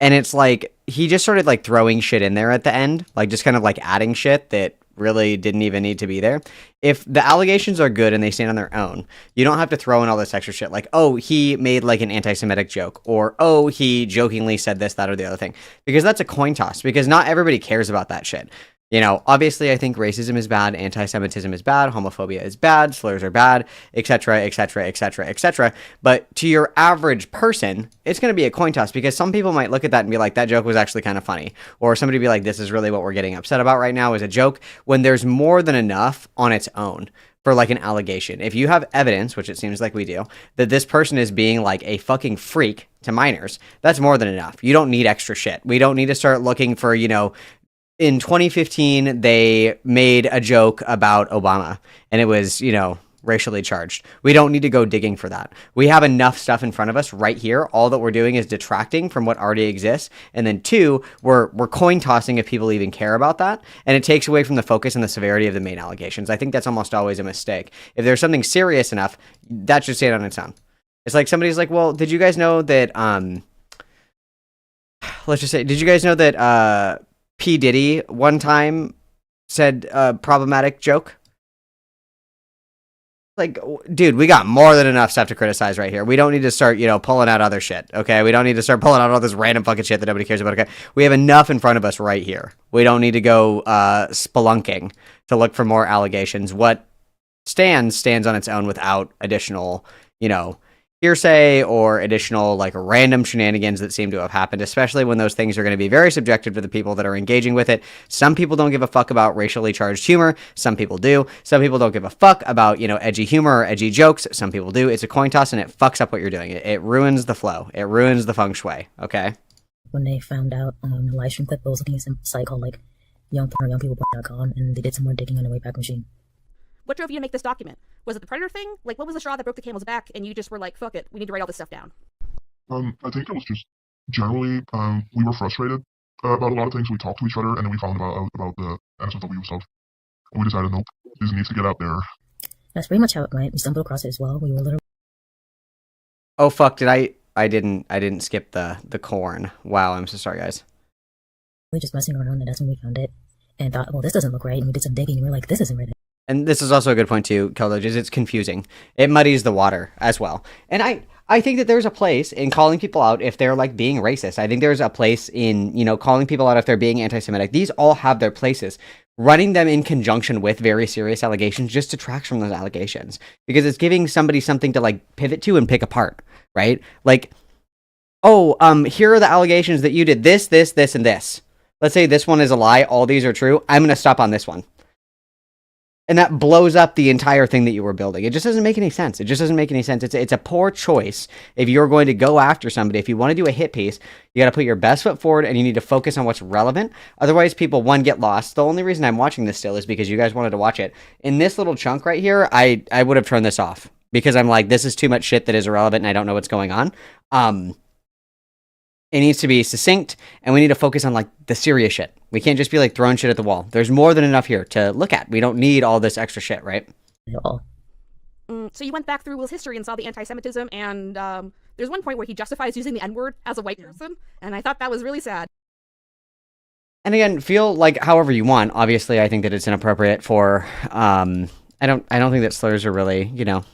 And it's like, he just started like throwing shit in there at the end, like just kind of like adding shit that really didn't even need to be there. If the allegations are good and they stand on their own, you don't have to throw in all this extra shit like, oh, he made like an anti-Semitic joke, or oh, he jokingly said this, that, or the other thing, because that's a coin toss, because not everybody cares about that shit. You know, obviously, I think racism is bad, anti-Semitism is bad, homophobia is bad, slurs are bad, etc., etc., etc., etc. But to your average person, it's going to be a coin toss, because some people might look at that and be like, that joke was actually kind of funny. Or somebody be like, this is really what we're getting upset about right now is a joke, when there's more than enough on its own for like an allegation. If you have evidence, which it seems like we do, that this person is being like a fucking freak to minors, that's more than enough. You don't need extra shit. We don't need to start looking for, you know, in 2015, they made a joke about Obama, and it was, you know, racially charged. We don't need to go digging for that. We have enough stuff in front of us right here. All that we're doing is detracting from what already exists. And then two, we're coin tossing if people even care about that. And it takes away from the focus and the severity of the main allegations. I think that's almost always a mistake. If there's something serious enough, that should stand on its own. It's like somebody's like, well, did you guys know that, let's just say, did you guys know that, P. Diddy one time said a problematic joke? Like, dude, we got more than enough stuff to criticize right here. We don't need to start, you know, pulling out other shit, okay? We don't need to start pulling out all this random fucking shit that nobody cares about, okay? We have enough in front of us right here. We don't need to go spelunking to look for more allegations. What stands on its own without additional, you know, hearsay or additional like random shenanigans that seem to have happened, especially when those things are going to be very subjective to the people that are engaging with it. Some people don't give a fuck about racially charged humor. Some people do. Some people don't give a fuck about, you know, edgy humor or edgy jokes. Some people do. It's a coin toss, and it fucks up what you're doing. It ruins the flow. It ruins the feng shui. Okay. When they found out on the live stream clip, I was looking at some site called like youngpeople.com, and they did some more digging on the Wayback Machine. What drove you to make this document? Was it the Predator thing? Like, what was the straw that broke the camel's back, and you just were like, fuck it, we need to write all this stuff down? I think it was just generally, we were frustrated about a lot of things. We talked to each other, and then we found out about the NSFW stuff. And we decided, nope, this needs to get out there. That's pretty much how it went. We stumbled across it as well. We were literally... Oh, fuck, I didn't skip the corn. Wow, I'm so sorry, guys. We were just messing around, and that's when we found it. And thought, well, this doesn't look right, and we did some digging, and we were like, this isn't right. And this is also a good point too, Keldodge, is it's confusing. It muddies the water as well. And I think that there's a place in calling people out if they're like being racist. I think there's a place in, you know, calling people out if they're being anti-Semitic. These all have their places. Running them in conjunction with very serious allegations just detracts from those allegations, because it's giving somebody something to like pivot to and pick apart, right? Like, oh, here are the allegations that you did this, this, this, and this. Let's say this one is a lie. All these are true. I'm going to stop on this one. And that blows up the entire thing that you were building. It just doesn't make any sense. It just doesn't make any sense. It's a poor choice if you're going to go after somebody. If you want to do a hit piece, you got to put your best foot forward, and you need to focus on what's relevant. Otherwise, people, one, get lost. The only reason I'm watching this still is because you guys wanted to watch it. In this little chunk right here, I would have turned this off, because I'm like, this is too much shit that is irrelevant, and I don't know what's going on. It needs to be succinct, and we need to focus on like the serious shit. We can't just be like throwing shit at the wall. There's more than enough here to look at. We don't need all this extra shit, right? So you went back through Will's history and saw the anti-Semitism, and there's one point where he justifies using the N-word as a white person, and I thought that was really sad. And again, feel like however you want. Obviously, I think that it's inappropriate for. I don't think that slurs are really, you know,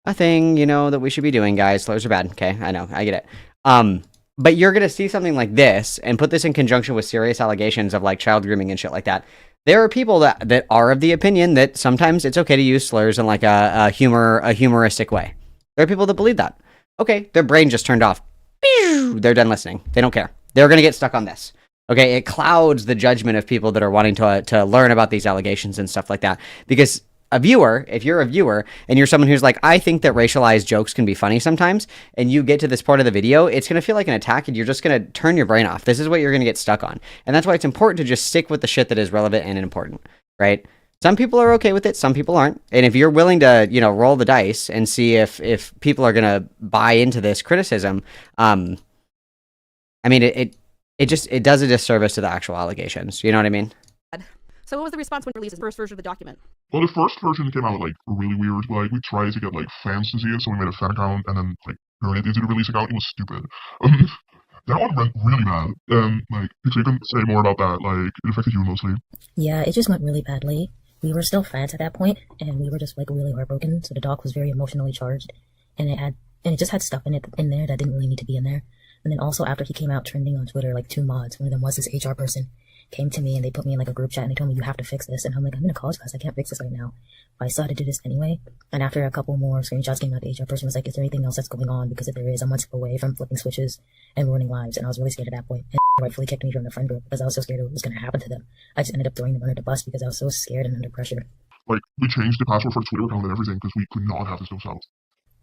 a thing, you know, that we should be doing, guys. Slurs are bad. Okay, I know, I get it. But you're going to see something like this and put this in conjunction with serious allegations of like child grooming and shit like that. There are people that are of the opinion that sometimes it's okay to use slurs in like a humoristic way. There are people that believe that. Okay, their brain just turned off. They're done listening. They don't care. They're going to get stuck on this. Okay, it clouds the judgment of people that are wanting to learn about these allegations and stuff like that. Because a viewer, if you're a viewer and you're someone who's like, I think that racialized jokes can be funny sometimes, and you get to this part of the video, it's going to feel like an attack, and you're just going to turn your brain off. This is what you're going to get stuck on. And that's why it's important to just stick with the shit that is relevant and important, right? Some people are okay with it, some people aren't. And if you're willing to, you know, roll the dice and see if people are going to buy into this criticism, I mean, it does a disservice to the actual allegations. You know what I mean? So what was the response when you released the first version of the document? Well, the first version came out like really weird. Like, we tried to get like fans to see it, so we made a fan account, and then like turned it into the release account. It was stupid. That one went really bad. Like, if you can say more about that, like, it affected you mostly. Yeah, it just went really badly. We were still friends at that point, and we were just like really heartbroken. So the doc was very emotionally charged, and it just had stuff in there that didn't really need to be in there. And then also after he came out trending on Twitter, like 2 mods, one of them was this HR person, came to me and they put me in like a group chat and they told me you have to fix this. And I'm like, I'm in a college class, I can't fix this right now. But I still had to do this anyway. And after a couple more screenshots came out, the HR person was like, is there anything else that's going on? Because if there is, I'm 1 step away from flipping switches and ruining lives. And I was really scared at that point. And rightfully kicked me from the friend group because I was so scared of what was going to happen to them. I just ended up throwing them under the bus because I was so scared and under pressure. Like, we changed the password for the Twitter account and everything because we could not have this go south.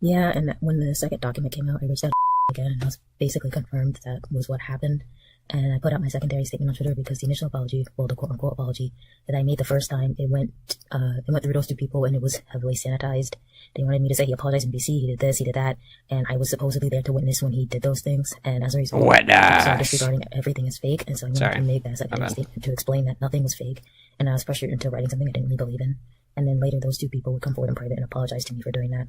Yeah, and when the second document came out, I reached out again and I was basically confirmed that was what happened. And I put out my secondary statement on Twitter because the initial apology, well, the quote-unquote apology that I made the first time, it went through those 2 people and it was heavily sanitized. They wanted me to say he apologized in BC, he did this, he did that, and I was supposedly there to witness when he did those things. And as a result, so disregarding everything is fake, and so I wanted to make that secondary statement to explain that nothing was fake, and I was pressured into writing something I didn't really believe in. And then later, those 2 people would come forward in private and apologize to me for doing that.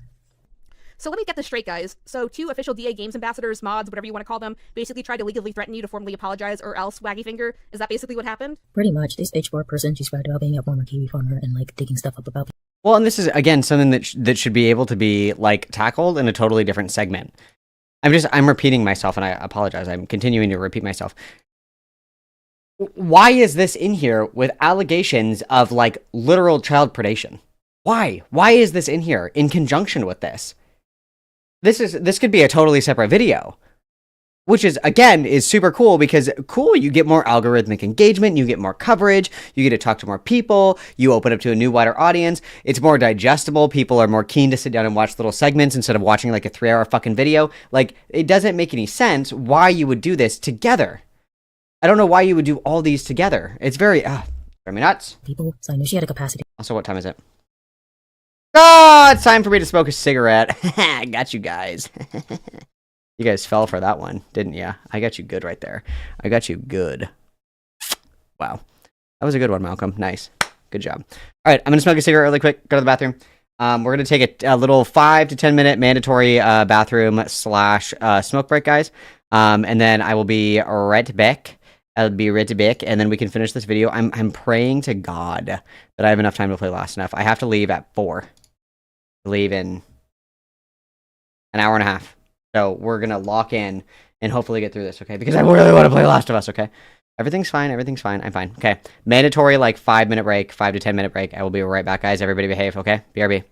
So let me get this straight, guys. So 2 official DA Games ambassadors, mods, whatever you want to call them, basically tried to legally threaten you to formally apologize or else waggy finger. Is that basically what happened? Pretty much. This H4 person, she bragged about being a former kiwi farmer and like digging stuff up about people. Well, and this is, again, something that should be able to be, like, tackled in a totally different segment. I'm repeating myself, and I apologize. I'm continuing to repeat myself. Why is this in here with allegations of, like, literal child predation? Why? Why is this in here in conjunction with this? This could be a totally separate video. Which is, again, is super cool because, cool, you get more algorithmic engagement, you get more coverage, you get to talk to more people, you open up to a new, wider audience, it's more digestible, people are more keen to sit down and watch little segments instead of watching like a 3-hour fucking video. Like, it doesn't make any sense why you would do this together. I don't know why you would do all these together. It's very, drive me nuts. People, so I knew she had a capacity. Also, what time is it? Oh, it's time for me to smoke a cigarette. I got you guys. You guys fell for that one, didn't ya? I got you good right there. I got you good. Wow. That was a good one, Malcolm. Nice. Good job. All right, I'm going to smoke a cigarette really quick, go to the bathroom. We're going to take a little 5 to 10 minute mandatory bathroom / smoke break, guys. And then I will be right back. I'll be right back, and then we can finish this video. I'm praying to God that I have enough time to play Last Enough. I have to leave at 4. Leave in an hour and a half. So we're going to lock in and hopefully get through this, okay? Because I really want to play Last of Us, okay? Everything's fine. Everything's fine. I'm fine. Okay. Mandatory, like, 5-minute break, 5 to 10 minute break. I will be right back, guys. Everybody behave, okay? BRB.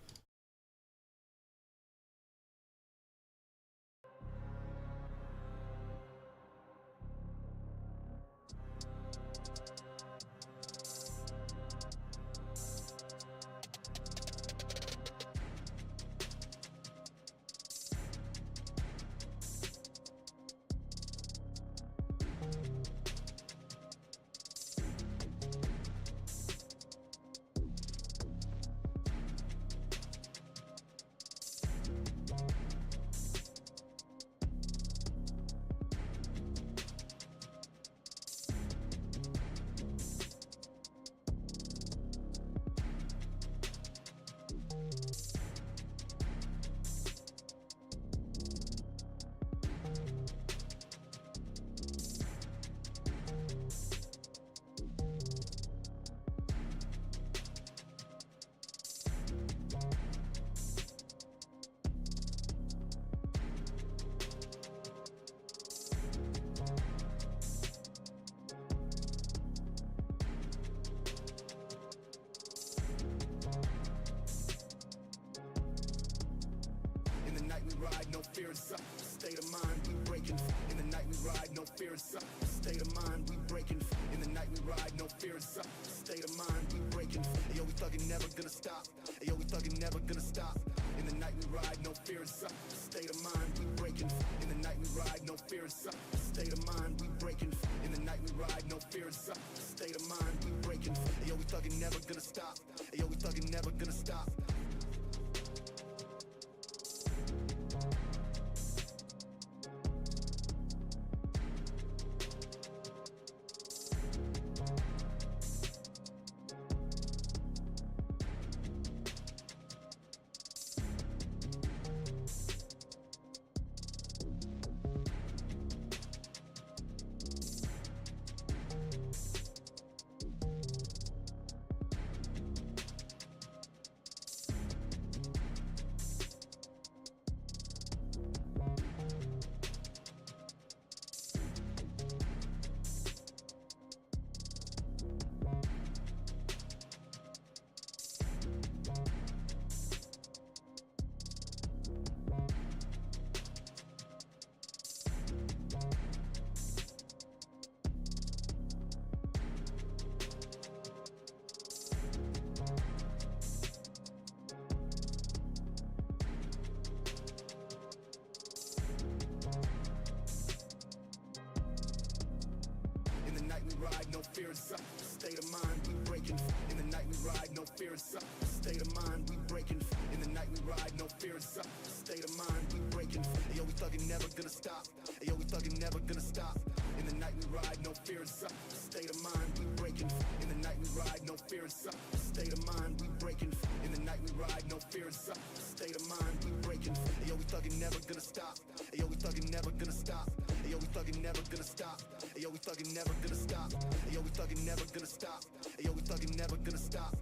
we ride, no fear is up. State of mind, we breaking. In the night we ride, no fear is up. State of mind, we breaking. In the night we ride, no fear is up. State of mind, we breaking. Yo, we thuggin', never gonna stop. Yo, we thuggin', never gonna stop. In the night we ride, no fear is up. State of mind, we breaking. In the night we ride, no fear is up. State of mind, we breaking. In the night we ride, no fear is up. State of mind, we breaking. Yo, we thuggin', never gonna stop. Yo, we thuggin', never gonna stop. Yo, we thuggin', never gonna stop. Yo, we thuggin', never gonna stop. Yo, we thuggin', never gonna stop. Yo, we thuggin', never gonna stop.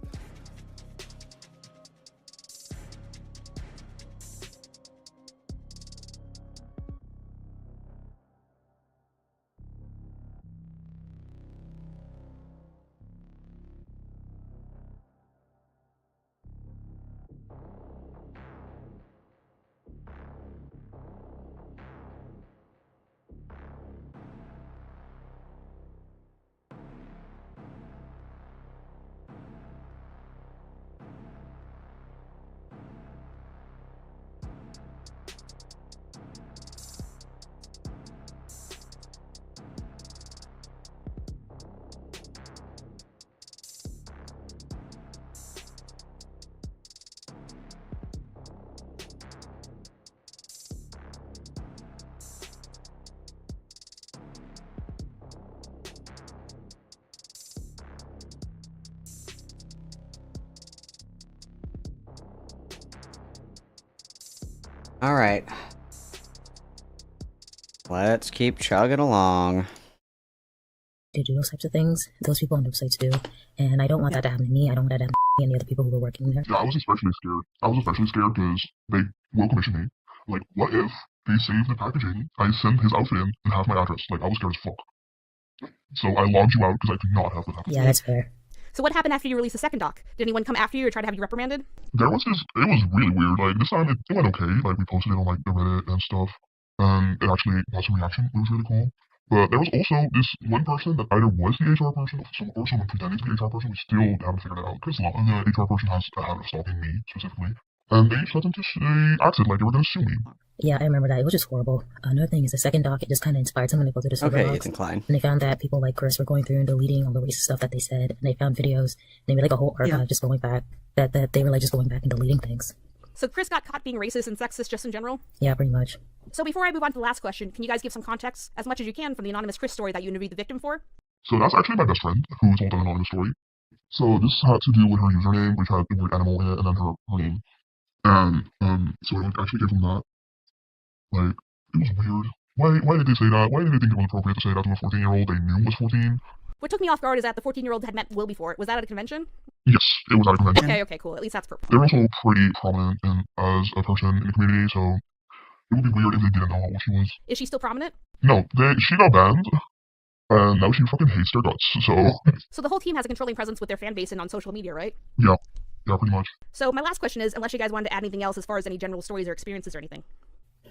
Alright. Let's keep chugging along. They do those types of things. Those people on websites do. And I don't want that to happen to me. I don't want that to happen to any other people who were working there. Yeah, I was especially scared. I was especially scared because they will commission me. Like, what if they save the packaging, I send his outfit in, and have my address? Like, I was scared as fuck. So I logged you out because I could not have that happen. Yeah, that's fair. So what happened after you released the second doc? Did anyone come after you or try to have you reprimanded? There was this, it was really weird. Like, this time it went okay. Like, we posted it on, like, the Reddit and stuff. And it actually got some reaction. It was really cool. But there was also this one person that either was the HR person or someone pretending to be the HR person. We still haven't figured it out. Because the HR person has a habit of stalking me, specifically. And they threatened to, they acted like they were going to sue me. Yeah, I remember that. It was just horrible. Another thing is the second doc, it just kind of inspired someone to go through the server logs. And they found that people like Chris were going through and deleting all the racist stuff that they said. And they found videos. And they made like a whole archive just going back. That they were like just going back and deleting things. So Chris got caught being racist and sexist just in general? Yeah, pretty much. So before I move on to the last question, can you guys give some context, as much as you can, from the anonymous Chris story that you interviewed the victim for? So that's actually my best friend who told an anonymous story. So this had to do with her username, which had the word animal in it, and then her name. And so I actually gave him that. Like, it was weird. Why did they say that? Why did they think it was appropriate to say that to a 14-year-old they knew was 14? What took me off guard is that the 14-year-old had met Will before. Was that at a convention? Yes, it was at a convention. Okay, cool. At least that's purple. They're also pretty prominent as a person in the community, so it would be weird if they didn't know what she was. Is she still prominent? No, she got banned, and now she fucking hates their guts, so... So the whole team has a controlling presence with their fan base and on social media, right? Yeah, pretty much. So my last question is, unless you guys wanted to add anything else as far as any general stories or experiences or anything.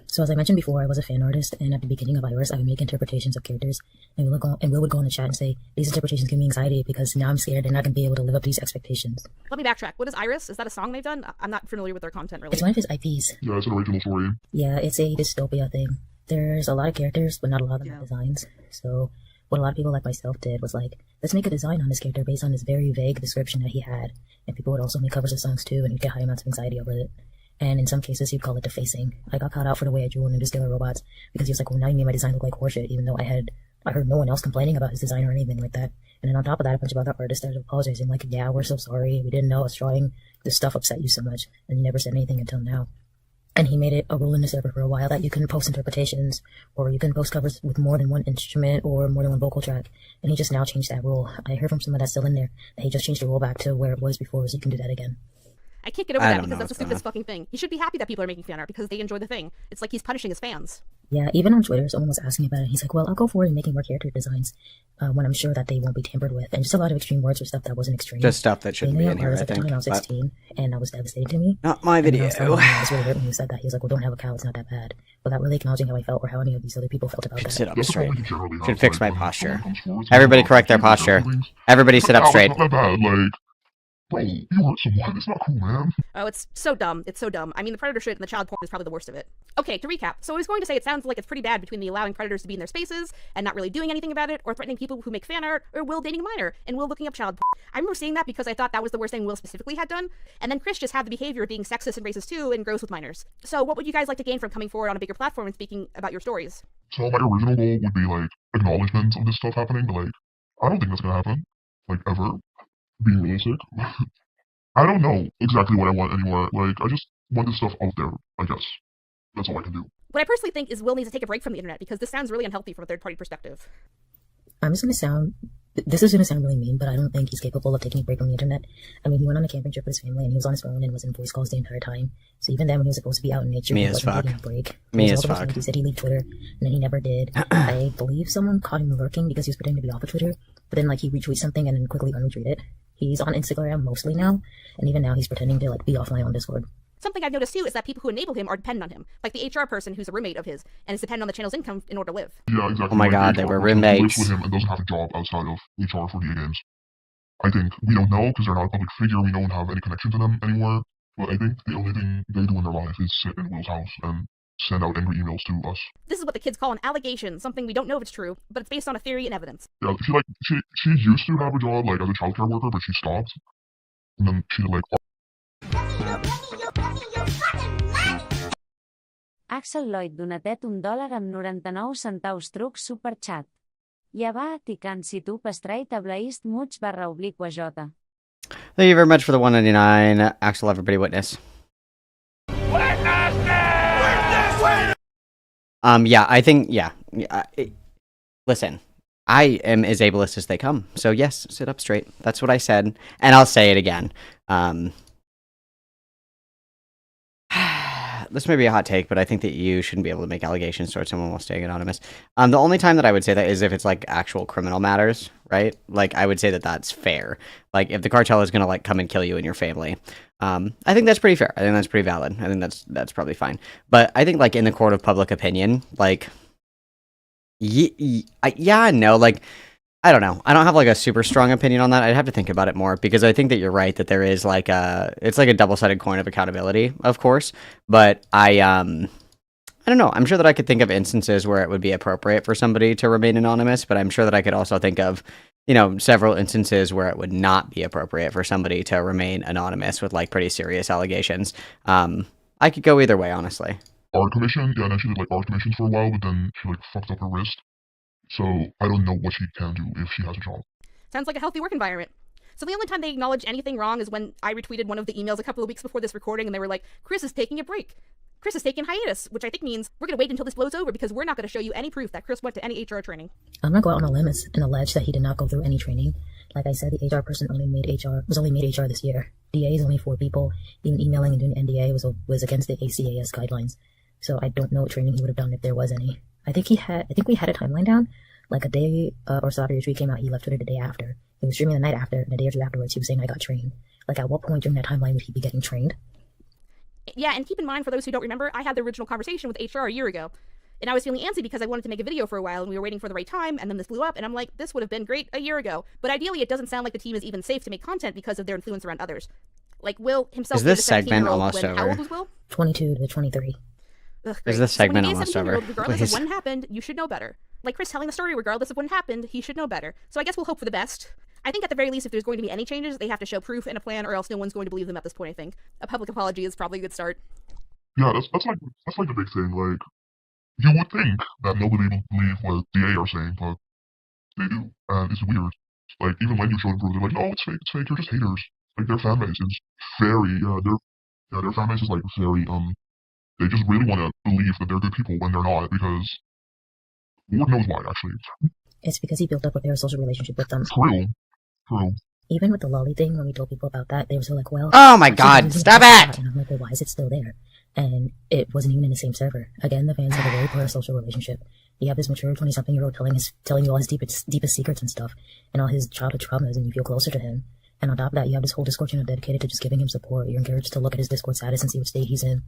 So as I mentioned before, I was a fan artist, and at the beginning of Iris, I would make interpretations of characters, and Will would go in the chat and say, these interpretations give me anxiety because now I'm scared and not going to be able to live up to these expectations. Let me backtrack. What is Iris? Is that a song they've done? I'm not familiar with their content, really. It's one of his IPs. Yeah, it's an original story. Yeah, it's a dystopia thing. There's a lot of characters, but not a lot of them have designs. So what a lot of people like myself did was like, let's make a design on this character based on this very vague description that he had. And people would also make covers of songs too, and you'd get high amounts of anxiety over it. And in some cases, you'd call it defacing. I got caught out for the way I drew on Interstellar Robots because he was like, well, now you made my design look like horseshit, even though I heard no one else complaining about his design or anything like that. And then on top of that, a bunch of other artists started apologizing, like, yeah, we're so sorry. We didn't know us drawing this stuff upset you so much. And you never said anything until now. And he made it a rule in the server for a while that you can post interpretations, or you can post covers with more than one instrument or more than one vocal track. And he just now changed that rule. I heard from someone that's still in there that he just changed the rule back to where it was before, so you can do that again. I can't get over that because that's the stupidest fucking thing. He should be happy that people are making fan art because they enjoy the thing. It's like he's punishing his fans. Yeah, even on Twitter, someone was asking about it. He's like, well, I'll go forward in making more character designs when I'm sure that they won't be tampered with. And just a lot of extreme words for stuff that wasn't extreme. Just stuff that shouldn't be in here, I think. At the time I was 16, and that was devastating to me. Not my video. I was really hurt when he said that. He was like, well, don't have a cow, it's not that bad. Without really acknowledging how I felt or how any of these other people felt about that. Sit up straight. Should fix my posture. Everybody correct their posture. Everybody sit up straight. It's not that bad, like... Bro, you hurt someone. It's not cool, man. Oh, it's so dumb. It's so dumb. I mean, the predator shit and the child porn is probably the worst of it. Okay, to recap. So I was going to say it sounds like it's pretty bad between the allowing predators to be in their spaces and not really doing anything about it, or threatening people who make fan art, or Will dating a minor, and Will looking up child porn. I remember seeing that because I thought that was the worst thing Will specifically had done, and then Chris just had the behavior of being sexist and racist too, and gross with minors. So what would you guys like to gain from coming forward on a bigger platform and speaking about your stories? So my original goal would be, like, acknowledgement of this stuff happening, but, like, I don't think that's gonna happen. Like, ever. Being realistic. I don't know exactly what I want anymore. Like, I just want this stuff out there, I guess. That's all I can do. What I personally think is Will needs to take a break from the internet, because this sounds really unhealthy from a third-party perspective. This is gonna sound really mean, but I don't think he's capable of taking a break from the internet. I mean, he went on a camping trip with his family, and he was on his phone and was in voice calls the entire time. So even then, when he was supposed to be out in nature, he wasn't taking a break. Me as fuck. He said he'd leave Twitter, and then he never did. I believe someone caught him lurking because he was pretending to be off of Twitter, but then, like, he retweeted something and then quickly unretweeted it. He's on Instagram mostly now, and even now he's pretending to, like, be offline on Discord. Something I've noticed too is that people who enable him are dependent on him, like the HR person who's a roommate of his and is dependent on the channel's income in order to live. Yeah, exactly. Oh my god, they were roommates. Lives with him and doesn't have a job outside of HR for DA games. I think we don't know because they're not a public figure. We don't have any connection to them anymore. But I think the only thing they do in their life is sit in Will's house and send out angry emails to us. This is what the kids call an allegation, something we don't know if it's true, but it's based on a theory and evidence. Yeah, she used to have a job, like, as a childcare worker, but she stopped. And then she, like... Axel Lloyd donatet $1 amb 99 centaus truc superchat. Ja va, ticant si tu pestrait a blaist much /J. Thank you very much for the 199, Axel Everybody Witness. Yeah, I think, listen, I am as ableist as they come, so yes, sit up straight. That's what I said, and I'll say it again. This may be a hot take, but I think that you shouldn't be able to make allegations towards someone while staying anonymous. The only time that I would say that is if it's, like, actual criminal matters, right? Like, I would say that that's fair. Like, if the cartel is gonna, like, come and kill you and your family, I think that's pretty fair. I think that's pretty valid. I think that's probably fine. But I think, like, in the court of public opinion, like, no, like, I don't know. I don't have, like, a super strong opinion on that. I'd have to think about it more, because I think that you're right that there is, like, it's like a double-sided coin of accountability, of course, but I don't know. I'm sure that I could think of instances where it would be appropriate for somebody to remain anonymous, but I'm sure that I could also think of, several instances where it would not be appropriate for somebody to remain anonymous with, like, pretty serious allegations. I could go either way, honestly. Art commission? Yeah, and then she did, like, art commissions for a while, but then she, like, fucked up her wrist. So I don't know what she can do if she has a job. Sounds like a healthy work environment. So the only time they acknowledge anything wrong is when I retweeted one of the emails a couple of weeks before this recording, and they were like, Chris is taking a break. Chris is taking hiatus, which I think means we're going to wait until this blows over because we're not going to show you any proof that Chris went to any HR training. I'm going to go out on a limb and allege that he did not go through any training. Like I said, the HR person was only made HR this year. DA is only 4 people. Even emailing and doing NDA was against the ACAS guidelines. So I don't know what training he would have done if there was any. I think we had a timeline down. Like a day or so after your tweet came out, he left Twitter the day after. He was streaming the night after, and a day or two afterwards, he was saying, I got trained. Like, at what point during that timeline would he be getting trained? Yeah, and keep in mind, for those who don't remember, I had the original conversation with HR a year ago. And I was feeling antsy because I wanted to make a video for a while, and we were waiting for the right time, and then this blew up, and I'm like, this would have been great a year ago. But ideally, it doesn't sound like the team is even safe to make content because of their influence around others. Like, Will himself... Is this segment almost over? How old was Will? 22 to 23. Ugh, is this segment almost over? Regardless of when happened, you should know better. Like Chris telling the story, regardless of when happened, he should know better. So I guess we'll hope for the best. I think at the very least, if there's going to be any changes, they have to show proof and a plan, or else no one's going to believe them at this point, I think. A public apology is probably a good start. Yeah, that's like the big thing. Like, you would think that nobody will believe what DA are saying, but they do. And it's weird. Like, even when you show them proof, they're like, no, it's fake, you're just haters. Like, their fan base is very, their fan base is, like, very, they just really want to believe that they're good people when they're not, because Lord knows why, actually. It's because he built up a parasocial relationship with them. True. Even with the lolly thing, when we told people about that, they were still like, well... Oh my god, stop it! And I'm like, well, why is it still there? And it wasn't even in the same server. Again, the fans have a very parasocial relationship. You have this mature 20-something-year-old telling you all his deepest secrets and stuff, and all his childhood traumas, and you feel closer to him. And on top of that, you have this whole Discord channel dedicated to just giving him support. You're encouraged to look at his Discord status and see what state he's in.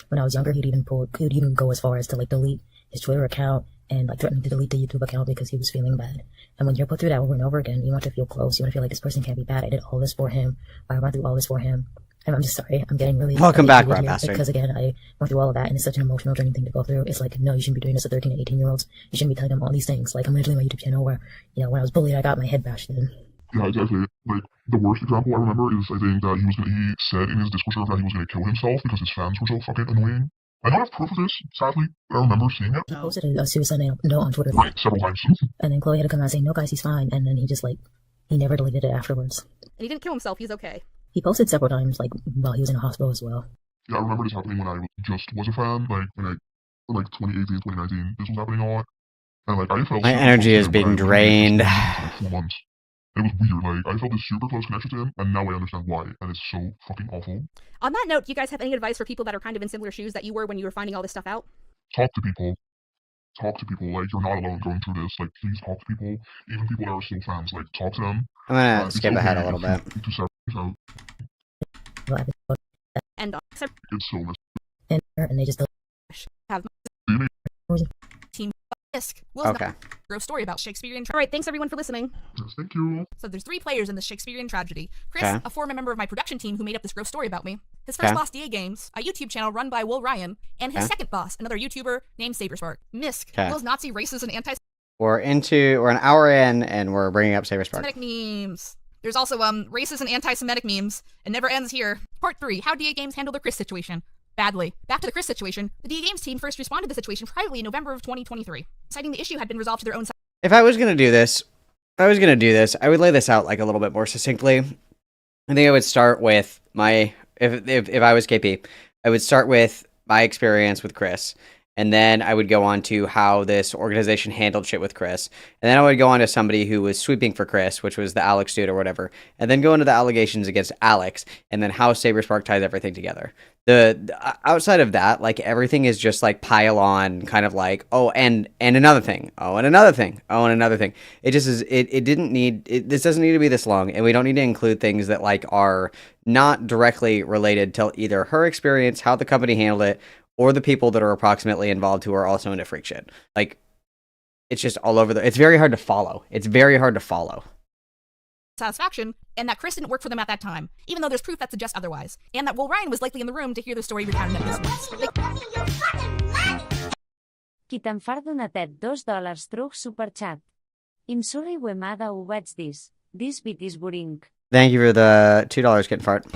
When I was younger, he'd even go as far as to, like, delete his Twitter account and, like, threaten to delete the YouTube account because he was feeling bad. And when you're put through that over and over again, you want to feel close. You want to feel like this person can't be bad. I did all this for him. I went through all this for him. I'm just sorry. I'm getting really welcome back, here Rob Bastard. because again, I went through all of that, and it's such an emotional, draining thing to go through. It's like, no, you shouldn't be doing this to 13 to 18-year-olds. You shouldn't be telling them all these things. Like, I'm literally my YouTube channel where, you know, when I was bullied, I got my head bashed in. Yeah, exactly. Like, the worst example I remember is, I think, that he said in his Discord server that he was gonna kill himself because his fans were so fucking annoying. I don't have proof of this, sadly, but I remember seeing it. He posted a suicide note on Twitter. Right, several times. And then Chloe had to come out saying, no, guys, he's fine. And then he just, like, he never deleted it afterwards. And he didn't kill himself, he's okay. He posted several times, like, while he was in a hospital as well. Yeah, I remember this happening when I just was a fan, like, when 2018, 2019, this was happening a lot. And, like, I felt... My energy is being drained. 4 months. It was weird, like, I felt this super close connection to him, and now I understand why, and it's so fucking awful. On that note, do you guys have any advice for people that are kind of in similar shoes that you were when you were finding all this stuff out? Talk to people. Talk to people, like, you're not alone going through this, like, please talk to people, even people that are still fans, like, talk to them. I'm gonna skip ahead a little bit. And it's so and they just have team Disc. Okay. Gross story about Shakespearean. All right, thanks everyone for listening. Yes, thank you. So there's 3 players in the Shakespearean tragedy. Chris, Okay. a former member of my production team who made up this gross story about me. His first Okay. boss, DA Games, a YouTube channel run by Will Ryan, and his Okay. second boss, another YouTuber named Saberspark. Misk, Okay. Will's Nazi, racist, and We're an hour in, and we're bringing up Saberspark. anti-Semitic memes. There's also racist and anti-Semitic memes. It never ends here. Part 3: How DA Games handled the Chris situation. Badly. Back to the Chris situation. The DA Games team first responded to the situation privately in November of 2023, citing the issue had been resolved to their own side. If I was gonna do this, I would lay this out like a little bit more succinctly. I think I would start with my if I was KP, I would start with my experience with Chris, and then I would go on to how this organization handled shit with Chris, and then I would go on to somebody who was sweeping for Chris, which was the Alex dude or whatever, and then go into the allegations against Alex, and then how Saberspark ties everything together. The outside of that, like, everything is just like pile on, kind of like, oh, and another thing, oh, and another thing, oh, and another thing. It just is. It didn't need. This doesn't need to be this long, and we don't need to include things that like are not directly related to either her experience, how the company handled it, or the people that are approximately involved who are also into freak shit. Like, it's just all over it's very hard to follow. It's very hard to follow. Satisfaction, and that Chris didn't work for them at that time, even though there's proof that suggests otherwise, and that Will Ryan was likely in the room to hear the story recounted at this once. Qui te'n far donatet $2 truc superchat. I'm sorry Wemada ho vaig dis. This bit is boring. Thank you for the $2, Kitten Fart.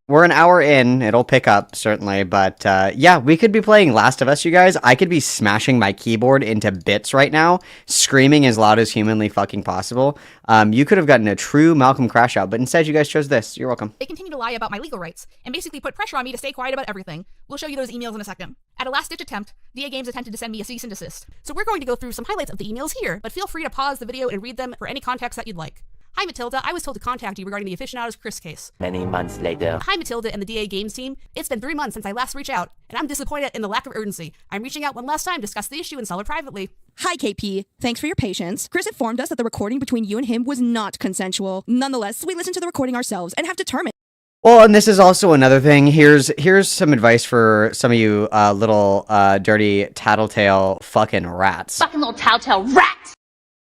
We're an hour in. It'll pick up, certainly. But, yeah, we could be playing Last of Us, you guys. I could be smashing my keyboard into bits right now, screaming as loud as humanly fucking possible. You could have gotten a true Malcolm crash out, but instead you guys chose this. You're welcome. They continue to lie about my legal rights, and basically put pressure on me to stay quiet about everything. We'll show you those emails in a second. At a last-ditch attempt, DA Games attempted to send me a cease and desist. So we're going to go through some highlights of the emails here, but feel free to pause the video and read them for any context that you'd like. Hi Matilda, I was told to contact you regarding the Aficionados Chris case. Many months later. Hi Matilda and the DA Games team. It's been 3 months since I last reached out, and I'm disappointed in the lack of urgency. I'm reaching out one last time to discuss the issue and solve it privately. Hi KP, thanks for your patience. Chris informed us that the recording between you and him was not consensual. Nonetheless, we listened to the recording ourselves and have determined. Well, and this is also another thing. Here's some advice for some of you little dirty tattletale fucking rats. Fucking little tattletale rat!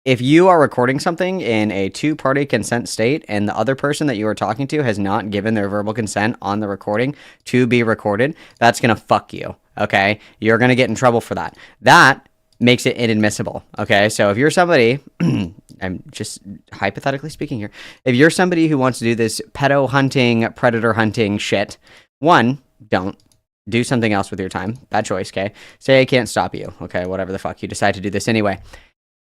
If you are recording something in a two-party consent state and the other person that you are talking to has not given their verbal consent on the recording to be recorded, that's going to fuck you, okay? You're going to get in trouble for that. That makes it inadmissible, okay? So if you're somebody, I'm just hypothetically speaking here, if you're somebody who wants to do this pedo hunting, predator hunting shit, one, don't. Do something else with your time. Bad choice, okay? Say I can't stop you, okay? Whatever the fuck. You decide to do this anyway.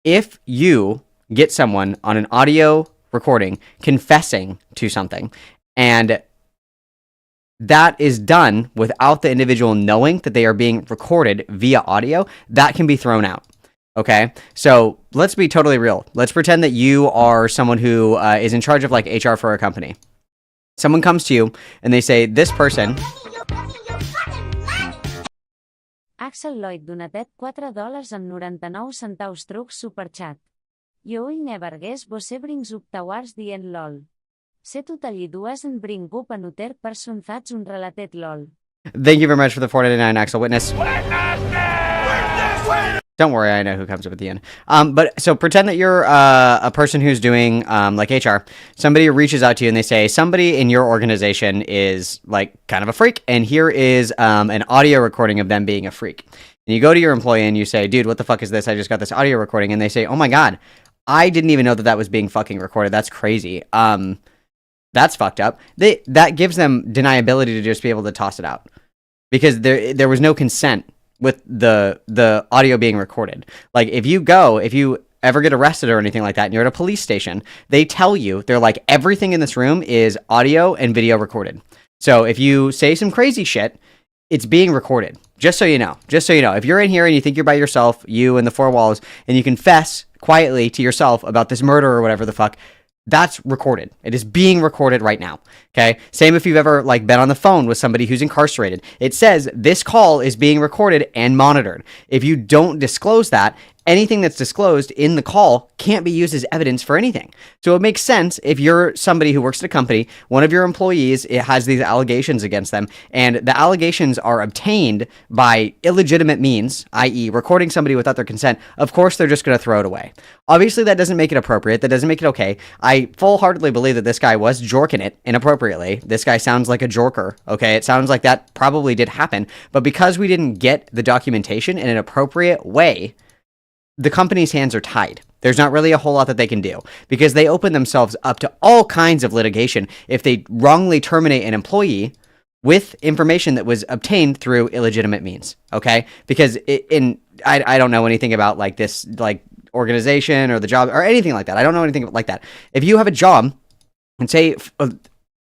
If you get someone on an audio recording confessing to something, and that is done without the individual knowing that they are being recorded via audio, that can be thrown out. Okay? So let's be totally real. Let's pretend that you are someone who is in charge of like HR for a company. Someone comes to you and they say, this person... Axel Lloyd donatet $4.99 truc superchat. Jo I never guess você brings up towers dient lol. Se totally doesn't bring up another person that's unrelated lol. Thank you very much for the $4.99, Axel Witness. Don't worry, I know who comes up at the end. But so pretend that you're a person who's doing like HR. Somebody reaches out to you and they say somebody in your organization is like kind of a freak, and here is an audio recording of them being a freak. And you go to your employee and you say, dude, what the fuck is this? I just got this audio recording. And they say, oh my God, I didn't even know that that was being fucking recorded. That's crazy. That's fucked up. That gives them deniability to just be able to toss it out because there was no consent with the audio being recorded. Like if you ever get arrested or anything like that and you're at a police station, they tell you, they're like, everything in this room is audio and video recorded. So if you say some crazy shit, it's being recorded. Just so you know. If you're in here and you think you're by yourself, you and the four walls, and you confess quietly to yourself about this murder or whatever the fuck, that's recorded. It is being recorded right now. Okay. Same if you've ever like been on the phone with somebody who's incarcerated. It says this call is being recorded and monitored. If you don't disclose that, anything that's disclosed in the call can't be used as evidence for anything. So it makes sense if you're somebody who works at a company, one of your employees, it has these allegations against them, and the allegations are obtained by illegitimate means, i.e. recording somebody without their consent. Of course, they're just going to throw it away. Obviously, that doesn't make it appropriate. That doesn't make it okay. I full-heartedly believe that this guy was jorking it inappropriately. This guy sounds like a jorker, okay? It sounds like that probably did happen. But because we didn't get the documentation in an appropriate way, the company's hands are tied. There's not really a whole lot that they can do because they open themselves up to all kinds of litigation if they wrongly terminate an employee with information that was obtained through illegitimate means. Okay, because I don't know anything about like this like organization or the job or anything like that. I don't know anything like that. If you have a job and say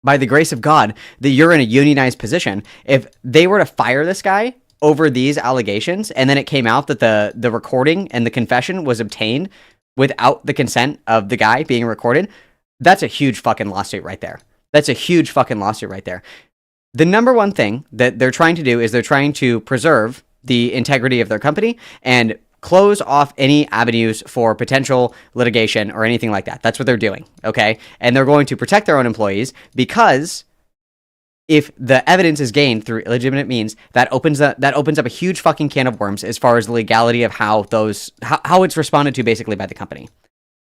by the grace of God that you're in a unionized position, if they were to fire this guy over these allegations, and then it came out that the recording and the confession was obtained without the consent of the guy being recorded, that's a huge fucking lawsuit right there. The number one thing that they're trying to do is they're trying to preserve the integrity of their company and close off any avenues for potential litigation or anything like that. That's what they're doing, okay? And they're going to protect their own employees because if the evidence is gained through illegitimate means, that opens up a huge fucking can of worms as far as the legality of how it's responded to basically by the company.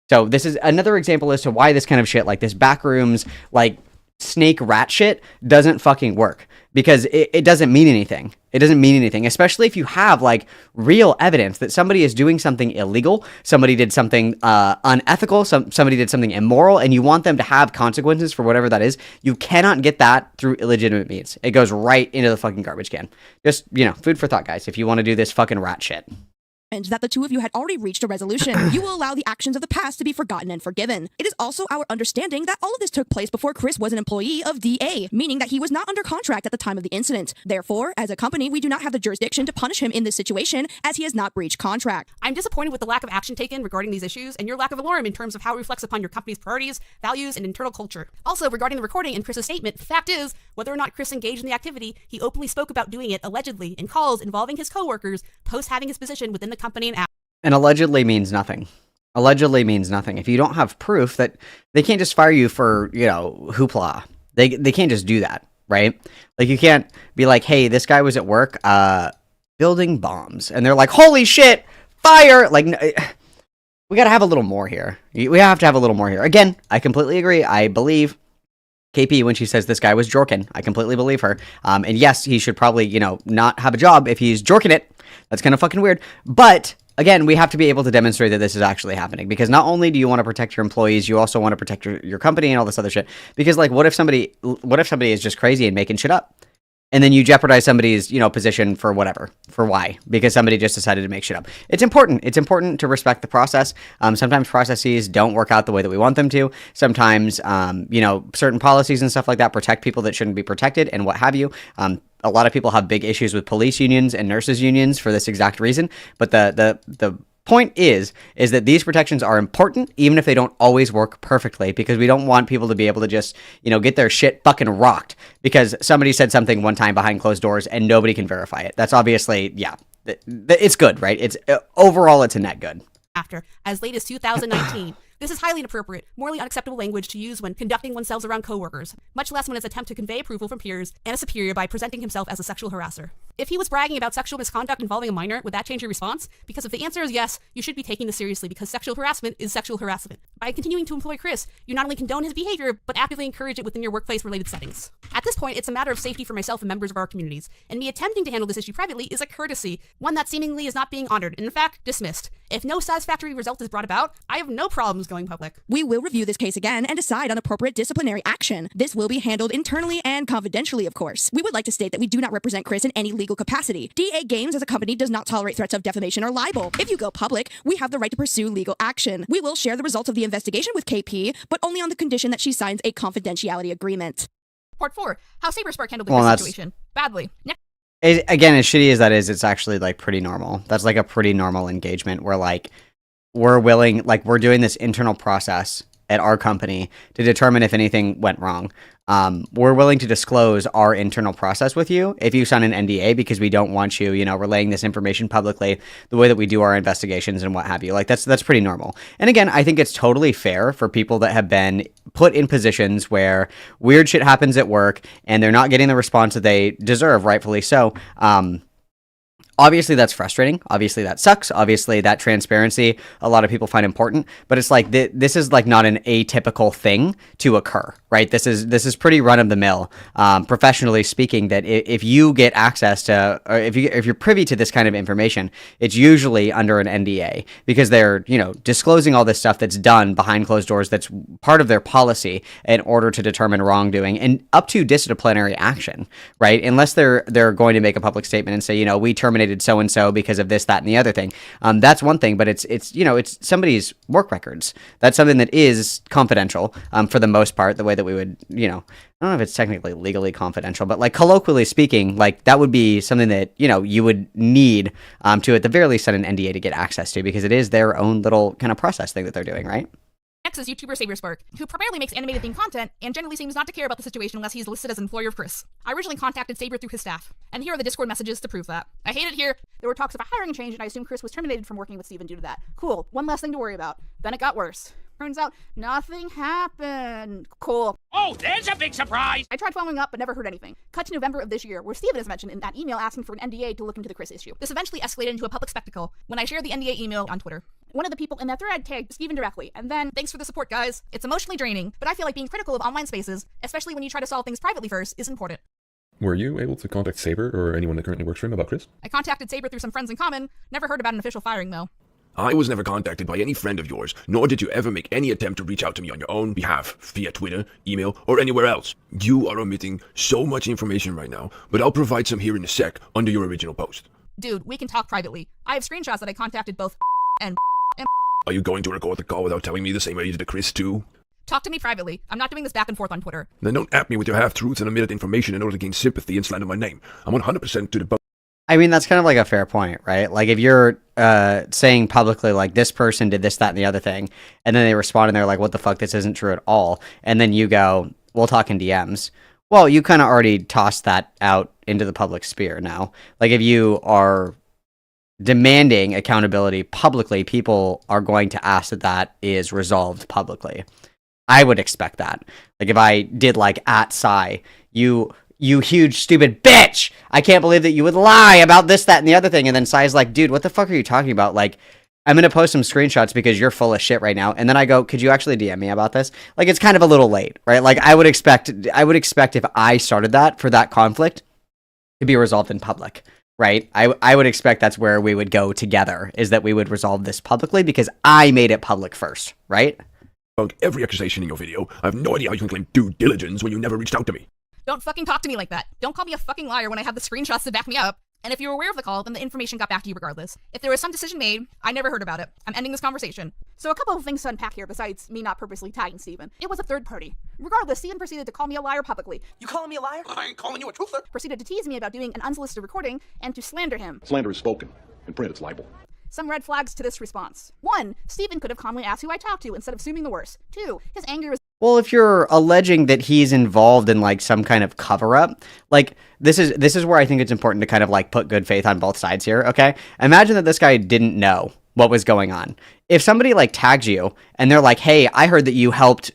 So this is another example as to why this kind of shit, like this backrooms, like snake rat shit, doesn't fucking work because it doesn't mean anything. It doesn't mean anything, especially if you have like real evidence that somebody is doing something illegal, somebody did something unethical, somebody did something immoral, and you want them to have consequences for whatever that is. You cannot get that through illegitimate means. It goes right into the fucking garbage can. Just, food for thought, guys, if you want to do this fucking rat shit. And that the two of you had already reached a resolution. You will allow the actions of the past to be forgotten and forgiven. It is also our understanding that all of this took place before Chris was an employee of DA, meaning that he was not under contract at the time of the incident. Therefore, as a company, we do not have the jurisdiction to punish him in this situation as he has not breached contract. I'm disappointed with the lack of action taken regarding these issues and your lack of alarm in terms of how it reflects upon your company's priorities, values, and internal culture. Also, regarding the recording and Chris's statement, the fact is, whether or not Chris engaged in the activity, he openly spoke about doing it allegedly in calls involving his coworkers post having his position within the company and after. And allegedly means nothing. Allegedly means nothing. If you don't have proof, that they can't just fire you for, hoopla. They can't just do that, right? Like you can't be like, hey, this guy was at work building bombs. And they're like, holy shit, fire! Like, we gotta have a little more here. We have to have a little more here. Again, I completely agree. I believe KP when she says this guy was jorking. I completely believe her. And yes, he should probably, not have a job if he's jorking it. That's kind of fucking weird. But again, we have to be able to demonstrate that this is actually happening because not only do you want to protect your employees, you also want to protect your company and all this other shit. Because like, what if somebody is just crazy and making shit up? And then you jeopardize somebody's, position for whatever, for why? Because somebody just decided to make shit up. It's important. It's important to respect the process. Sometimes processes don't work out the way that we want them to. Sometimes, certain policies and stuff like that protect people that shouldn't be protected and what have you. A lot of people have big issues with police unions and nurses unions for this exact reason. But the point is that these protections are important, even if they don't always work perfectly, because we don't want people to be able to just, get their shit fucking rocked because somebody said something one time behind closed doors and nobody can verify it. That's obviously, it's good, right? It's overall, it's a net good. After, as late as 2019, This is highly inappropriate, morally unacceptable language to use when conducting oneself around coworkers, much less when it's an attempt to convey approval from peers and a superior by presenting himself as a sexual harasser. If he was bragging about sexual misconduct involving a minor, would that change your response? Because if the answer is yes, you should be taking this seriously because sexual harassment is sexual harassment. By continuing to employ Chris, you not only condone his behavior, but actively encourage it within your workplace-related settings. At this point, it's a matter of safety for myself and members of our communities, and me attempting to handle this issue privately is a courtesy, one that seemingly is not being honored, and in fact, dismissed. If no satisfactory result is brought about, I have no problems going public. We will review this case again and decide on appropriate disciplinary action. This will be handled internally and confidentially, of course. We would like to state that we do not represent Chris in any legal capacity. DA Games as a company does not tolerate threats of defamation or libel. If you go public, we have the right to pursue legal action. We will share the results of the investigation with KP, but only on the condition that she signs a confidentiality agreement. Part 4. How Saberspark handled the situation. Badly. Again, as shitty as that is, it's actually like pretty normal. That's like a pretty normal engagement where like we're willing, like we're doing this internal process at our company to determine if anything went wrong. We're willing to disclose our internal process with you if you sign an NDA because we don't want you, relaying this information publicly the way that we do our investigations and what have you. Like that's pretty normal. And again, I think it's totally fair for people that have been put in positions where weird shit happens at work and they're not getting the response that they deserve, rightfully so. Obviously, that's frustrating. Obviously, that sucks. Obviously, that transparency, a lot of people find important. But it's like this is like not an atypical thing to occur, right? This is pretty run of the mill, professionally speaking. That if you get access to, or if you're privy to this kind of information, it's usually under an NDA because they're disclosing all this stuff that's done behind closed doors. That's part of their policy in order to determine wrongdoing and up to disciplinary action, right? Unless they're going to make a public statement and say, we terminated so-and-so because of this, that, and the other thing. That's one thing, but it's somebody's work records. That's something that is confidential for the most part, the way that we would, I don't know if it's technically legally confidential, but like colloquially speaking, like that would be something that, you would need to at the very least send an NDA to get access to because it is their own little kind of process thing that they're doing, right? Next is YouTuber Saberspark, who primarily makes animated themed content and generally seems not to care about the situation unless he's listed as an employer of Chris. I originally contacted Saber through his staff, and here are the Discord messages to prove that. I hate it here. There were talks of a hiring change, and I assume Chris was terminated from working with Steven due to that. Cool. One less thing to worry about. Then it got worse. Turns out nothing happened. Cool. Oh, there's a big surprise! I tried following up, but never heard anything. Cut to November of this year, where Steven is mentioned in that email asking for an NDA to look into the Chris issue. This eventually escalated into a public spectacle when I shared the NDA email on Twitter. One of the people in that thread tagged Steven directly, and then, thanks for the support, guys. It's emotionally draining, but I feel like being critical of online spaces, especially when you try to solve things privately first, is important. Were you able to contact Saber or anyone that currently works for him about Chris? I contacted Saber through some friends in common, never heard about an official firing though. I was never contacted by any friend of yours, nor did you ever make any attempt to reach out to me on your own behalf, via Twitter, email, or anywhere else. You are omitting so much information right now, but I'll provide some here in a sec under your original post. Dude, we can talk privately. I have screenshots that I contacted both and Are you going to record the call without telling me the same way you did to Chris too? Talk to me privately. I'm not doing this back and forth on Twitter. Then don't at me with your half-truths and omitted information in order to gain sympathy and slander my name. I'm 100% to the bone. I mean, that's kind of like a fair point, right? Like if you're saying publicly like this person did this, that, and the other thing, and then they respond and they're like, what the fuck, this isn't true at all. And then you go, we'll talk in DMs. Well, you kind of already tossed that out into the public sphere now. Like if you are demanding accountability publicly, people are going to ask that is resolved publicly. I would expect that. Like if I did like at Psy, you huge stupid bitch, I can't believe that you would lie about this, that, and the other thing. And then Psy's like, dude, what the fuck are you talking about? Like, I'm going to post some screenshots because you're full of shit right now. And then I go, could you actually DM me about this? Like, it's kind of a little late, right? Like I would expect if I started that for that conflict to be resolved in public. Right? I would expect that's where we would go together, is that we would resolve this publicly because I made it public first, right? Every accusation in your video. I have no idea how you can claim due diligence when you never reached out to me. Don't fucking talk to me like that. Don't call me a fucking liar when I have the screenshots to back me up. And if you were aware of the call, then the information got back to you regardless. If there was some decision made, I never heard about it. I'm ending this conversation. So a couple of things to unpack here besides me not purposely tagging Steven. It was a third party. Regardless, Steven proceeded to call me a liar publicly. You calling me a liar? I ain't calling you a truther. Proceeded to tease me about doing an unsolicited recording and to slander him. Slander is spoken. In print, it's libel. Some red flags to this response. 1. Steven could have calmly asked who I talked to instead of assuming the worst. 2. His anger was... Well, if you're alleging that he's involved in like some kind of cover-up, like this is where I think it's important to kind of like put good faith on both sides here, okay? Imagine that this guy didn't know what was going on. If somebody like tags you and they're like, hey, I heard that you helped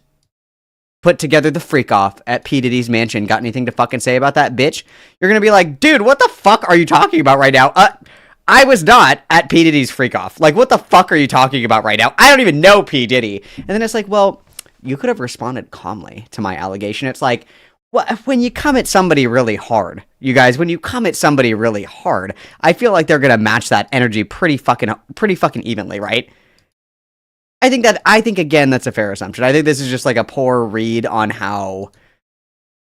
put together the freak off at P. Diddy's mansion. Got anything to fucking say about that, bitch? You're going to be like, dude, what the fuck are you talking about right now? I was not at P. Diddy's freak off. Like, what the fuck are you talking about right now? I don't even know P. Diddy. And then it's like, well, you could have responded calmly to my allegation. It's like, well, when you come at somebody really hard, you guys, when you come at somebody really hard, I feel like they're going to match that energy pretty fucking evenly, right? I think again, that's a fair assumption. I think this is just like a poor read on how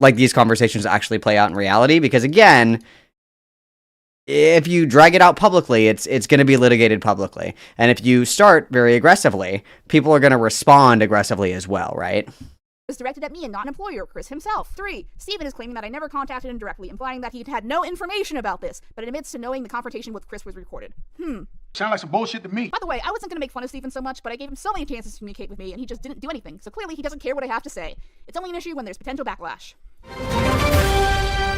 like these conversations actually play out in reality, because again, if you drag it out publicly, it's going to be litigated publicly. And if you start very aggressively, people are going to respond aggressively as well, right? Was directed at me and not an employer, Chris himself. 3. Steven is claiming that I never contacted him directly, implying that he'd had no information about this, but admits to knowing the confrontation with Chris was recorded. Sound like some bullshit to me. By the way, I wasn't going to make fun of Steven so much, but I gave him so many chances to communicate with me, and he just didn't do anything, so clearly he doesn't care what I have to say. It's only an issue when there's potential backlash.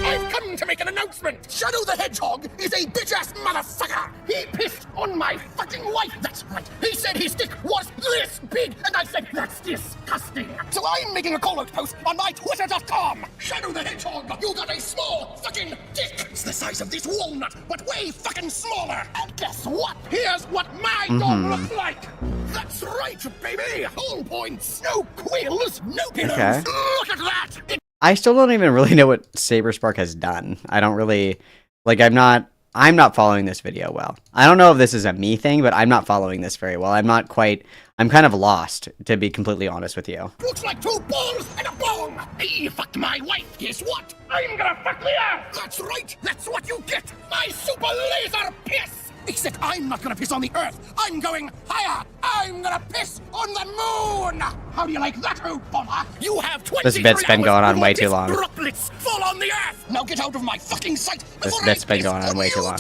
I've come to make an announcement. Shadow the Hedgehog is a bitch-ass motherfucker. He pissed on my fucking wife. That's right. He said his dick was this big, and I said, that's disgusting. So I'm making a call-out post on my Twitter.com. Shadow the Hedgehog, you got a small fucking dick. It's the size of this walnut, but way fucking smaller. And guess what? Here's what my dog looks like. That's right, baby. All points. No quills, no pillows. Okay. Look at that. I still don't even really know what Saberspark has done. I don't really, like, I'm not following this video well. I don't know if this is a me thing, but I'm not following this very well. I'm kind of lost, to be completely honest with you. Looks like 2 balls and a bong. He fucked my wife. Guess what? I'm gonna fuck Leah. That's right. That's what you get. My super laser piss. Except I'm not gonna piss on the Earth. I'm going higher. I'm gonna piss on the moon. How do you like that, Hoop Bomber? You have 23 This bit's been going on way too long. Droplets fall on the Earth. Now get out of my fucking sight. This bit's been going on way too long.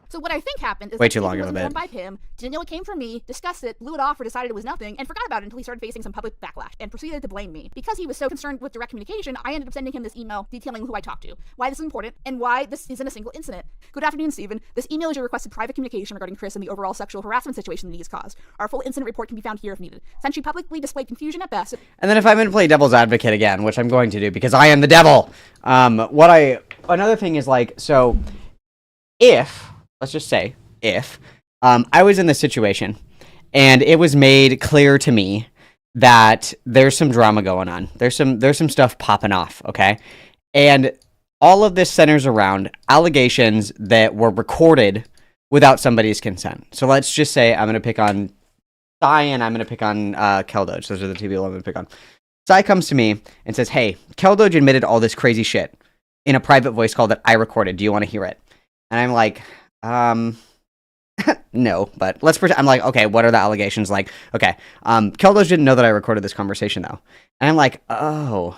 So what I think happened is Way that too long Steven of a was informed bit. by Pim, didn't know it came from me, discussed it, blew it off or decided it was nothing, and forgot about it until he started facing some public backlash, and proceeded to blame me. Because he was so concerned with direct communication, I ended up sending him this email detailing who I talked to, why this is important, and why this isn't a single incident. Good afternoon, Steven. This email is your requested private communication regarding Chris and the overall sexual harassment situation that he has caused. Our full incident report can be found here if needed. Since you publicly displayed confusion at best... And then if I'm going to play devil's advocate again, which I'm going to do because I am the devil, another thing is like, so if, let's just say, if I was in this situation and it was made clear to me that there's some drama going on, there's some stuff popping off, okay? And all of this centers around allegations that were recorded without somebody's consent. So let's just say I'm going to pick on Sai and I'm going to pick on Keldoj. Those are the two people I'm going to pick on. Sai comes to me and says, hey, Keldoj admitted all this crazy shit in a private voice call that I recorded. Do you want to hear it? And I'm like, no, but let's pretend. I'm like, okay, what are the allegations like? Okay, Keldoj didn't know that I recorded this conversation though, and I'm like, oh,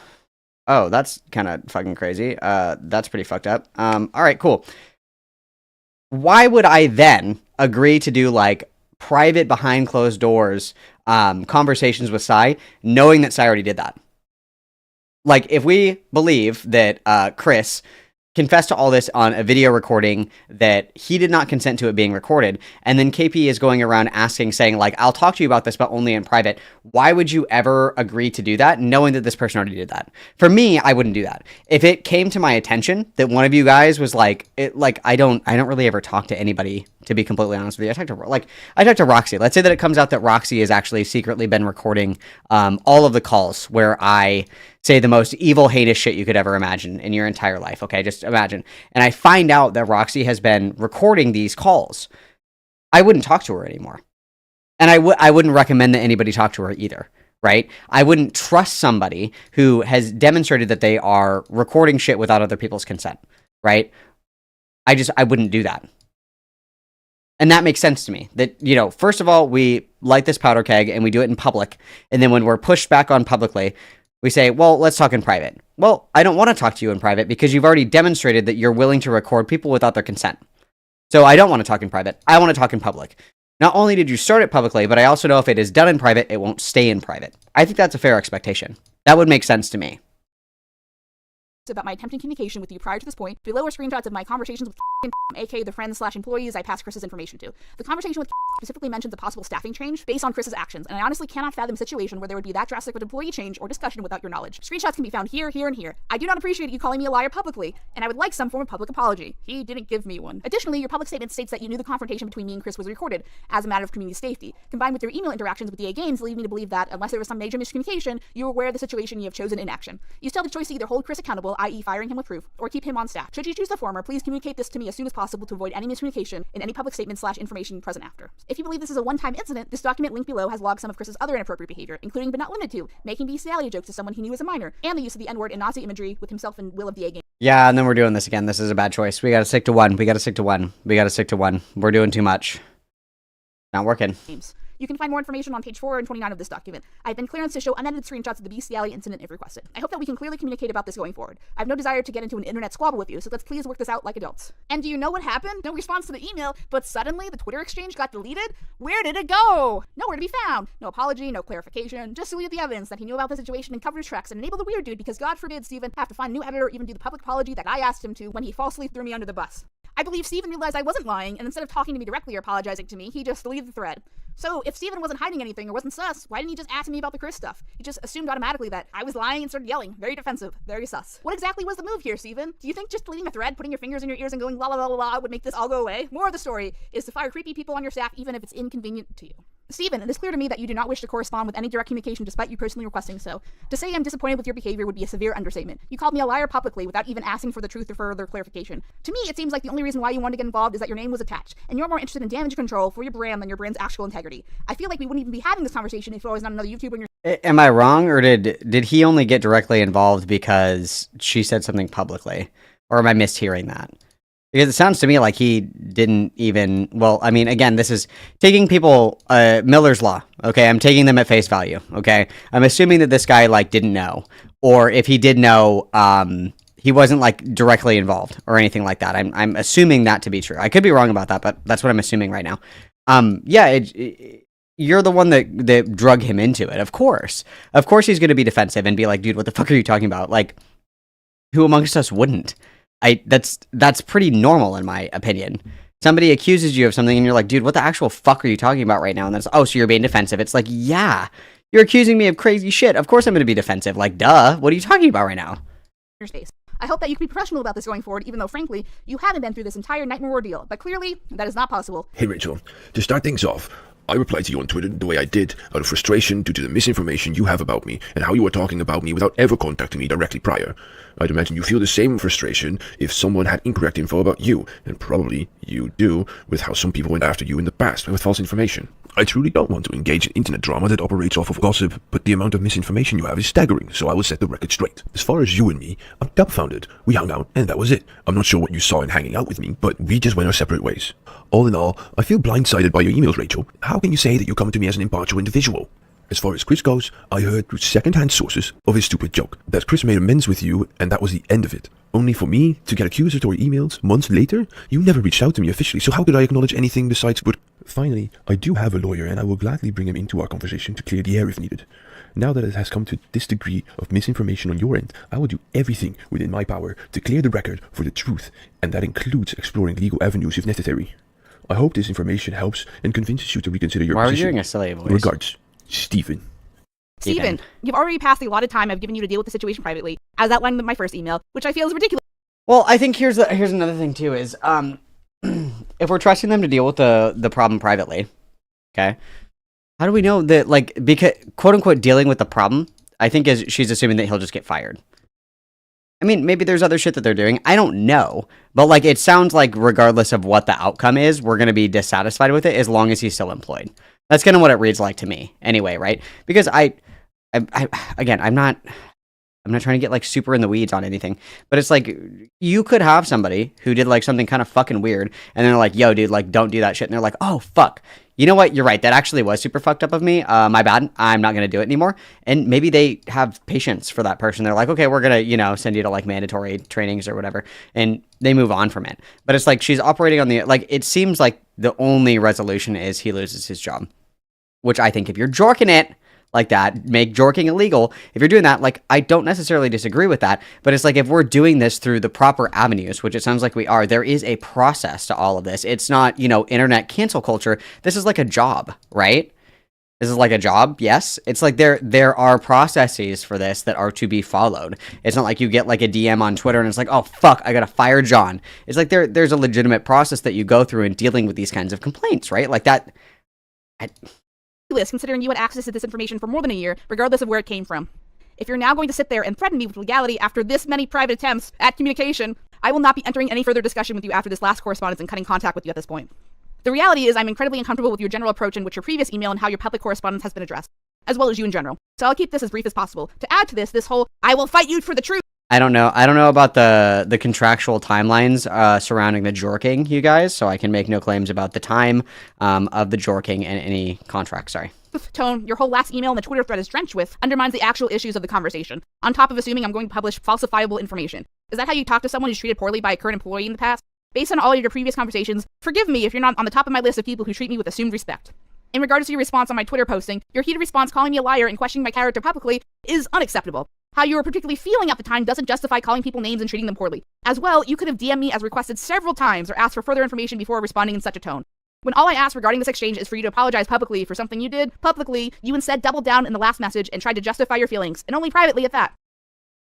that's kind of fucking crazy. That's pretty fucked up. All right, cool. Why would I then agree to do like private behind closed doors conversations with Sai, knowing that Sai already did that? Like, if we believe that Chris confessed to all this on a video recording that he did not consent to it being recorded, and then KP is going around asking, saying like, I'll talk to you about this, but only in private. Why would you ever agree to do that, knowing that this person already did that? For me, I wouldn't do that. If it came to my attention that one of you guys was like, I don't really ever talk to anybody, to be completely honest with you. I talked to Roxy. Let's say that it comes out that Roxy has actually secretly been recording all of the calls where I say the most evil, heinous shit you could ever imagine in your entire life. Okay, just imagine. And I find out that Roxy has been recording these calls. I wouldn't talk to her anymore. And I wouldn't recommend that anybody talk to her either, right? I wouldn't trust somebody who has demonstrated that they are recording shit without other people's consent, right? I wouldn't do that. And that makes sense to me. That, you know, first of all, we light this powder keg and we do it in public. And then when we're pushed back on publicly, we say, well, let's talk in private. Well, I don't want to talk to you in private because you've already demonstrated that you're willing to record people without their consent. So I don't want to talk in private. I want to talk in public. Not only did you start it publicly, but I also know if it is done in private, it won't stay in private. I think that's a fair expectation. That would make sense to me. about my attempted communication with you prior to this point. Below are screenshots of my conversations with aka the friends/employees I passed Chris's information to. The conversation with specifically mentions a possible staffing change based on Chris's actions, and I honestly cannot fathom a situation where there would be that drastic of an employee change or discussion without your knowledge. Screenshots can be found here, here, and here. I do not appreciate you calling me a liar publicly, and I would like some form of public apology. He didn't give me one. Additionally, your public statement states that you knew the confrontation between me and Chris was recorded as a matter of community safety. Combined with your email interactions with DA Games lead me to believe that, unless there was some major miscommunication, you were aware of the situation you have chosen inaction. You still have the choice to either hold Chris accountable, i.e. firing him with proof, or keep him on staff. Should you choose the former, please communicate this to me as soon as possible to avoid any miscommunication in any public statement/information present after. If you believe this is a one-time incident, this document linked below has logged some of Chris's other inappropriate behavior, including but not limited to making bestiality jokes to someone he knew was a minor, and the use of the N-word and Nazi imagery with himself and Will of DA Games. Yeah, and then we're doing this again. This is a bad choice. We gotta stick to one. We gotta stick to one. We gotta stick to one. We're doing too much. Not working. You can find more information on page 4 and 29 of this document. I've been clearance to show unedited screenshots of the bestiality incident if requested. I hope that we can clearly communicate about this going forward. I have no desire to get into an internet squabble with you, so let's please work this out like adults. And do you know what happened? No response to the email, but suddenly the Twitter exchange got deleted? Where did it go? Nowhere to be found. No apology, no clarification, just deleted the evidence that he knew about the situation and covered his tracks and enabled the weird dude because God forbid Steven have to find a new editor or even do the public apology that I asked him to when he falsely threw me under the bus. I believe Steven realized I wasn't lying, and instead of talking to me directly or apologizing to me, he just deleted the thread. So, if Steven wasn't hiding anything or wasn't sus, why didn't he just ask me about the Chris stuff? He just assumed automatically that I was lying and started yelling. Very defensive. Very sus. What exactly was the move here, Steven? Do you think just deleting a thread, putting your fingers in your ears and going la la la la la would make this all go away? More of the story is to fire creepy people on your staff even if it's inconvenient to you. Steven, it is clear to me that you do not wish to correspond with any direct communication despite you personally requesting so. To say I'm disappointed with your behavior would be a severe understatement. You called me a liar publicly without even asking for the truth or further clarification. To me, it seems like the only reason why you wanted to get involved is that your name was attached, and you're more interested in damage control for your brand than your brand's actual integrity. I feel like we wouldn't even be having this conversation if it was not another YouTuber in your... Am I wrong, or did he only get directly involved because she said something publicly? Or am I mishearing that? Because it sounds to me like he didn't even... Well, I mean, again, this is taking people... Miller's Law, okay? I'm taking them at face value, okay? I'm assuming that this guy, like, didn't know. Or if he did know, he wasn't, like, directly involved or anything like that. I'm assuming that to be true. I could be wrong about that, but that's what I'm assuming right now. Yeah, you're the one that drug him into it, of course. Of course he's going to be defensive and be like, dude, what the fuck are you talking about? Like, who amongst us wouldn't? That's pretty normal in my opinion. Somebody accuses you of something and you're like, dude, what the actual fuck are you talking about right now? And then it's, oh, so you're being defensive. It's like, yeah, you're accusing me of crazy shit. Of course I'm going to be defensive. Like, duh, what are you talking about right now? Your space. I hope that you can be professional about this going forward, even though, frankly, you haven't been through this entire nightmare ordeal. But clearly, that is not possible. Hey, Rachel, to start things off, I replied to you on Twitter the way I did, out of frustration due to the misinformation you have about me and how you were talking about me without ever contacting me directly prior. I'd imagine you feel the same frustration if someone had incorrect info about you, and probably you do with how some people went after you in the past with false information. I truly don't want to engage in internet drama that operates off of gossip, but the amount of misinformation you have is staggering, so I will set the record straight. As far as you and me, I'm dumbfounded. We hung out, and that was it. I'm not sure what you saw in hanging out with me, but we just went our separate ways. All in all, I feel blindsided by your emails, Rachel. How can you say that you come to me as an impartial individual? As far as Chris goes, I heard through second-hand sources of his stupid joke, that Chris made amends with you, and that was the end of it. Only for me to get accusatory emails months later? You never reached out to me officially, so how could I acknowledge anything besides but... Finally, I do have a lawyer, and I will gladly bring him into our conversation to clear the air if needed. Now that it has come to this degree of misinformation on your end, I will do everything within my power to clear the record for the truth, and that includes exploring legal avenues if necessary. I hope this information helps and convinces you to reconsider your position. Why are you doing a silly voice? Regards, Steven. Steven, you've already passed the allotted time I've given you to deal with the situation privately, as outlined in my first email, which I feel is ridiculous. Well, I think here's another thing too is, if we're trusting them to deal with the problem privately, okay, how do we know that, like, because quote unquote dealing with the problem, I think she's assuming that he'll just get fired. I mean, maybe there's other shit that they're doing. I don't know. But, like, it sounds like regardless of what the outcome is, we're going to be dissatisfied with it as long as he's still employed. That's kind of what it reads like to me anyway, right? Because again, I'm not trying to get, like, super in the weeds on anything. But it's like, you could have somebody who did, like, something kind of fucking weird. And they're like, yo, dude, like, don't do that shit. And they're like, oh, fuck. You know what? You're right. That actually was super fucked up of me. My bad. I'm not going to do it anymore. And maybe they have patience for that person. They're like, okay, we're going to, send you to, like, mandatory trainings or whatever. And they move on from it. But it's like, she's operating on the, like, it seems like the only resolution is he loses his job. Which I think if you're jorking it, like that, make jorking illegal. If you're doing that, like, I don't necessarily disagree with that, but it's like, if we're doing this through the proper avenues, which it sounds like we are, there is a process to all of this. It's not, internet cancel culture. This is like a job, right? This is like a job, yes. It's like there are processes for this that are to be followed. It's not like you get like a DM on Twitter and it's like, oh fuck, I gotta fire John. It's like there's a legitimate process that you go through in dealing with these kinds of complaints, right? Like that. Considering you had access to this information for more than a year, regardless of where it came from. If you're now going to sit there and threaten me with legality after this many private attempts at communication, I will not be entering any further discussion with you after this last correspondence and cutting contact with you at this point. The reality is I'm incredibly uncomfortable with your general approach in which your previous email and how your public correspondence has been addressed, as well as you in general. So I'll keep this as brief as possible. To add to this whole, I will fight you for the truth. I don't know about the contractual timelines surrounding the jorking, you guys, so I can make no claims about the time of the jorking and any contract, sorry. Tone, your whole last email and the Twitter thread is drenched with undermines the actual issues of the conversation, on top of assuming I'm going to publish falsifiable information. Is that how you talk to someone who's treated poorly by a current employee in the past? Based on all of your previous conversations, forgive me if you're not on the top of my list of people who treat me with assumed respect. In regards to your response on my Twitter posting, your heated response calling me a liar and questioning my character publicly is unacceptable. How you were particularly feeling at the time doesn't justify calling people names and treating them poorly. As well, you could have DM'd me as requested several times or asked for further information before responding in such a tone. When all I asked regarding this exchange is for you to apologize publicly for something you did publicly, you instead doubled down in the last message and tried to justify your feelings, and only privately at that.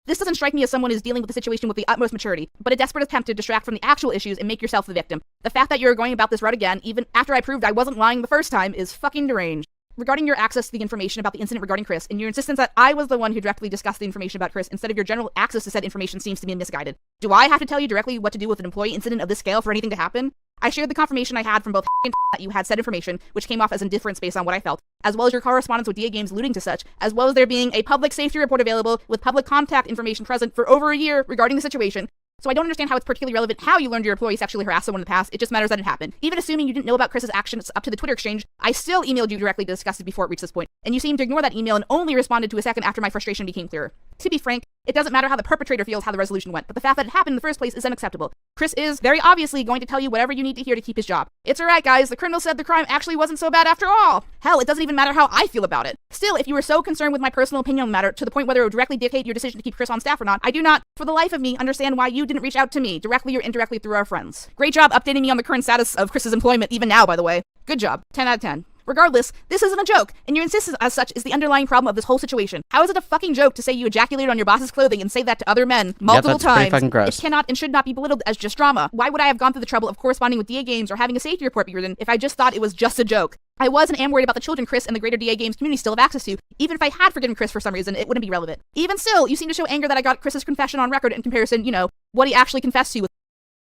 This doesn't strike me as someone who's dealing with the situation with the utmost maturity, but a desperate attempt to distract from the actual issues and make yourself the victim. The fact that you're going about this route again, even after I proved I wasn't lying the first time, is fucking deranged. Regarding your access to the information about the incident regarding Chris, and your insistence that I was the one who directly discussed the information about Chris instead of your general access to said information seems to be misguided. Do I have to tell you directly what to do with an employee incident of this scale for anything to happen? I shared the confirmation I had from both that you had said information, which came off as indifference based on what I felt, as well as your correspondence with DA Games alluding to such, as well as there being a public safety report available with public contact information present for over a year regarding the situation. So I don't understand how it's particularly relevant how you learned your employee sexually harassed someone in the past. It just matters that it happened. Even assuming you didn't know about Chris's actions up to the Twitter exchange, I still emailed you directly to discuss it before it reached this point, and you seemed to ignore that email and only responded to a second after my frustration became clearer. To be frank, it doesn't matter how the perpetrator feels how the resolution went, but the fact that it happened in the first place is unacceptable. Chris is, very obviously, going to tell you whatever you need to hear to keep his job. It's alright, guys, the criminal said the crime actually wasn't so bad after all. Hell, it doesn't even matter how I feel about it. Still, if you were so concerned with my personal opinion on the matter, to the point whether it would directly dictate your decision to keep Chris on staff or not, I do not, for the life of me, understand why you didn't reach out to me, directly or indirectly through our friends. Great job updating me on the current status of Chris's employment, even now, by the way. Good job. 10 out of 10. Regardless, this isn't a joke, and your insistence as such is the underlying problem of this whole situation. How is it a fucking joke to say you ejaculated on your boss's clothing and say that to other men multiple times? Fucking gross. It cannot and should not be belittled as just drama. Why would I have gone through the trouble of corresponding with DA Games or having a safety report be written if I just thought it was just a joke? I was and am worried about the children Chris and the greater DA Games community still have access to. Even if I had forgiven Chris for some reason, it wouldn't be relevant. Even still, you seem to show anger that I got Chris's confession on record in comparison, what he actually confessed to.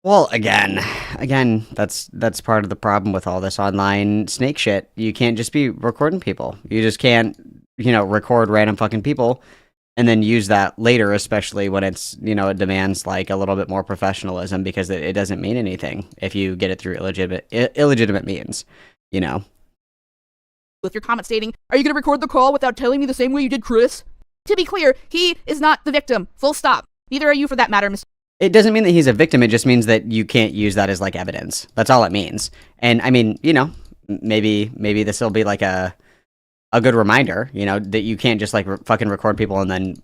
Well, again, that's part of the problem with all this online snake shit. You can't just be recording people. You just can't, record random fucking people and then use that later, especially when it's, it demands like a little bit more professionalism because it doesn't mean anything if you get it through illegitimate means, With your comment stating, are you going to record the call without telling me the same way you did Chris? To be clear, he is not the victim. Full stop. Neither are you for that matter, Mr. It doesn't mean that he's a victim, it just means that you can't use that as, like, evidence. That's all it means. And, I mean, maybe this will be, like, a good reminder, that you can't just, like, fucking record people and then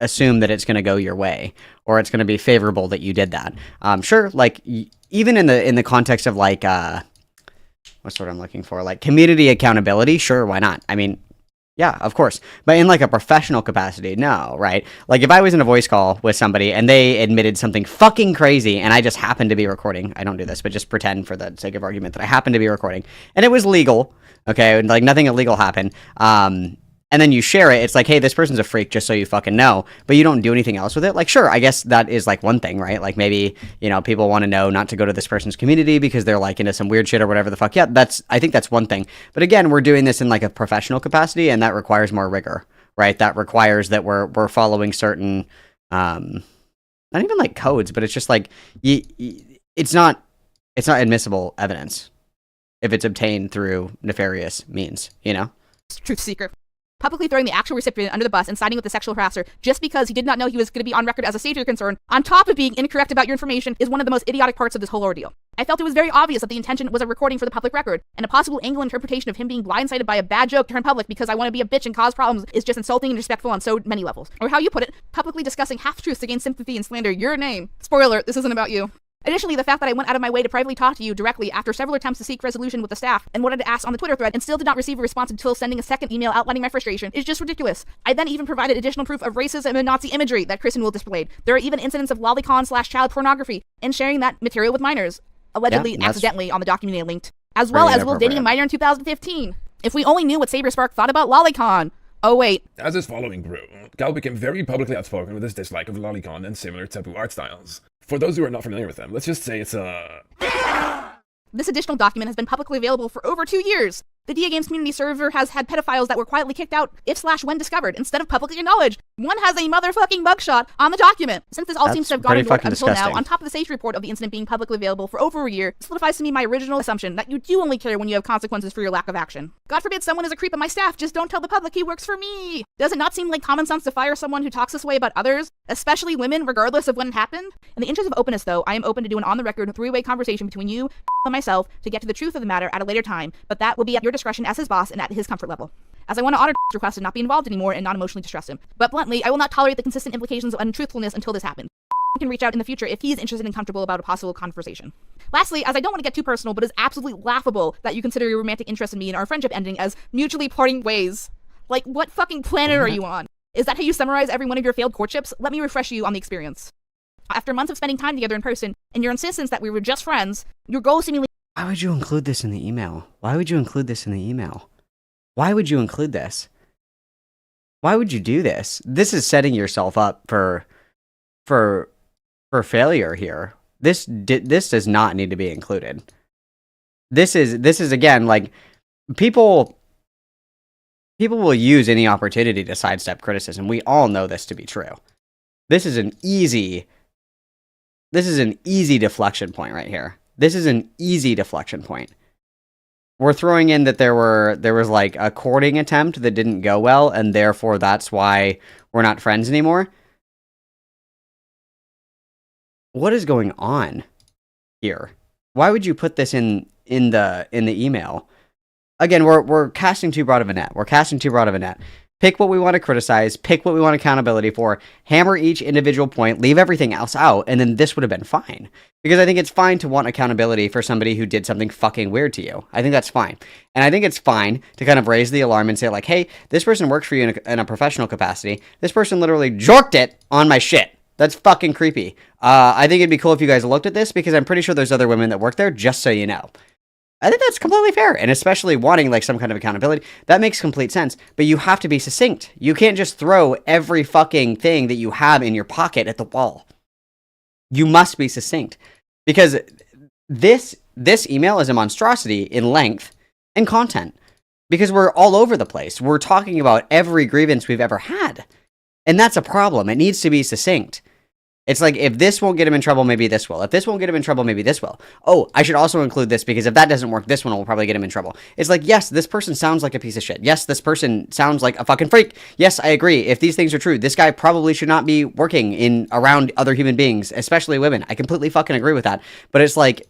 assume that it's going to go your way, or it's going to be favorable that you did that. Sure, like, even in the context of, like, what's the word I'm looking for? Like, community accountability, sure, why not? I mean, yeah, of course. But in like a professional capacity, no, right? Like if I was in a voice call with somebody and they admitted something fucking crazy and I just happened to be recording, I don't do this, but just pretend for the sake of argument that I happened to be recording and it was legal, okay, and like nothing illegal happened, and then you share it, it's like, hey, this person's a freak just so you fucking know, but you don't do anything else with it. Like, sure, I guess that is like one thing, right? Like maybe, people want to know not to go to this person's community because they're like into some weird shit or whatever the fuck. Yeah, I think that's one thing. But again, we're doing this in like a professional capacity and that requires more rigor, right? That requires that we're following certain, not even like codes, but it's just like, it's not admissible evidence if it's obtained through nefarious means, Truth seeker. publicly throwing the actual recipient under the bus and siding with the sexual harasser just because he did not know he was going to be on record as a safety concern, on top of being incorrect about your information, is one of the most idiotic parts of this whole ordeal. I felt it was very obvious that the intention was a recording for the public record, and a possible angle interpretation of him being blindsided by a bad joke turned public because I want to be a bitch and cause problems is just insulting and disrespectful on so many levels. Or how you put it, publicly discussing half-truths to gain sympathy and slander your name. Spoiler alert, this isn't about you. Additionally, the fact that I went out of my way to privately talk to you directly after several attempts to seek resolution with the staff and wanted to ask on the Twitter thread and still did not receive a response until sending a second email outlining my frustration is just ridiculous. I then even provided additional proof of racism and Nazi imagery that Chris and Will displayed. There are even incidents of lolicon/child pornography and sharing that material with minors, allegedly and accidentally on the document linked, as well as Will dating a minor in 2015. If we only knew what Saberspark thought about lolicon. Oh wait. As his following grew, Gal became very publicly outspoken with his dislike of lolicon and similar taboo art styles. For those who are not familiar with them, let's just say it's a... This additional document has been publicly available for over 2 years. The DA Games community server has had pedophiles that were quietly kicked out if/when discovered, instead of publicly acknowledged. One has a motherfucking mugshot on the document. Since this all seems to have gone ignored until now, on top of the safety report of the incident being publicly available for over a year, solidifies to me my original assumption that you do only care when you have consequences for your lack of action. God forbid someone is a creep on my staff, just don't tell the public he works for me. Does it not seem like common sense to fire someone who talks this way about others, especially women, regardless of when it happened? In the interest of openness, though, I am open to do an on-the-record three-way conversation between you and myself to get to the truth of the matter at a later time, but that will be at your discretion as his boss and at his comfort level. As I want to honor request and not be involved anymore and not emotionally distress him. But bluntly, I will not tolerate the consistent implications of untruthfulness until this happens. Can reach out in the future if he is interested and comfortable about a possible conversation. Lastly, as I don't want to get too personal, but it's absolutely laughable that you consider your romantic interest in me and our friendship ending as mutually parting ways. Like, what fucking planet are you on? Is that how you summarize every one of your failed courtships? Let me refresh you on the experience. After months of spending time together in person, and your insistence that we were just friends, your goal seemingly... Why would you include this in the email? Why would you include this in the email? Why would you include this? Why would you do this? This is setting yourself up for failure here. This does not need to be included. This is again, like, people will use any opportunity to sidestep criticism. We all know this to be true. This is an easy deflection point right here. This is an easy deflection point. We're throwing in that there was like a courting attempt that didn't go well, and therefore that's why we're not friends anymore. What is going on here? Why would you put this in the email? Again, we're casting too broad of a net. We're casting too broad of a net. Pick what we want to criticize, pick what we want accountability for, hammer each individual point, leave everything else out, and then this would have been fine. Because I think it's fine to want accountability for somebody who did something fucking weird to you. I think that's fine. And I think it's fine to kind of raise the alarm and say, like, hey, this person works for you in a professional capacity. This person literally jorked it on my shit. That's fucking creepy. I think it'd be cool if you guys looked at this, because I'm pretty sure there's other women that work there, just so you know. I think that's completely fair, and especially wanting like some kind of accountability, that makes complete sense, but you have to be succinct. You can't just throw every fucking thing that you have in your pocket at the wall. You must be succinct, because this email is a monstrosity in length and content, because we're all over the place. We're talking about every grievance we've ever had, and that's a problem. It needs to be succinct. It's like, if this won't get him in trouble, maybe this will. If this won't get him in trouble, maybe this will. Oh, I should also include this, because if that doesn't work, this one will probably get him in trouble. It's like, yes, this person sounds like a piece of shit. Yes, this person sounds like a fucking freak. Yes, I agree. If these things are true, this guy probably should not be working around other human beings, especially women. I completely fucking agree with that. But it's like,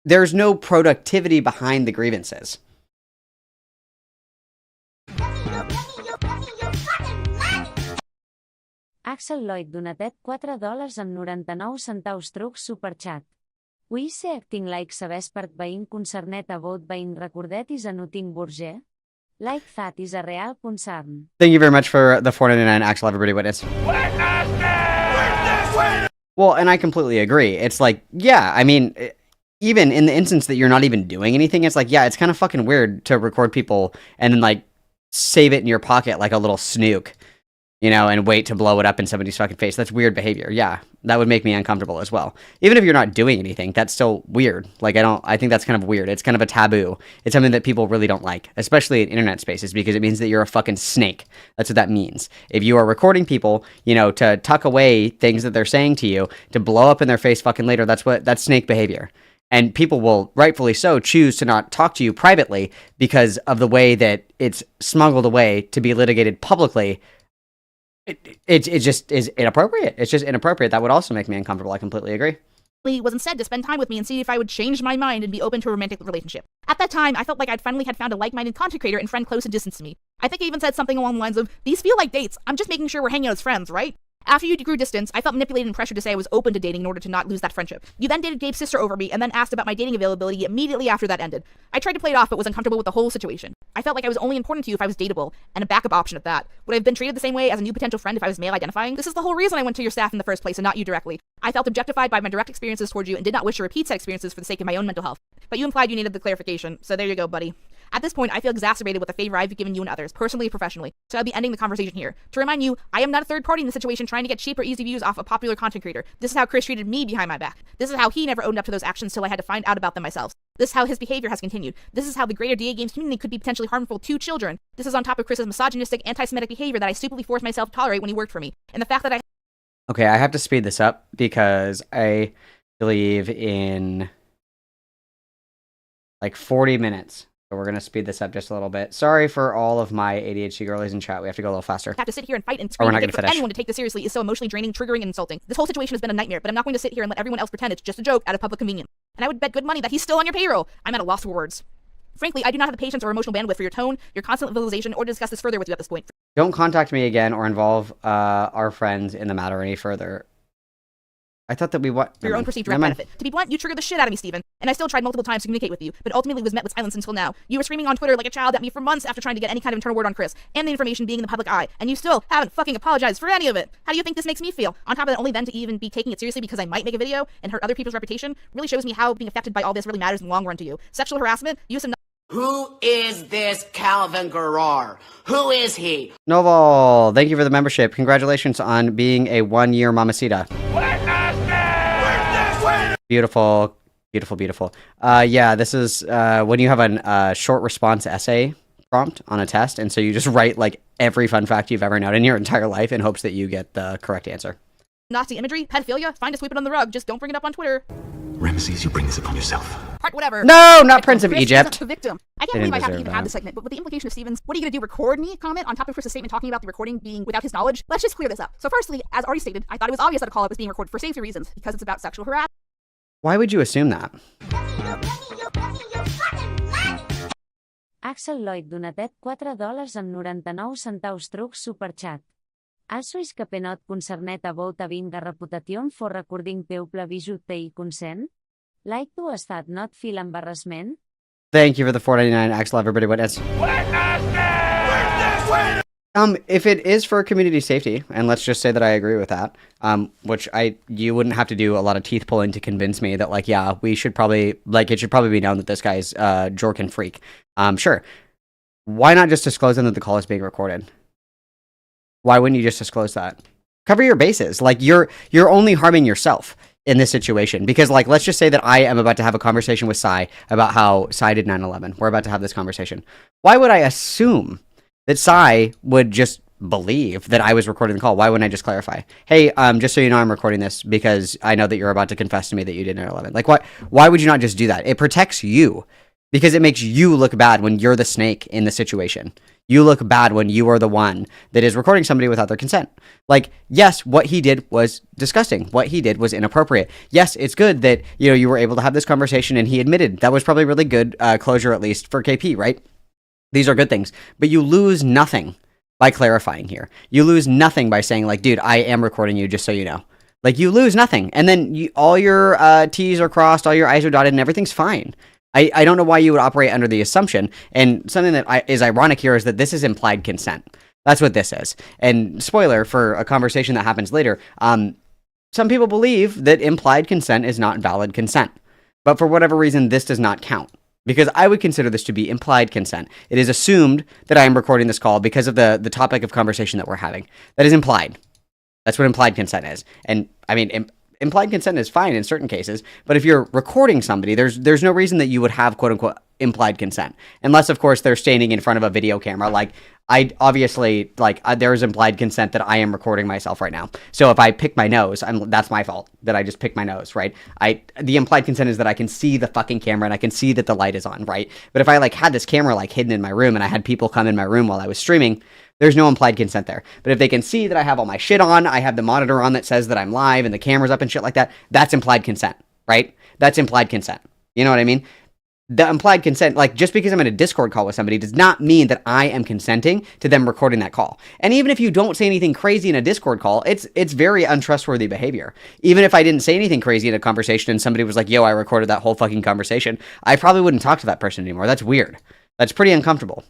there's no productivity behind the grievances. Axel Lloyd donatet $4.99 trucs superchat. Ui se acting like sabés per veïn concernet a vot veïn recordetis a noting burger? Like that is a real concern. Thank you very much for the $4.99, Axel. Everybody witness. Well, and I completely agree. It's like, yeah, I mean, even in the instance that you're not even doing anything, it's like, yeah, it's kind of fucking weird to record people and then like save it in your pocket like a little snook. You know, and wait to blow it up in somebody's fucking face. That's weird behavior. Yeah, that would make me uncomfortable as well. Even if you're not doing anything, that's still weird. Like, I think that's kind of weird. It's kind of a taboo. It's something that people really don't like, especially in internet spaces, because it means that you're a fucking snake. That's what that means. If you are recording people, you know, to tuck away things that they're saying to you, to blow up in their face fucking later, that's snake behavior. And people will, rightfully so, choose to not talk to you privately because of the way that it's smuggled away to be litigated publicly. It just is inappropriate. It's just inappropriate. That would also make me uncomfortable. I completely agree. Was instead to spend time with me and see if I would change my mind and be open to a romantic relationship. At that time, I felt like I'd finally had found a like-minded content creator and friend close and distant to me. I think I even said something along the lines of, these feel like dates, I'm just making sure we're hanging out as friends, right? After you grew distance, I felt manipulated and pressured to say I was open to dating in order to not lose that friendship. You then dated Gabe's sister over me and then asked about my dating availability immediately after that ended. I tried to play it off but was uncomfortable with the whole situation. I felt like I was only important to you if I was dateable, and a backup option at that. Would I have been treated the same way as a new potential friend if I was male identifying? This is the whole reason I went to your staff in the first place and not you directly. I felt objectified by my direct experiences towards you and did not wish to repeat said experiences for the sake of my own mental health. But you implied you needed the clarification, so there you go, buddy. At this point, I feel exacerbated with the favor I've given you and others, personally and professionally, so I'll be ending the conversation here. To remind you, I am not a third party in the situation trying to get cheap or easy views off a popular content creator. This is how Chris treated me behind my back. This is how he never owned up to those actions till I had to find out about them myself. This is how his behavior has continued. This is how the greater DA Games community could be potentially harmful to children. This is on top of Chris's misogynistic, anti-Semitic behavior that I stupidly forced myself to tolerate when he worked for me. And the fact that Okay, I have to speed this up because I believe in like 40 minutes. So we're going to speed this up just a little bit. Sorry for all of my ADHD girlies in chat. We have to go a little faster. Have to sit here and fight and scream and for anyone to take this seriously is so emotionally draining, triggering, and insulting. This whole situation has been a nightmare, but I'm not going to sit here and let everyone else pretend it's just a joke out of public convenience. And I would bet good money that he's still on your payroll. I'm at a loss for words. Frankly, I do not have the patience or emotional bandwidth for your tone, your constant visualization, or to discuss this further with you at this point. Don't contact me again or involve our friends in the matter any further. I thought that we for your own perceived direct benefit. To be blunt, you triggered the shit out of me, Steven. And I still tried multiple times to communicate with you, but ultimately was met with silence until now. You were screaming on Twitter like a child at me for months after trying to get any kind of internal word on Chris, and the information being in the public eye, and you still haven't fucking apologized for any of it. How do you think this makes me feel? On top of that, only then to even be taking it seriously because I might make a video and hurt other people's reputation really shows me how being affected by all this really matters in the long run to you. Sexual harassment, use of Who is this Calvin Garrar? Who is he? Noval, thank you for the membership. Congratulations on being a 1-year mamacita. Beautiful, beautiful, beautiful. Yeah, this is when you have a short response essay prompt on a test, and so you just write like every fun fact you've ever known in your entire life in hopes that you get the correct answer. Nazi imagery, pedophilia, fine to sweep it on the rug, just don't bring it up on Twitter. Ramesses, you bring this upon yourself. Part whatever. No, not Prince of Egypt. The victim. I can't believe I have to even have this segment, but with the implication of Steven's, what are you going to do, record me comment on top of Chris's statement talking about the recording being without his knowledge? Let's just clear this up. So firstly, as already stated, I thought it was obvious that a call-up was being recorded for safety reasons, because it's about sexual harassment. Why would you assume that? Axel Lloyd donatet $4.99 trucs superchat. Assois que penot concernet about having a reputation for recording people bijut i consent? Like to estat not feel embarrassment? Thank you for the $4.99, Axel. Everybody witness. If it is for community safety, and let's just say that I agree with that, which you wouldn't have to do a lot of teeth pulling to convince me that, like, yeah, we should probably, like, it should probably be known that this guy's Jorkin freak. Sure. Why not just disclose then that the call is being recorded? Why wouldn't you just disclose that? Cover your bases. Like, you're only harming yourself in this situation. Because, like, let's just say that I am about to have a conversation with Sai about how Sai did 9/11. We're about to have this conversation. Why would I assume that Sai would just believe that I was recording the call? Why wouldn't I just clarify? Hey, just so you know, I'm recording this because I know that you're about to confess to me that you did 9/11. Like, why would you not just do that? It protects you because it makes you look bad when you're the snake in the situation. You look bad when you are the one that is recording somebody without their consent. Like, yes, what he did was disgusting. What he did was inappropriate. Yes, it's good that, you know, you were able to have this conversation and he admitted. That was probably really good closure, at least for KP, right? These are good things. But you lose nothing by clarifying here. You lose nothing by saying, like, dude, I am recording you just so you know. Like, you lose nothing. And then all your T's are crossed, all your I's are dotted, and everything's fine. I don't know why you would operate under the assumption, and something that is ironic here is that this is implied consent. That's what this is. And spoiler for a conversation that happens later, some people believe that implied consent is not valid consent. But for whatever reason, this does not count. Because I would consider this to be implied consent. It is assumed that I am recording this call because of the topic of conversation that we're having. That is implied. That's what implied consent is. And, I mean, implied consent is fine in certain cases, but if you're recording somebody, there's no reason that you would have quote unquote implied consent, unless of course they're standing in front of a video camera. Like I obviously there is implied consent that I am recording myself right now. So if I pick my nose, that's my fault that I just picked my nose, right? The implied consent is that I can see the fucking camera and I can see that the light is on, right? But if I like had this camera like hidden in my room and I had people come in my room while I was streaming, there's no implied consent there. But if they can see that I have all my shit on, I have the monitor on that says that I'm live and the camera's up and shit like that, that's implied consent, right? That's implied consent. You know what I mean? The implied consent, like just because I'm in a Discord call with somebody does not mean that I am consenting to them recording that call. And even if you don't say anything crazy in a Discord call, it's very untrustworthy behavior. Even if I didn't say anything crazy in a conversation and somebody was like, yo, I recorded that whole fucking conversation, I probably wouldn't talk to that person anymore. That's weird. That's pretty uncomfortable.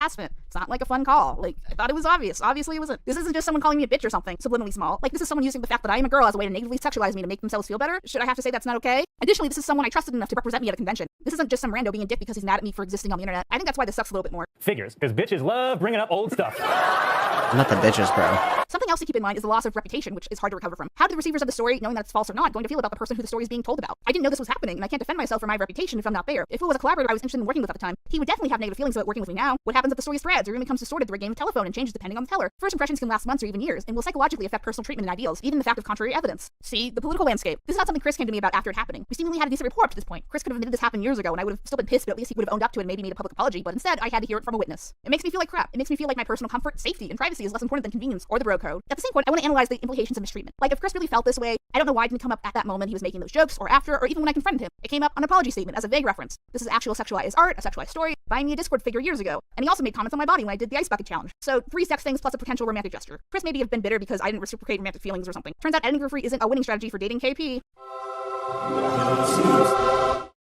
It's not like a fun call. Like, I thought it was obvious. Obviously, it wasn't. This isn't just someone calling me a bitch or something, subliminally small. Like, this is someone using the fact that I am a girl as a way to negatively sexualize me to make themselves feel better. Should I have to say that's not okay? Additionally, this is someone I trusted enough to represent me at a convention. This isn't just some rando being a dick because he's mad at me for existing on the internet. I think that's why this sucks a little bit more. Figures, because bitches love bringing up old stuff. Not the bitches, bro. Something else to keep in mind is the loss of reputation, which is hard to recover from. How do the receivers of the story, knowing that it's false or not, going to feel about the person who the story is being told about? I didn't know this was happening, and I can't defend myself for my reputation if I'm not there. If it was a collaborator I was interested in working with at the time, he would definitely have negative feelings about working with me now. What happens if the story spreads or even becomes distorted through a game of telephone and changes depending on the teller? First impressions can last months or even years, and will psychologically affect personal treatment and ideals, even the fact of contrary evidence. See, the political landscape. This is not something Chris came to me about after it happening. We seemingly had a decent rapport up to this point. Chris could have admitted this happened years ago, and I would have still been pissed, but at least he would have owned up to it and maybe made a public apology, but instead, I had to hear it from a witness. It makes me feel like crap. It makes me feel like my personal comfort, safety, and privacy is less important than convenience or the bro code. At the same point, I want to analyze the implications of mistreatment. Like, if Chris really felt this way, I don't know why it didn't come up at that moment he was making those jokes, or after, or even when I confronted him. It came up on an apology statement as a vague reference. This is actual sexualized art, a sexualized story, buying me a Discord figure years ago, and he also made comments on my body when I did the ice bucket challenge. So, 3 sex things plus a potential romantic gesture. Chris maybe have been bitter because I didn't reciprocate romantic feelings or something. Turns out editing for free isn't a winning strategy for dating KP.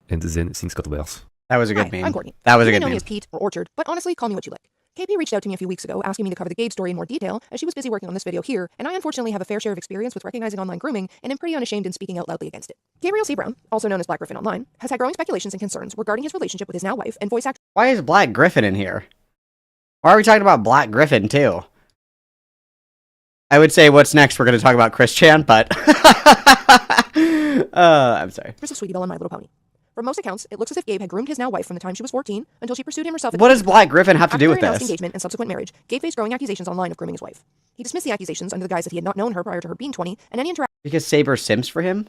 And then things got worse. That was a good meme. I'm Courtney. That was a You may good know me meme. as Pete or Orchard, but honestly, call me what you like. KP reached out to me a few weeks ago asking me to cover the Gabe story in more detail as she was busy working on this video here, and I unfortunately have a fair share of experience with recognizing online grooming and am pretty unashamed in speaking out loudly against it. Gabriel C. Brown, also known as Black Griffin online, has had growing speculations and concerns regarding his relationship with his now wife and voice actor. Why is Black Griffin in here? Why are we talking about Black Griffin too? I would say what's next we're going to talk about Chris Chan, but I'm sorry. Chris of Sweetie Belle and My Little Pony. From most accounts, it looks as if Gabe had groomed his now wife from the time she was 14 until she pursued him herself. What does Black Griffin have to do with After their announced this? engagement and subsequent marriage, Gabe faced growing accusations online of grooming his wife. He dismissed the accusations under the guise that he had not known her prior to her being 20, and any interaction Because Saber simps for him?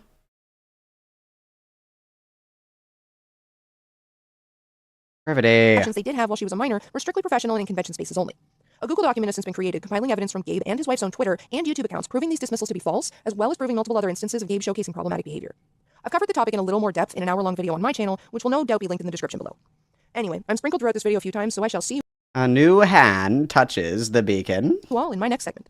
Brevity. actions they did have while she was a minor were strictly professional and in convention spaces only. A Google document has since been created compiling evidence from Gabe and his wife's own Twitter and YouTube accounts proving these dismissals to be false, as well as proving multiple other instances of Gabe showcasing problematic behavior. I've covered the topic in a little more depth in an hour-long video on my channel, which will no doubt be linked in the description below. Anyway, I'm sprinkled throughout this video a few times, so I shall see A new hand touches the beacon. you all in my next segment.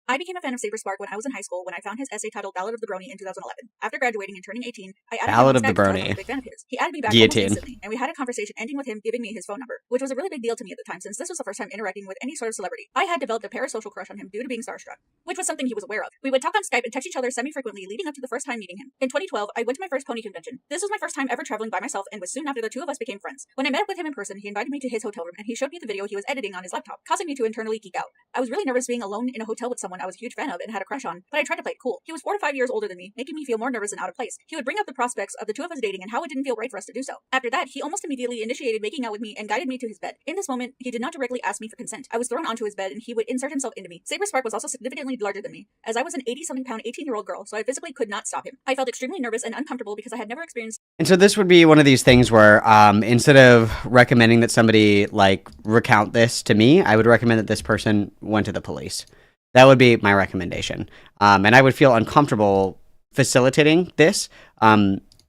I became a fan of Saberspark when I was in high school when I found his essay titled Ballad of the Brony in 2011. After graduating and turning 18, I added Ballad him of on the Skype because I was Brony. a big fan of his. He added me back Guillotine. almost instantly, and we had a conversation ending with him giving me his phone number, which was a really big deal to me at the time since this was the first time interacting with any sort of celebrity. I had developed a parasocial crush on him due to being starstruck, which was something he was aware of. We would talk on Skype and text each other semi-frequently leading up to the first time meeting him. In 2012, I went to my first pony convention. This was my first time ever traveling by myself and was soon after the two of us became friends. When I met up with him in person, he invited me to his hotel room and he showed me the video he was editing on his laptop, causing me to internally geek out. I was really nervous being alone in a hotel with someone I was a huge fan of and had a crush on, but I tried to play it cool. He was 4 to 5 years older than me, making me feel more nervous and out of place. He would bring up the prospects of the two of us dating and how it didn't feel right for us to do so. After that, he almost immediately initiated making out with me and guided me to his bed. In this moment, he did not directly ask me for consent. I was thrown onto his bed and he would insert himself into me. Saberspark was also significantly larger than me, as I was an 80-something pound 18-year-old girl, so I physically could not stop him. I felt extremely nervous and uncomfortable because I had never experienced. And so this would be one of these things where instead of recommending that somebody like recount this to me, I would recommend that this person went to the police. That would be my recommendation. And I would feel uncomfortable facilitating this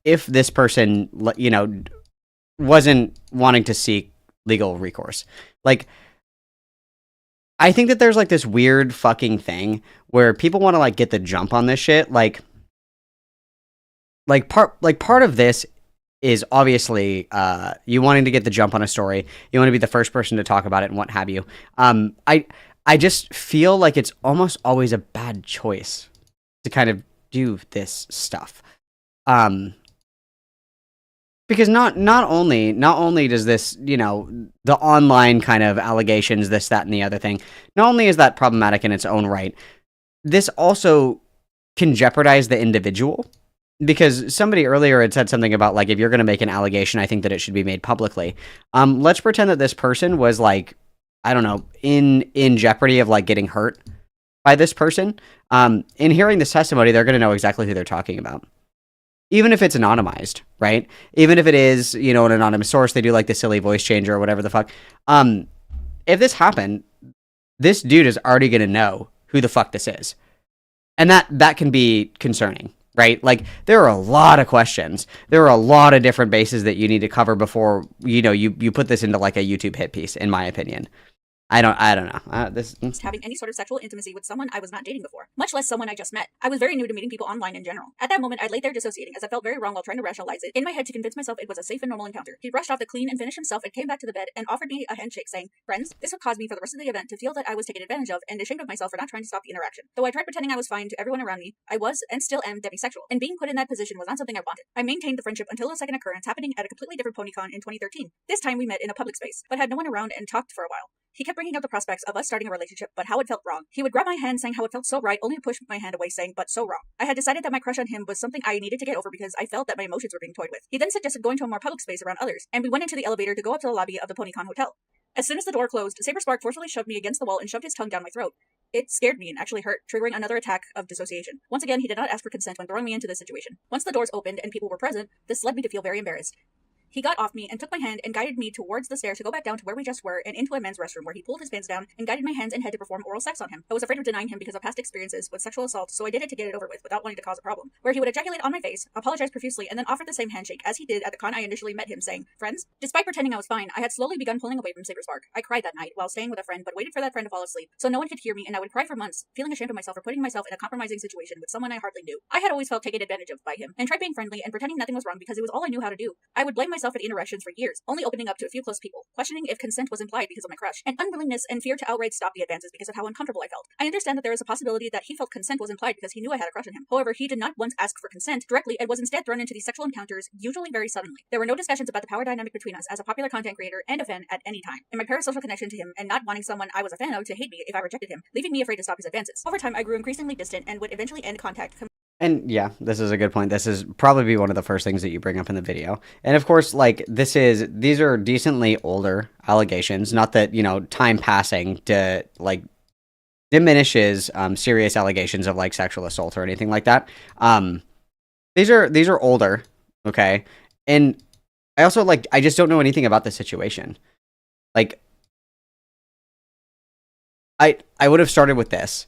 if this person, you know, wasn't wanting to seek legal recourse. Like, I think that there's like this weird fucking thing where people want to like get the jump on this shit. Like part of this is obviously you wanting to get the jump on a story. You want to be the first person to talk about it and what have you. I just feel like it's almost always a bad choice to kind of do this stuff. Because not only does this, you know, the online kind of allegations, this, that, and the other thing, not only is that problematic in its own right, this also can jeopardize the individual. Because somebody earlier had said something about, like, if you're going to make an allegation, I think that it should be made publicly. Let's pretend that this person was, like, I don't know, in jeopardy of, like, getting hurt by this person. In hearing this testimony, they're going to know exactly who they're talking about. Even if it's anonymized, right? Even if it is, you know, an anonymous source, they do like the silly voice changer or whatever the fuck. If this happened, this dude is already going to know who the fuck this is. And that can be concerning, right? Like, there are a lot of questions. There are a lot of different bases that you need to cover before, you know, you put this into like a YouTube hit piece, in my opinion. I don't know. Having any sort of sexual intimacy with someone I was not dating before, much less someone I just met. I was very new to meeting people online in general. At that moment, I lay there dissociating as I felt very wrong while trying to rationalize it in my head to convince myself it was a safe and normal encounter. He brushed off the clean and finished himself and came back to the bed and offered me a handshake, saying, "Friends, this would cause me for the rest of the event to feel that I was taken advantage of and ashamed of myself for not trying to stop the interaction. Though I tried pretending I was fine to everyone around me, I was and still am demisexual, and being put in that position was not something I wanted. I maintained the friendship until a second occurrence happening at a completely different PonyCon in 2013. This time we met in a public space, but had no one around and talked for a while. He kept bringing up the prospects of us starting a relationship, but how it felt wrong. He would grab my hand saying how it felt so right, only to push my hand away saying, but so wrong. I had decided that my crush on him was something I needed to get over because I felt that my emotions were being toyed with. He then suggested going to a more public space around others, and we went into the elevator to go up to the lobby of the PonyCon hotel. As soon as the door closed, Saberspark forcefully shoved me against the wall and shoved his tongue down my throat. It scared me and actually hurt, triggering another attack of dissociation. Once again, he did not ask for consent when throwing me into this situation. Once the doors opened and people were present, this led me to feel very embarrassed. He got off me and took my hand and guided me towards the stairs to go back down to where we just were and into a men's restroom where he pulled his pants down and guided my hands and head to perform oral sex on him. I was afraid of denying him because of past experiences with sexual assault, so I did it to get it over with without wanting to cause a problem. Where he would ejaculate on my face, apologize profusely, and then offer the same handshake as he did at the con I initially met him, saying, "Friends?" Despite pretending I was fine, I had slowly begun pulling away from Saberspark. I cried that night while staying with a friend, but waited for that friend to fall asleep so no one could hear me, and I would cry for months, feeling ashamed of myself for putting myself in a compromising situation with someone I hardly knew. I had always felt taken advantage of by him, and tried being friendly and pretending nothing was wrong because it was all I knew how to do. I would blame myself for the interactions for years, only opening up to a few close people, questioning if consent was implied because of my crush, and unwillingness and fear to outright stop the advances because of how uncomfortable I felt. I understand that there is a possibility that he felt consent was implied because he knew I had a crush on him. However, he did not once ask for consent directly and was instead thrown into these sexual encounters, usually very suddenly. There were no discussions about the power dynamic between us as a popular content creator and a fan at any time, and my parasocial connection to him and not wanting someone I was a fan of to hate me if I rejected him, leaving me afraid to stop his advances. Over time, I grew increasingly distant and would eventually end contact. And yeah, this is a good point. This is probably one of the first things that you bring up in the video. And of course, like, these are decently older allegations. Not that, you know, time passing diminishes serious allegations of like sexual assault or anything like that. These are older, okay? And I also I just don't know anything about the situation. Like, I would have started with this.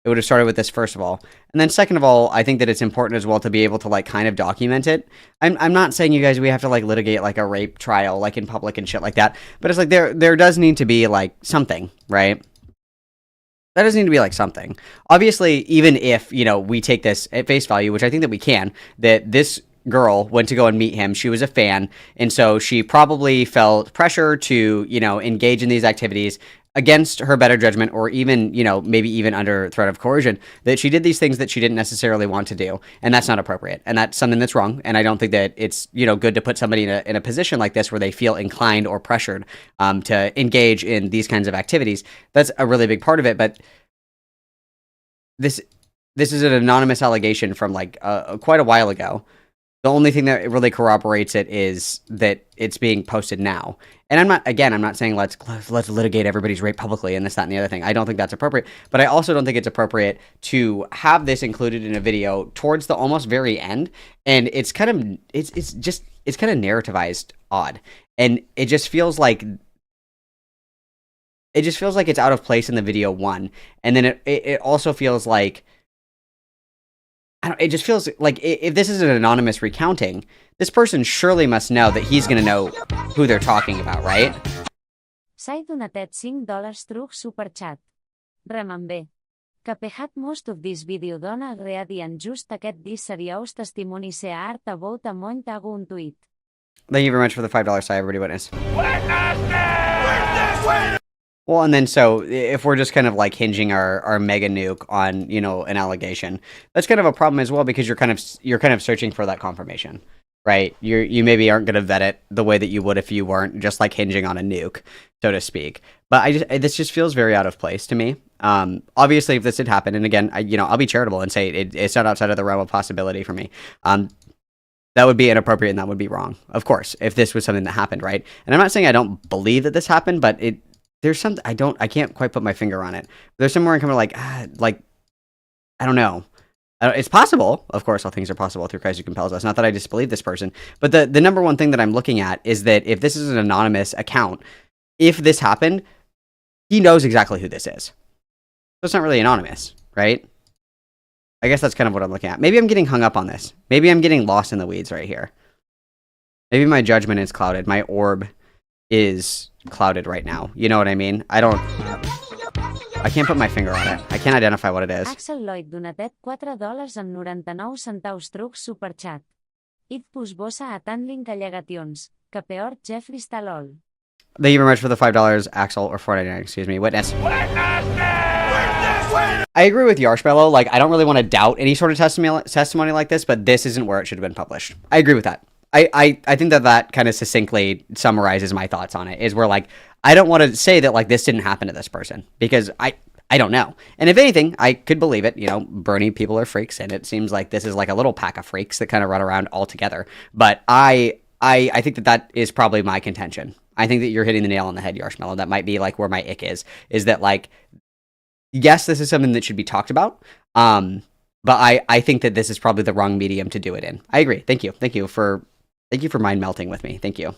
It would have started with this first of all. And then second of all, I think that it's important as well to be able to kind of document it. I'm not saying you guys, we have to litigate a rape trial in public and shit like that. But it's there does need to be something, right? That does need to be something. Obviously, even if, we take this at face value, which I think that we can, that this girl went to go and meet him. She was a fan. And so she probably felt pressure to, engage in these activities against her better judgment, or even, maybe even under threat of coercion, that she did these things that she didn't necessarily want to do. And that's not appropriate. And that's something that's wrong. And I don't think that it's, good to put somebody in a position like this where they feel inclined or pressured to engage in these kinds of activities. That's a really big part of it. But this is an anonymous allegation from quite a while ago. The only thing that really corroborates it is that it's being posted now. And I'm not saying let's litigate everybody's rape publicly and this, that, and the other thing. I don't think that's appropriate. But I also don't think it's appropriate to have this included in a video towards the almost very end. And it's kind of narrativized odd. And it just feels like it's out of place in the video one. And then it also feels like, it just feels like if this is an anonymous recounting, this person surely must know that he's going to know who they're talking about, right? S'ha donatet $5 truc superchat. Remember. Capehat most of this video dona readien just aquest dis seriós testimoni se art about a moint hago un tuit. Thank you very much for the $5 side, everybody witness. Well, and then so if we're just kind of hinging our mega nuke on, an allegation, that's kind of a problem as well, because you're kind of searching for that confirmation, right? You maybe aren't going to vet it the way that you would if you weren't just like hinging on a nuke, so to speak. But this just feels very out of place to me. Obviously, if this did happen, and again, I'll be charitable and say it's not outside of the realm of possibility for me. That would be inappropriate and that would be wrong, of course, if this was something that happened, right? And I'm not saying I don't believe that this happened, but there's something I can't quite put my finger on it. There's somewhere I'm kind of like I don't know. It's possible, of course, all things are possible through Christ who compels us. Not that I disbelieve this person, but the number one thing that I'm looking at is that if this is an anonymous account, if this happened, he knows exactly who this is. So it's not really anonymous, right? I guess that's kind of what I'm looking at. Maybe I'm getting hung up on this. Maybe I'm getting lost in the weeds right here. Maybe my judgment is clouded. My orb is clouded right now. You know what I mean? I can't put my finger on it. I can't identify what it is. Axel Lloyd donatet $4 amb 99 centaus trucs superchat. It pus bossa a tant l'incallagations, que peor Jeffrey Stallol. Thank you very much for the $5, Axel, or $4.99, excuse me. Witness. I agree with Yarshmello. Like, I don't really want to doubt any sort of testimony like this, but this isn't where it should have been published. I agree with that. I think that kind of succinctly summarizes my thoughts on it, is where, like, I don't want to say that, like, this didn't happen to this person, because I don't know. And if anything, I could believe it. Bernie people are freaks, and it seems like this is like a little pack of freaks that kind of run around all together. But I think that is probably my contention. I think that you're hitting the nail on the head, Yarshmello. That might be, like, where my ick is that, like, yes, this is something that should be talked about, but I think that this is probably the wrong medium to do it in. I agree. Thank you for mind melting with me. Thank you.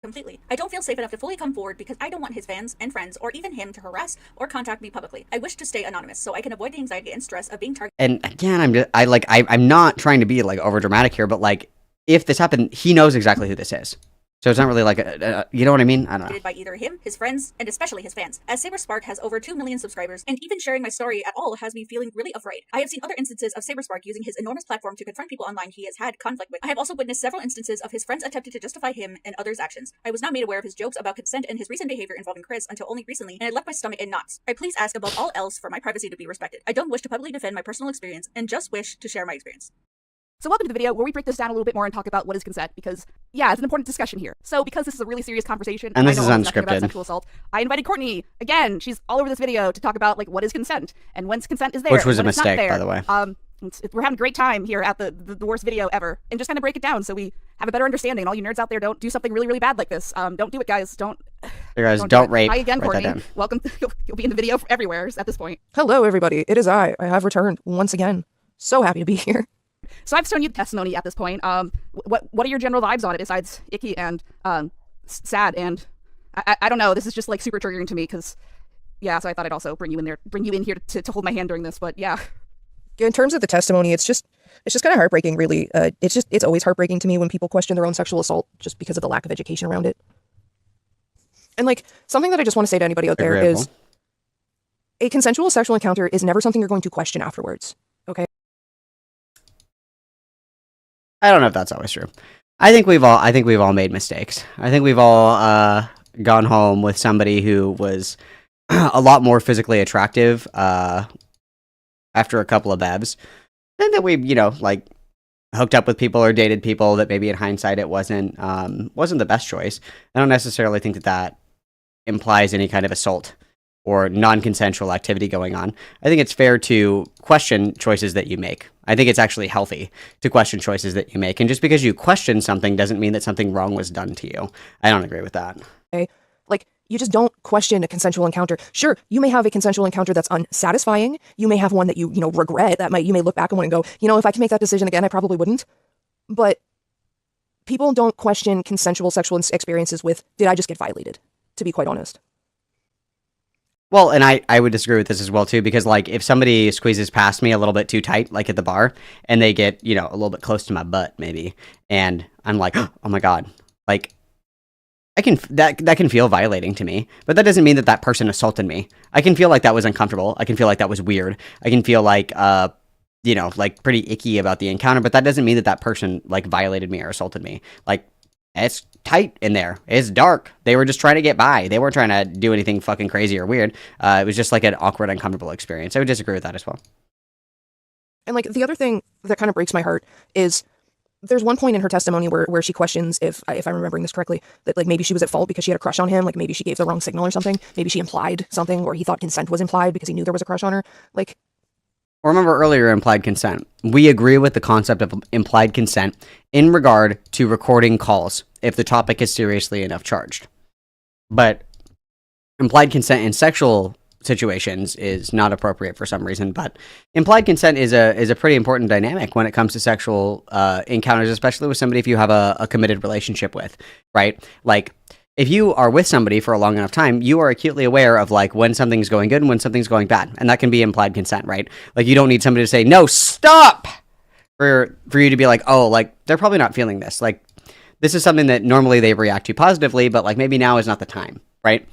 Completely. I don't feel safe enough to fully come forward because I don't want his fans and friends or even him to harass or contact me publicly. I wish to stay anonymous so I can avoid the anxiety and stress of being targeted. And again, I'm not trying to be like over dramatic here, but like if this happened, he knows exactly who this is. So it's not really like you know what I mean? I don't know. By either him, his friends, and especially his fans. As SaberSpark has over 2 million subscribers, and even sharing my story at all has me feeling really afraid. I have seen other instances of SaberSpark using his enormous platform to confront people online he has had conflict with. I have also witnessed several instances of his friends attempting to justify him and others' actions. I was not made aware of his jokes about consent and his recent behavior involving Chris until only recently, and it left my stomach in knots. I please ask above all else for my privacy to be respected. I don't wish to publicly defend my personal experience, and just wish to share my experience. So welcome to the video where we break this down a little bit more and talk about what is consent, because, yeah, it's an important discussion here. So because this is a really serious conversation, and this is unscripted, about sexual assault, I invited Courtney, again, she's all over this video, to talk about, like, what is consent, and when consent is there, which was a mistake, by the way. We're having a great time here at the worst video ever, and just kind of break it down so we have a better understanding. And all you nerds out there, don't do something really, really bad like this. Don't do it, guys. Don't rape. Hi again, Courtney. Welcome. You'll be in the video everywhere at this point. Hello, everybody. It is I. I have returned once again. So happy to be here. So I've shown you the testimony at this point. What are your general vibes on it besides icky and sad? And I don't know. This is just like super triggering to me because, yeah. So I thought I'd also bring you in here to hold my hand during this. But yeah. In terms of the testimony, it's just kind of heartbreaking, really. It's always heartbreaking to me when people question their own sexual assault just because of the lack of education around it. And like something that I just want to say to anybody out there is, a consensual sexual encounter is never something you're going to question afterwards. Okay. I don't know if that's always true. I think we've all made mistakes. I think we've all gone home with somebody who was a lot more physically attractive after a couple of bevs, and that we, like hooked up with people or dated people that maybe in hindsight it wasn't the best choice. I don't necessarily think that implies any kind of assault or non-consensual activity going on. I think it's fair to question choices that you make. I think it's actually healthy to question choices that you make. And just because you question something doesn't mean that something wrong was done to you. I don't agree with that. Okay. Like, you just don't question a consensual encounter. Sure, you may have a consensual encounter that's unsatisfying. You may have one that you regret, you may look back on and go, if I could make that decision again, I probably wouldn't. But people don't question consensual sexual experiences with, did I just get violated? To be quite honest. Well, and I would disagree with this as well, too, because, like, if somebody squeezes past me a little bit too tight, like at the bar, and they get, a little bit close to my butt, maybe, and I'm like, oh my God, like, that can feel violating to me, but that doesn't mean that person assaulted me. I can feel like that was uncomfortable. I can feel like that was weird. I can feel like, like pretty icky about the encounter, but that doesn't mean that person, like, violated me or assaulted me. Like, it's tight in there. It's dark. They were just trying to get by. They weren't trying to do anything fucking crazy or weird. It was just like an awkward, uncomfortable experience. I would disagree with that as well. And like the other thing that kind of breaks my heart is there's one point in her testimony where she questions, if I'm remembering this correctly, that like maybe she was at fault because she had a crush on him, like maybe she gave the wrong signal or something, maybe she implied something, or he thought consent was implied because he knew there was a crush on her. Like, remember earlier, implied consent. We agree with the concept of implied consent in regard to recording calls if the topic is seriously enough charged. But implied consent in sexual situations is not appropriate for some reason, but implied consent is a pretty important dynamic when it comes to sexual encounters, especially with somebody if you have a committed relationship with, right? Like, if you are with somebody for a long enough time, you are acutely aware of like when something's going good and when something's going bad, and that can be implied consent, right? Like, you don't need somebody to say no, stop, for you to be like, oh, like they're probably not feeling this, like this is something that normally they react to positively, but like maybe now is not the time, right?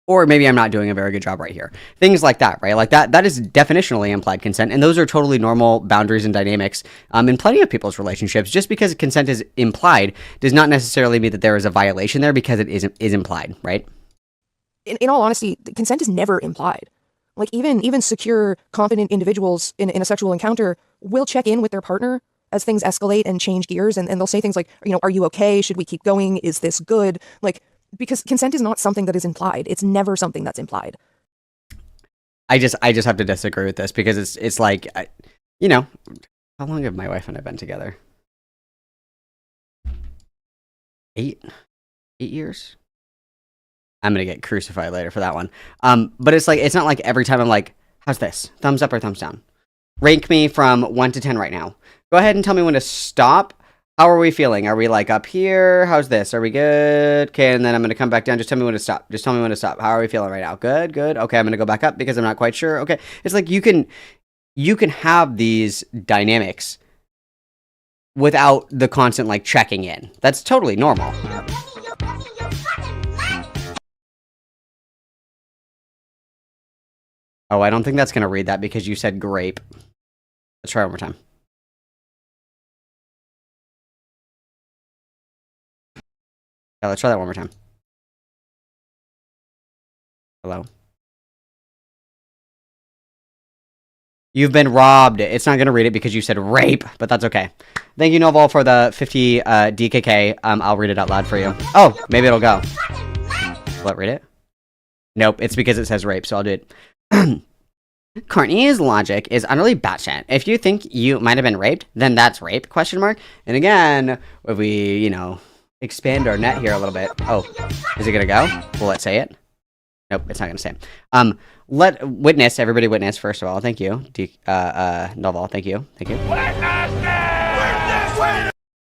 Or maybe I'm not doing a very good job right here. Things like that, right? Like that is definitionally implied consent, and those are totally normal boundaries and dynamics in plenty of people's relationships. Just because consent is implied does not necessarily mean that there is a violation there because it is implied, right? In all honesty, consent is never implied. Like even secure, confident individuals in a sexual encounter will check in with their partner as things escalate and change gears, and they'll say things like, you know, are you okay? Should we keep going? Is this good? Like, because consent is not something that is implied. It's never something that's implied. I just have to disagree with this because it's like, you know, how long have my wife and I been together? 8 years? I'm going to get crucified later for that one. But it's like, it's not like every time I'm like, how's this? Thumbs up or thumbs down? Rank me from 1 to 10 right now. Go ahead and tell me when to stop. How are we feeling? Are we like up here? How's this? Are we good? Okay, and then I'm going to come back down. Just tell me when to stop. Just tell me when to stop. How are we feeling right now? Good, good. Okay, I'm going to go back up because I'm not quite sure. Okay. It's like you can have these dynamics without the constant like checking in. That's totally normal. Oh, I don't think that's going to read that because you said grape. Let's try one more time. Yeah, let's try that one more time. Hello? You've been robbed. It's not going to read it because you said rape, but that's okay. Thank you, Noval, for the 50 DKK. I'll read it out loud for you. Oh, maybe it'll go. Will it read it? Nope, it's because it says rape, so I'll do it. Courtney's logic is utterly batshit. If you think you might have been raped, then that's rape, question mark. And again, if we, you know, expand our net here a little bit. Oh, is it gonna go? Will it say it? Nope, it's not gonna say it. Let witness, everybody witness, first of all. Thank you. Noval, thank you. Thank you.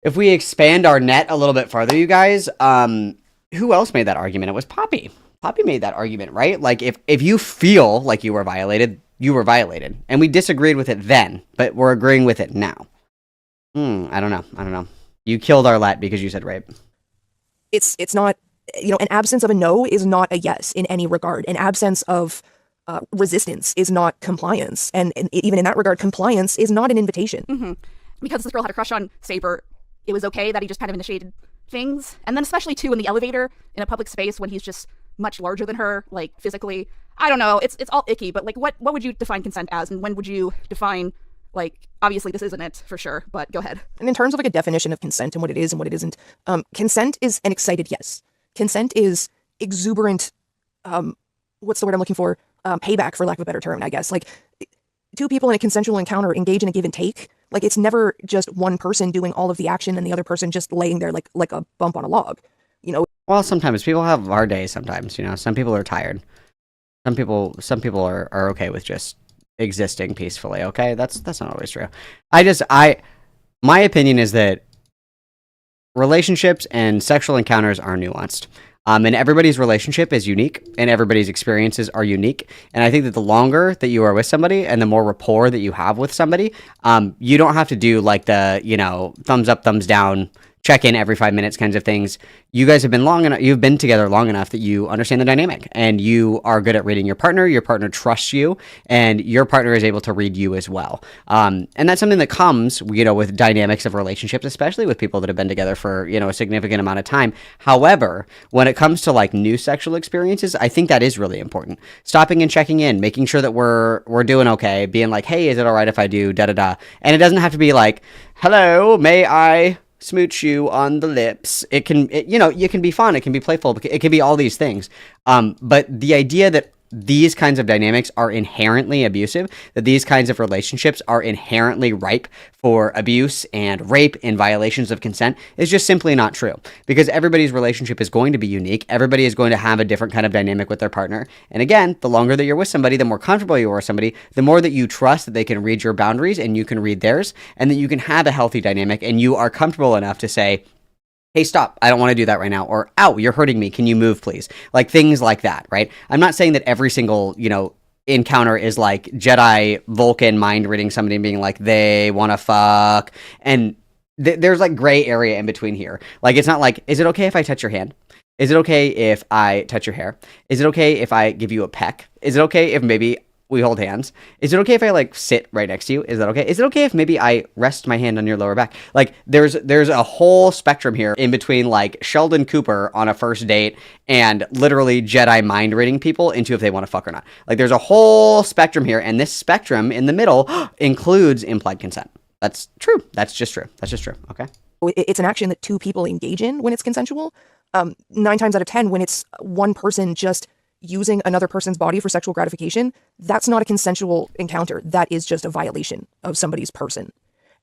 If we expand our net a little bit farther, you guys, who else made that argument? It was Poppy. Poppy made that argument, right? Like, if you feel like you were violated, you were violated. And we disagreed with it then, but we're agreeing with it now. I don't know. You killed Arlette because you said rape. It's not, you know, an absence of a no is not a yes in any regard. An absence of resistance is not compliance. And even in that regard, compliance is not an invitation. Mm-hmm. Because this girl had a crush on Saber, it was okay that he just kind of initiated things. And then especially, too, in the elevator, in a public space, when he's just much larger than her, like, physically. I don't know, it's all icky, but, like, what would you define consent as? And when would you define, like, obviously this isn't it, for sure, but go ahead. And in terms of, like, a definition of consent and what it is and what it isn't, consent is an excited yes. Consent is exuberant, what's the word I'm looking for? Payback, for lack of a better term, I guess. Like, two people in a consensual encounter engage in a give and take. Like, it's never just one person doing all of the action and the other person just laying there like a bump on a log, you know? Well, sometimes people have hard days sometimes, you know. Some people are tired. Some people are okay with just existing peacefully, okay? That's not always true. My opinion is that relationships and sexual encounters are nuanced. And everybody's relationship is unique, and everybody's experiences are unique. And I think that the longer that you are with somebody and the more rapport that you have with somebody, you don't have to do like the, you know, thumbs up, thumbs down check in every 5 minutes kinds of things. You guys have been you've been together long enough that you understand the dynamic, and you are good at reading your partner trusts you, and your partner is able to read you as well. And that's something that comes, with dynamics of relationships, especially with people that have been together for, a significant amount of time. However, when it comes to like new sexual experiences, I think that is really important. Stopping and checking in, making sure that we're doing okay, being like, hey, is it all right if I do da-da-da? And it doesn't have to be like, hello, may I smooch you on the lips? It can be fun, it can be playful, it can be all these things. But the idea that these kinds of dynamics are inherently abusive, that these kinds of relationships are inherently ripe for abuse and rape and violations of consent is just simply not true. Because everybody's relationship is going to be unique. Everybody is going to have a different kind of dynamic with their partner. And again, the longer that you're with somebody, the more comfortable you are with somebody, the more that you trust that they can read your boundaries and you can read theirs, and that you can have a healthy dynamic and you are comfortable enough to say, hey, stop, I don't want to do that right now. Or, ow, you're hurting me. Can you move, please? Like things like that, right? I'm not saying that every single, encounter is like Jedi Vulcan mind reading somebody and being like, they want to fuck. And there's like gray area in between here. Like, it's not like, is it okay if I touch your hand? Is it okay if I touch your hair? Is it okay if I give you a peck? Is it okay if maybe we hold hands? Is it okay if I like sit right next to you? Is that okay? Is it okay if maybe I rest my hand on your lower back? Like there's a whole spectrum here in between like Sheldon Cooper on a first date and literally Jedi mind reading people into if they want to fuck or not. Like there's a whole spectrum here, and this spectrum in the middle includes implied consent. That's true. That's just true. Okay. It's an action that two people engage in when it's consensual. 9 times out of 10, when it's one person just using another person's body for sexual gratification, that's not a consensual encounter. That is just a violation of somebody's person.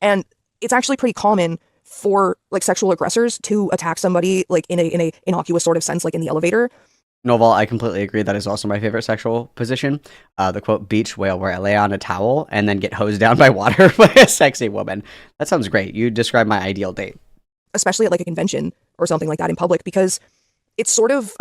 And it's actually pretty common for like sexual aggressors to attack somebody like in a innocuous sort of sense, like in the elevator. Novel, I completely agree. That is also my favorite sexual position. The quote beach whale, where I lay on a towel and then get hosed down by water by a sexy woman. That sounds great. You describe my ideal date. Especially at like a convention or something like that in public, because it's sort of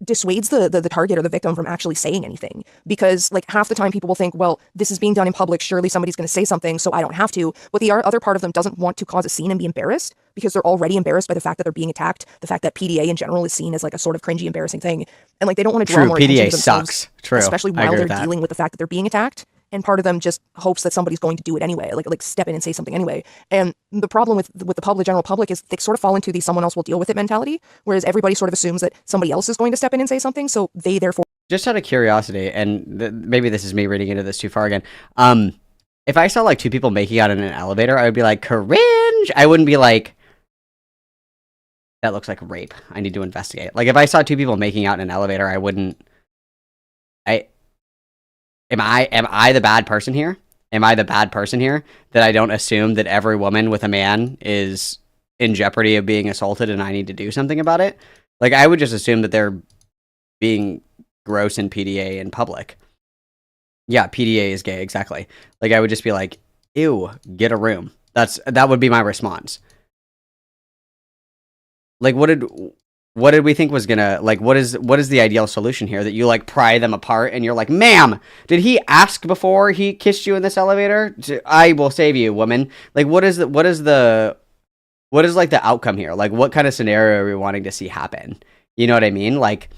dissuades the target or the victim from actually saying anything, because like half the time people will think, well, this is being done in public, surely somebody's going to say something, so I don't have to. But the other part of them doesn't want to cause a scene and be embarrassed, because they're already embarrassed by the fact that they're being attacked, the fact that PDA in general is seen as like a sort of cringy, embarrassing thing, and like they don't want to draw more attention to themselves. Sucks. True. Especially while they're dealing with the fact that they're being attacked. And part of them just hopes that somebody's going to do it anyway, like step in and say something anyway. And the problem with the general public is they sort of fall into the someone else will deal with it mentality, whereas everybody sort of assumes that somebody else is going to step in and say something, so they therefore... Just out of curiosity, and maybe this is me reading into this too far again, if I saw like two people making out in an elevator, I would be like, cringe! I wouldn't be like, that looks like rape, I need to investigate. Like if I saw two people making out in an elevator, I wouldn't... Am I the bad person here? Am I the bad person here that I don't assume that every woman with a man is in jeopardy of being assaulted and I need to do something about it? Like I would just assume that they're being gross in PDA in public. Yeah, PDA is gay, exactly. Like I would just be like, ew, get a room. That would be my response. Like what did we think was gonna, like, what is the ideal solution here? That you, like, pry them apart and you're like, ma'am, did he ask before he kissed you in this elevator? I will save you, woman. Like, what is like, the outcome here? Like, what kind of scenario are we wanting to see happen? You know what I mean? Like,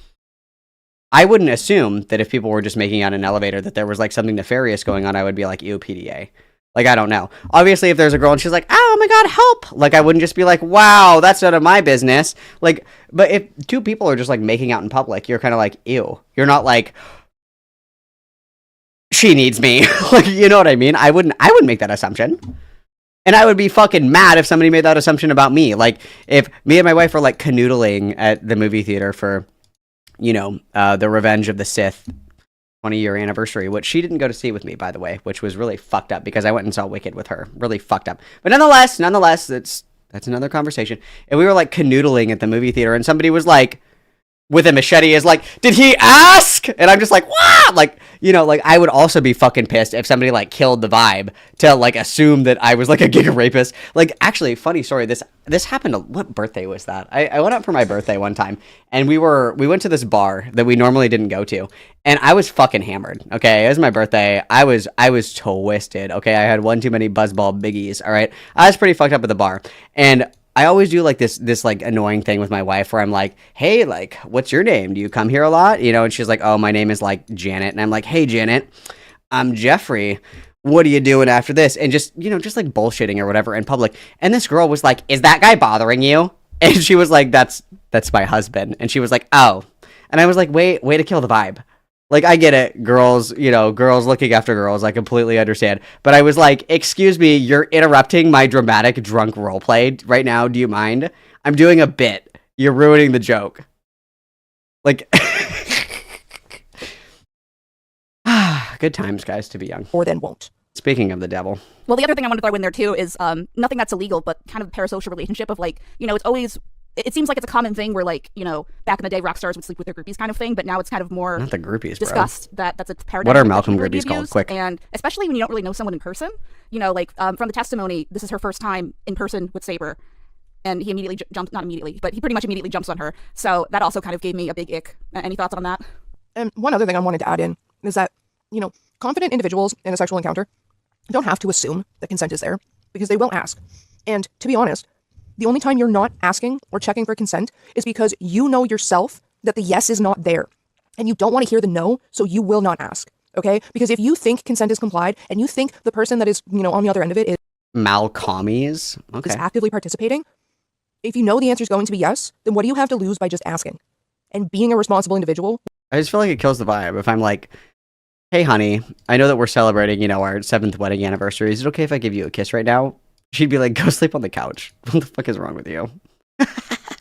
I wouldn't assume that if people were just making out an elevator that there was, like, something nefarious going on. I would be like, ew, PDA. Like, I don't know. Obviously, if there's a girl and she's like, oh my god, help! Like, I wouldn't just be like, wow, that's none of my business. Like, but if two people are just, like, making out in public, you're kind of like, ew. You're not like, she needs me. Like, you know what I mean? I wouldn't make that assumption. And I would be fucking mad if somebody made that assumption about me. Like, if me and my wife were, like, canoodling at the movie theater for, the Revenge of the Sith 20-year anniversary, which she didn't go to see with me, by the way, which was really fucked up because I went and saw Wicked with her. Really fucked up. But nonetheless, that's another conversation. And we were like canoodling at the movie theater, and somebody was like, with a machete, is like, did he ask? And I'm just like, what? Like, like I would also be fucking pissed if somebody like killed the vibe to like assume that I was like a gig rapist. Like, actually, funny story. This happened. What birthday was that? I went out for my birthday one time, and we went to this bar that we normally didn't go to, and I was fucking hammered. Okay, it was my birthday. I was twisted. Okay, I had one too many buzzball biggies. All right, I was pretty fucked up at the bar, and I always do like this like annoying thing with my wife where I'm like, hey, like, what's your name? Do you come here a lot? You know, and she's like, oh, my name is like Janet. And I'm like, hey, Janet, I'm Jeffrey. What are you doing after this? And just, you know, just like bullshitting or whatever in public. And this girl was like, is that guy bothering you? And she was like, that's my husband. And she was like, oh. And I was like, way to kill the vibe. Like, I get it. Girls, you know, girls looking after girls. I completely understand. But I was like, excuse me, you're interrupting my dramatic drunk roleplay right now. Do you mind? I'm doing a bit. You're ruining the joke. Like, good times, guys, to be young. Or then won't. Speaking of the devil. Well, the other thing I want to throw in there too is nothing that's illegal, but kind of a parasocial relationship of like, you know, it's always, it seems like it's a common thing where like, you know, back in the day rock stars would sleep with their groupies kind of thing, but now it's kind of more not the groupies, discussed that's a paradigm. What are Malcolm groupies called? Quick. And especially when you don't really know someone in person, you know, like from the testimony, this is her first time in person with Saber. And he immediately jumps, not immediately, but he pretty much immediately jumps on her. So that also kind of gave me a big ick. Any thoughts on that? And one other thing I wanted to add in is that, you know, confident individuals in a sexual encounter don't have to assume that consent is there because they will ask. And to be honest, the only time you're not asking or checking for consent is because you know yourself that the yes is not there and you don't want to hear the no, so you will not ask. Okay? Because if you think consent is complied and you think the person that is, you know, on the other end of it is Malcommies? Okay. is actively participating, if you know the answer is going to be yes, then what do you have to lose by just asking? And being a responsible individual. I just feel like it kills the vibe if I'm like, hey, honey, I know that we're celebrating, you know, our 7th wedding anniversary. Is it okay if I give you a kiss right now? She'd be like, go sleep on the couch. What the fuck is wrong with you?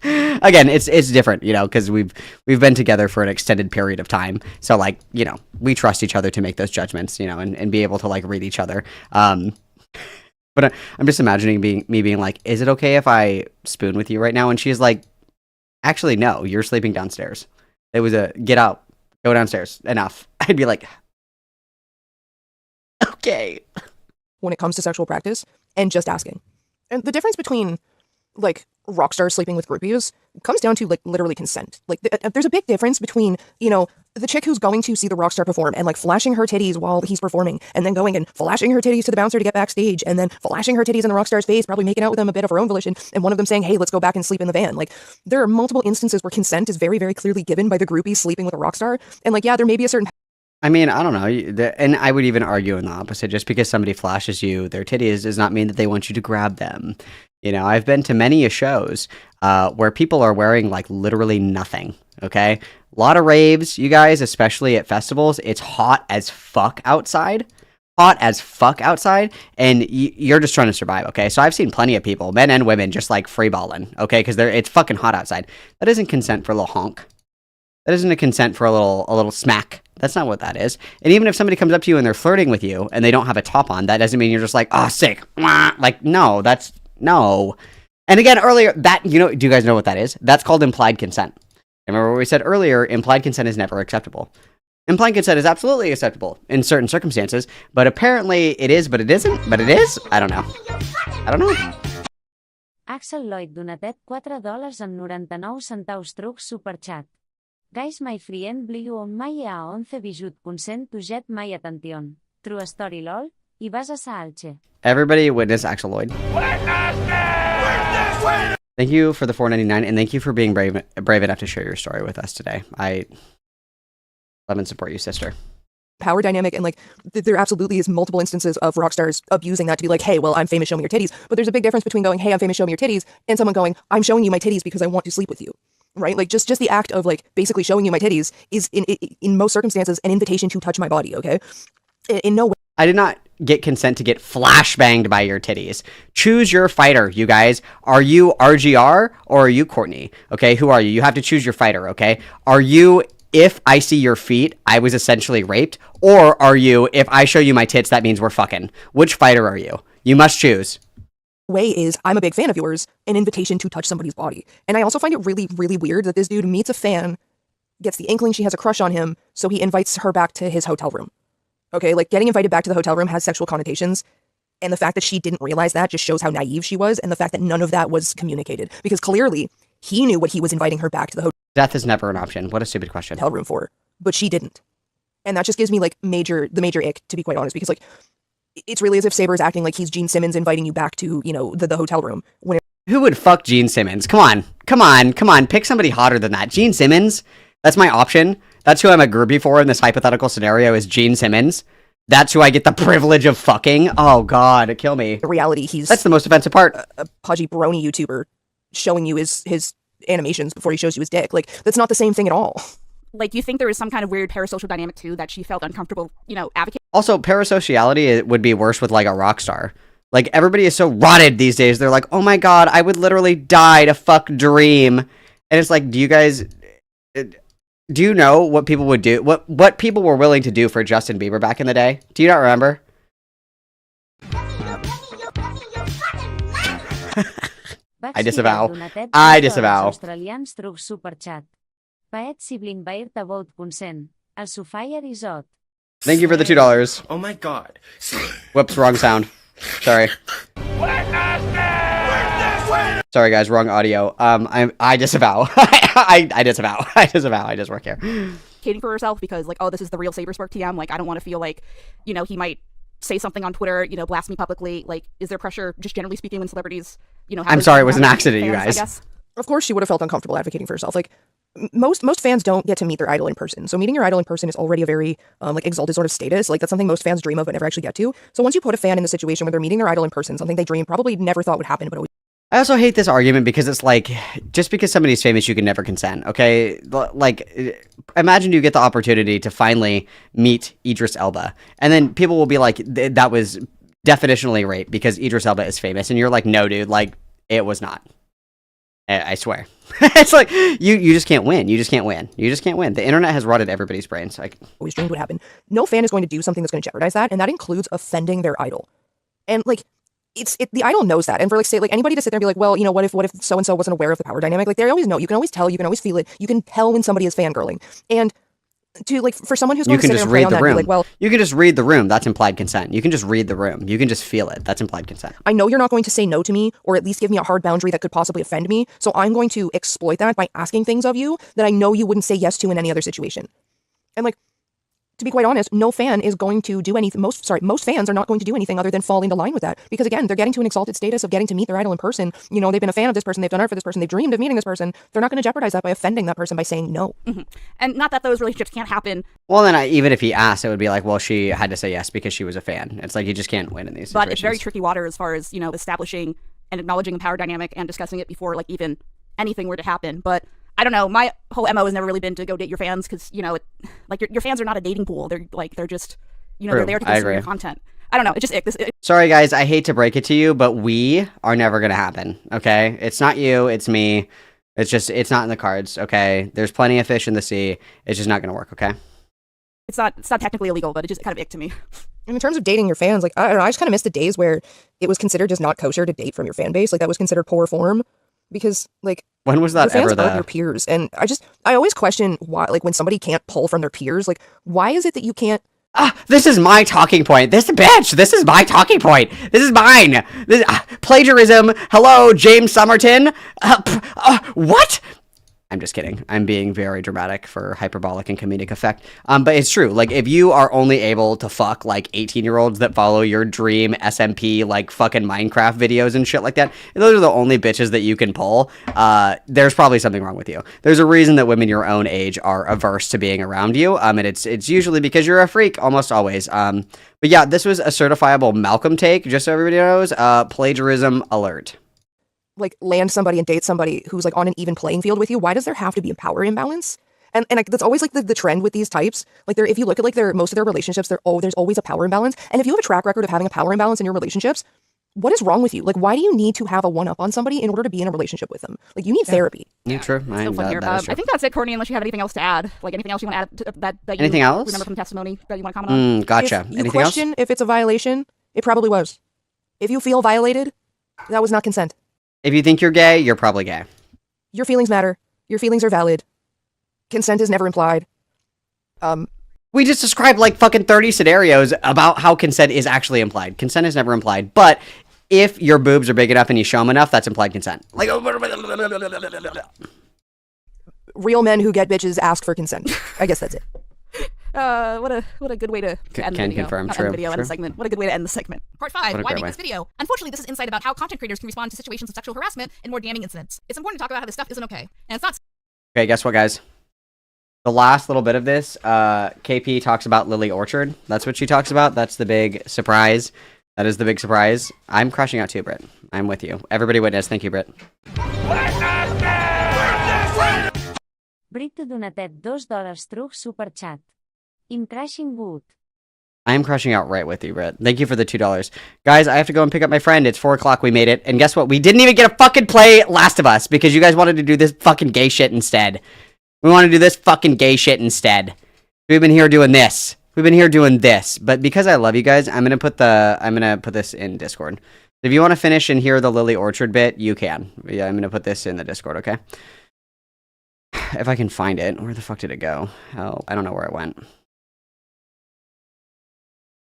Again, it's different, you know, because we've been together for an extended period of time. So, like, you know, we trust each other to make those judgments, you know, and be able to, like, read each other. But I'm just imagining me being like, is it okay if I spoon with you right now? And she's like, actually, no, you're sleeping downstairs. It was a get out, go downstairs, enough. I'd be like, okay. When it comes to sexual practice and just asking. And the difference between like rock stars sleeping with groupies comes down to like literally consent. Like there's a big difference between, you know, the chick who's going to see the rock star perform and like flashing her titties while he's performing and then going and flashing her titties to the bouncer to get backstage and then flashing her titties in the rock star's face, probably making out with them a bit of her own volition, and one of them saying, hey, let's go back and sleep in the van. Like there are multiple instances where consent is very, very clearly given by the groupie sleeping with a rock star. And like, yeah, there may be a certain I mean, I don't know. And I would even argue in the opposite. Just because somebody flashes you their titties does not mean that they want you to grab them. You know, I've been to many shows where people are wearing like literally nothing. Okay. A lot of raves, you guys, especially at festivals. It's hot as fuck outside. Hot as fuck outside. And you're just trying to survive. Okay. So I've seen plenty of people, men and women, just like freeballing. Okay. Because it's fucking hot outside. That isn't consent for a little honk. That isn't a consent for a little smack. That's not what that is. And even if somebody comes up to you and they're flirting with you and they don't have a top on, that doesn't mean you're just like, oh, sick. Like, no, that's no. And again, earlier, that, you know, do you guys know what that is? That's called implied consent. Remember what we said earlier, implied consent is never acceptable. Implied consent is absolutely acceptable in certain circumstances, but apparently it is, but it isn't, but it is? I don't know. I don't know. Axel Lloyd donatet $4 amb 99 centaus truc superchat. Guys, my friend Blue on mai a 11 bijut consent to jet mai attention. True story lol, i vas a salche. Everybody witness Axel Lloyd. Thank you for the $4.99 and thank you for being brave enough to share your story with us today. I love and support you, sister. Power dynamic, and like there absolutely is multiple instances of rock stars abusing that to be like, hey, well, I'm famous, show me your titties. But there's a big difference between going, hey, I'm famous, show me your titties, and someone going, I'm showing you my titties because I want to sleep with you. Right? Like just the act of like basically showing you my titties is in most circumstances an invitation to touch my body. Okay. In no way. I did not get consent to get flashbanged by your titties. Choose your fighter, you guys. Are you RGR or are you Courtney? Okay. Who are you? You have to choose your fighter. Okay. Are you, if I see your feet, I was essentially raped, or are you, if I show you my tits, that means we're fucking? Which fighter are you? You must choose. Way is, I'm a big fan of yours, an invitation to touch somebody's body. And I also find it really, really weird that this dude meets a fan, gets the inkling she has a crush on him, so he invites her back to his hotel room. Okay, like getting invited back to the hotel room has sexual connotations, and the fact that she didn't realize that just shows how naive she was, and the fact that none of that was communicated. Because clearly, he knew what he was inviting her back to the hotel. Death is never an option. What a stupid question. Hotel room for, but she didn't. And that just gives me like the major ick, to be quite honest, because like, it's really as if Saber's acting like he's Gene Simmons inviting you back to, you know, the hotel room. When Who would fuck Gene Simmons? Come on. Come on. Come on. Pick somebody hotter than that. Gene Simmons? That's my option. That's who I'm a groupie for in this hypothetical scenario is Gene Simmons. That's who I get the privilege of fucking. Oh, God. Kill me. In reality, he's... That's the most offensive part. A pudgy brony YouTuber showing you his animations before he shows you his dick. Like, that's not the same thing at all. Like, do you think there was some kind of weird parasocial dynamic, too, that she felt uncomfortable, advocating? Also, parasociality it would be worse with, like, a rock star. Like, everybody is so rotted these days. They're like, oh my God, I would literally die to fuck Dream. And it's like, do you guys... Do you know what people would do? What people were willing to do for Justin Bieber back in the day? Do you not remember? I disavow. I disavow. Australians truc superchat. Paet sibling bairta vote consent. El sofai erisot. Thank you for the $2. Oh my God. Whoops, wrong sound. Sorry. Sorry guys, wrong audio. I disavow. I disavow. I disavow. I just work here. Advocating for herself because, like, oh, this is the real Saberspark TM. Like, I don't want to feel like, he might say something on Twitter, blast me publicly. Like, is there pressure, just generally speaking, when celebrities, have I'm sorry, it was an accident, you guys. I guess? Of course she would have felt uncomfortable advocating for herself. Like, most fans don't get to meet their idol in person. So meeting your idol in person is already a very, exalted sort of status. Like, that's something most fans dream of but never actually get to. So once you put a fan in the situation where they're meeting their idol in person, something they dream probably never thought would happen, but always... I also hate this argument because it's like, just because somebody's famous, you can never consent, okay? Like, imagine you get the opportunity to finally meet Idris Elba, and then people will be like, that was definitionally rape because Idris Elba is famous, and you're like, no, dude, like, it was not. I swear. It's like, you just can't win. You just can't win. You just can't win. The internet has rotted everybody's brains. Always dreamed would happen. No fan is going to do something that's going to jeopardize that, and that includes offending their idol. And, like... the idol knows that, and for anybody to sit there and be like, well, what if so and so wasn't aware of the power dynamic? Like, they always know. You can always tell. You can always feel it. You can tell when somebody is fangirling. And to for someone who's going to sit there and prey on that, be like, well, you can just read the room. That's implied consent. You can just read the room. You can just feel it. That's implied consent. I know you're not going to say no to me, or at least give me a hard boundary that could possibly offend me. So I'm going to exploit that by asking things of you that I know you wouldn't say yes to in any other situation. And to be quite honest, no fan is going to do anything. Most fans are not going to do anything other than fall into line with that. Because again, they're getting to an exalted status of getting to meet their idol in person. They've been a fan of this person, they've done art for this person, they've dreamed of meeting this person. They're not going to jeopardize that by offending that person by saying no. Mm-hmm. And not that those relationships can't happen. Well, then even if he asked, it would be like, well, she had to say yes because she was a fan. It's like, you just can't win in these situations. But it's very tricky water as far as, establishing and acknowledging the power dynamic and discussing it before, even anything were to happen. But I don't know. My whole MO has never really been to go date your fans because, your fans are not a dating pool. They're just, they're there to consume your content. I don't know. It's just Sorry, guys. I hate to break it to you, but we are never going to happen. Okay. It's not you. It's me. It's not in the cards. Okay. There's plenty of fish in the sea. It's just not going to work. Okay. It's not technically illegal, but it's just kind of ick to me. And in terms of dating your fans, I don't know. I just kind of miss the days where it was considered just not kosher to date from your fan base. That was considered poor form because when was that your fans ever aren't your peers, and I always question why, when somebody can't pull from their peers, why is it that you can't? This is my talking point. This is my talking point. This is mine. Plagiarism. Hello, James Somerton. What? I'm just kidding. I'm being very dramatic for hyperbolic and comedic effect. But it's true. If you are only able to fuck 18-year-olds that follow your dream SMP fucking Minecraft videos and shit like that, and those are the only bitches that you can pull, there's probably something wrong with you. There's a reason that women your own age are averse to being around you. And it's usually because you're a freak, almost always. But yeah, this was a certifiable Malcolm take, just so everybody knows. Plagiarism alert. Land somebody and date somebody who's on an even playing field with you. Why does there have to be a power imbalance? And that's always the trend with these types. If you look at most of their relationships, there's always a power imbalance. And if you have a track record of having a power imbalance in your relationships, what is wrong with you? Why do you need to have a one-up on somebody in order to be in a relationship with them? You need therapy. Yeah, true. That is true. I think that's it, Courtney, unless you have anything else to add. Anything else you want to add that you anything else? remember from the testimony that you want to comment on? Gotcha. If you anything question else? if it's a violation, it probably was. If you feel violated, that was not consent. If you think you're gay, you're probably gay. Your feelings matter. Your feelings are valid. Consent is never implied. We just described fucking 30 scenarios about how consent is actually implied. Consent is never implied, but if your boobs are big enough and you show them enough, that's implied consent. Real men who get bitches ask for consent. I guess that's it. What a good way to end the video. Confirm. Not True. end the video, end True. the segment. What a good way to end the segment. Part 5, What a why great make way. this video? Unfortunately, this is insight about how content creators can respond to situations of sexual harassment and more damning incidents. It's important to talk about how this stuff isn't okay. And it's not... Okay, guess what, guys? The last little bit of this, KP talks about Lily Orchard. That's what she talks about. That's the big surprise. That is the big surprise. I'm crushing out too, Britt. I'm with you. Everybody witness. Thank you, Britt. Britt donatet $2 through super chat. I'm crashing good. I'm crushing out right with you, Britt. Thank you for the $2. Guys, I have to go and pick up my friend. It's 4 o'clock. We made it. And guess what? We didn't even get a fucking play Last of Us because you guys wanted to do this fucking gay shit instead. We want to do this fucking gay shit instead. We've been here doing this. We've been here doing this. But because I love you guys, I'm gonna put this in Discord. If you want to finish and hear the Lily Orchard bit, you can. Yeah, I'm gonna put this in the Discord, okay? If I can find it. Where the fuck did it go? Oh, I don't know where it went.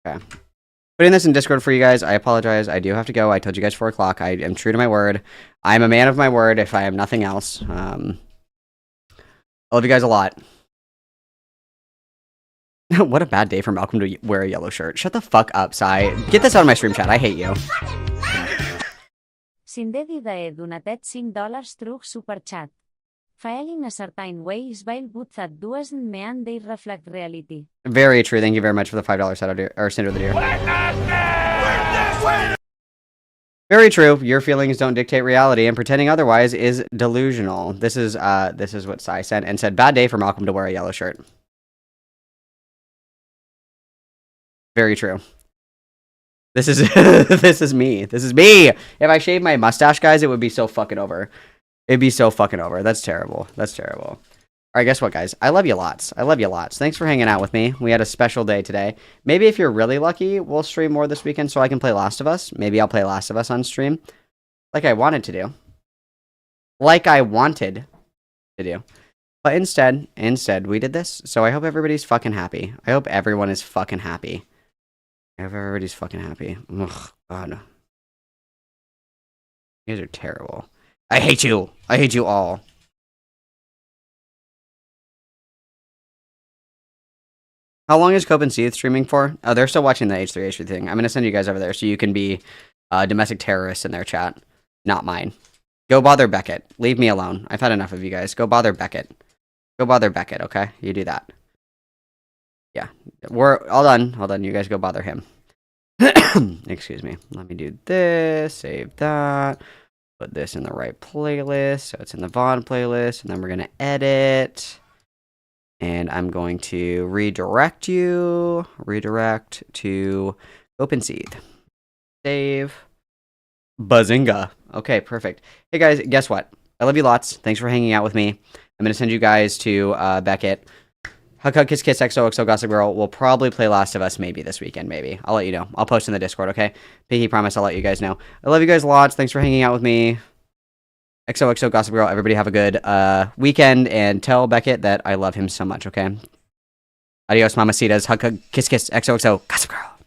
Okay. Putting this in Discord for you guys. I apologize. I do have to go. I told you guys 4 o'clock. I am true to my word. I'm a man of my word if I am nothing else. I love you guys a lot. What a bad day for Malcolm to wear a yellow shirt. Shut the fuck up, Sai. Get this out of my stream chat. I hate you. Sindedi de donatet $5 through super chat. Failing a certain way is while but that doesn't mean they reflect reality. Very true. Thank you very much for the $5 Shadow or Cinder the Deer. Very true. Your feelings don't dictate reality, and pretending otherwise is delusional. This is what Sai said, and said, bad day for Malcolm to wear a yellow shirt. Very true. This is this is me. This is me. If I shaved my mustache, guys, it would be so fucking over. It'd be so fucking over. That's terrible. That's terrible. All right, guess what, guys? I love you lots. I love you lots. Thanks for hanging out with me. We had a special day today. Maybe if you're really lucky, we'll stream more this weekend so I can play Last of Us. Maybe I'll play Last of Us on stream. Like I wanted to do. Like I wanted to do. But instead, we did this. So I hope everybody's fucking happy. I hope everyone is fucking happy. I hope everybody's fucking happy. Ugh, God. You guys are terrible. I hate you. I hate you all. How long is Cope and Seeth streaming for? Oh, they're still watching the H3H3 thing. I'm going to send you guys over there so you can be domestic terrorists in their chat. Not mine. Go bother Beckett. Leave me alone. I've had enough of you guys. Go bother Beckett. Go bother Beckett, okay? You do that. Yeah. We're all done. Hold on. You guys go bother him. Excuse me. Let me do this. Save that. Put this in the right playlist. So it's in the VOD playlist. And then we're going to edit. And I'm going to redirect to OpenSeed. Save. Bazinga. Okay, perfect. Hey guys, guess what? I love you lots. Thanks for hanging out with me. I'm going to send you guys to Beckett. Hug Hug Kiss Kiss XOXO Gossip Girl. We'll probably play Last of Us maybe this weekend, maybe. I'll let you know. I'll post in the Discord, okay? Pinky promise I'll let you guys know. I love you guys lots. Thanks for hanging out with me. XOXO Gossip Girl. Everybody have a good weekend, and tell Beckett that I love him so much, okay? Adios, mamacitas. Hug, hug, kiss, kiss. XOXO Gossip Girl.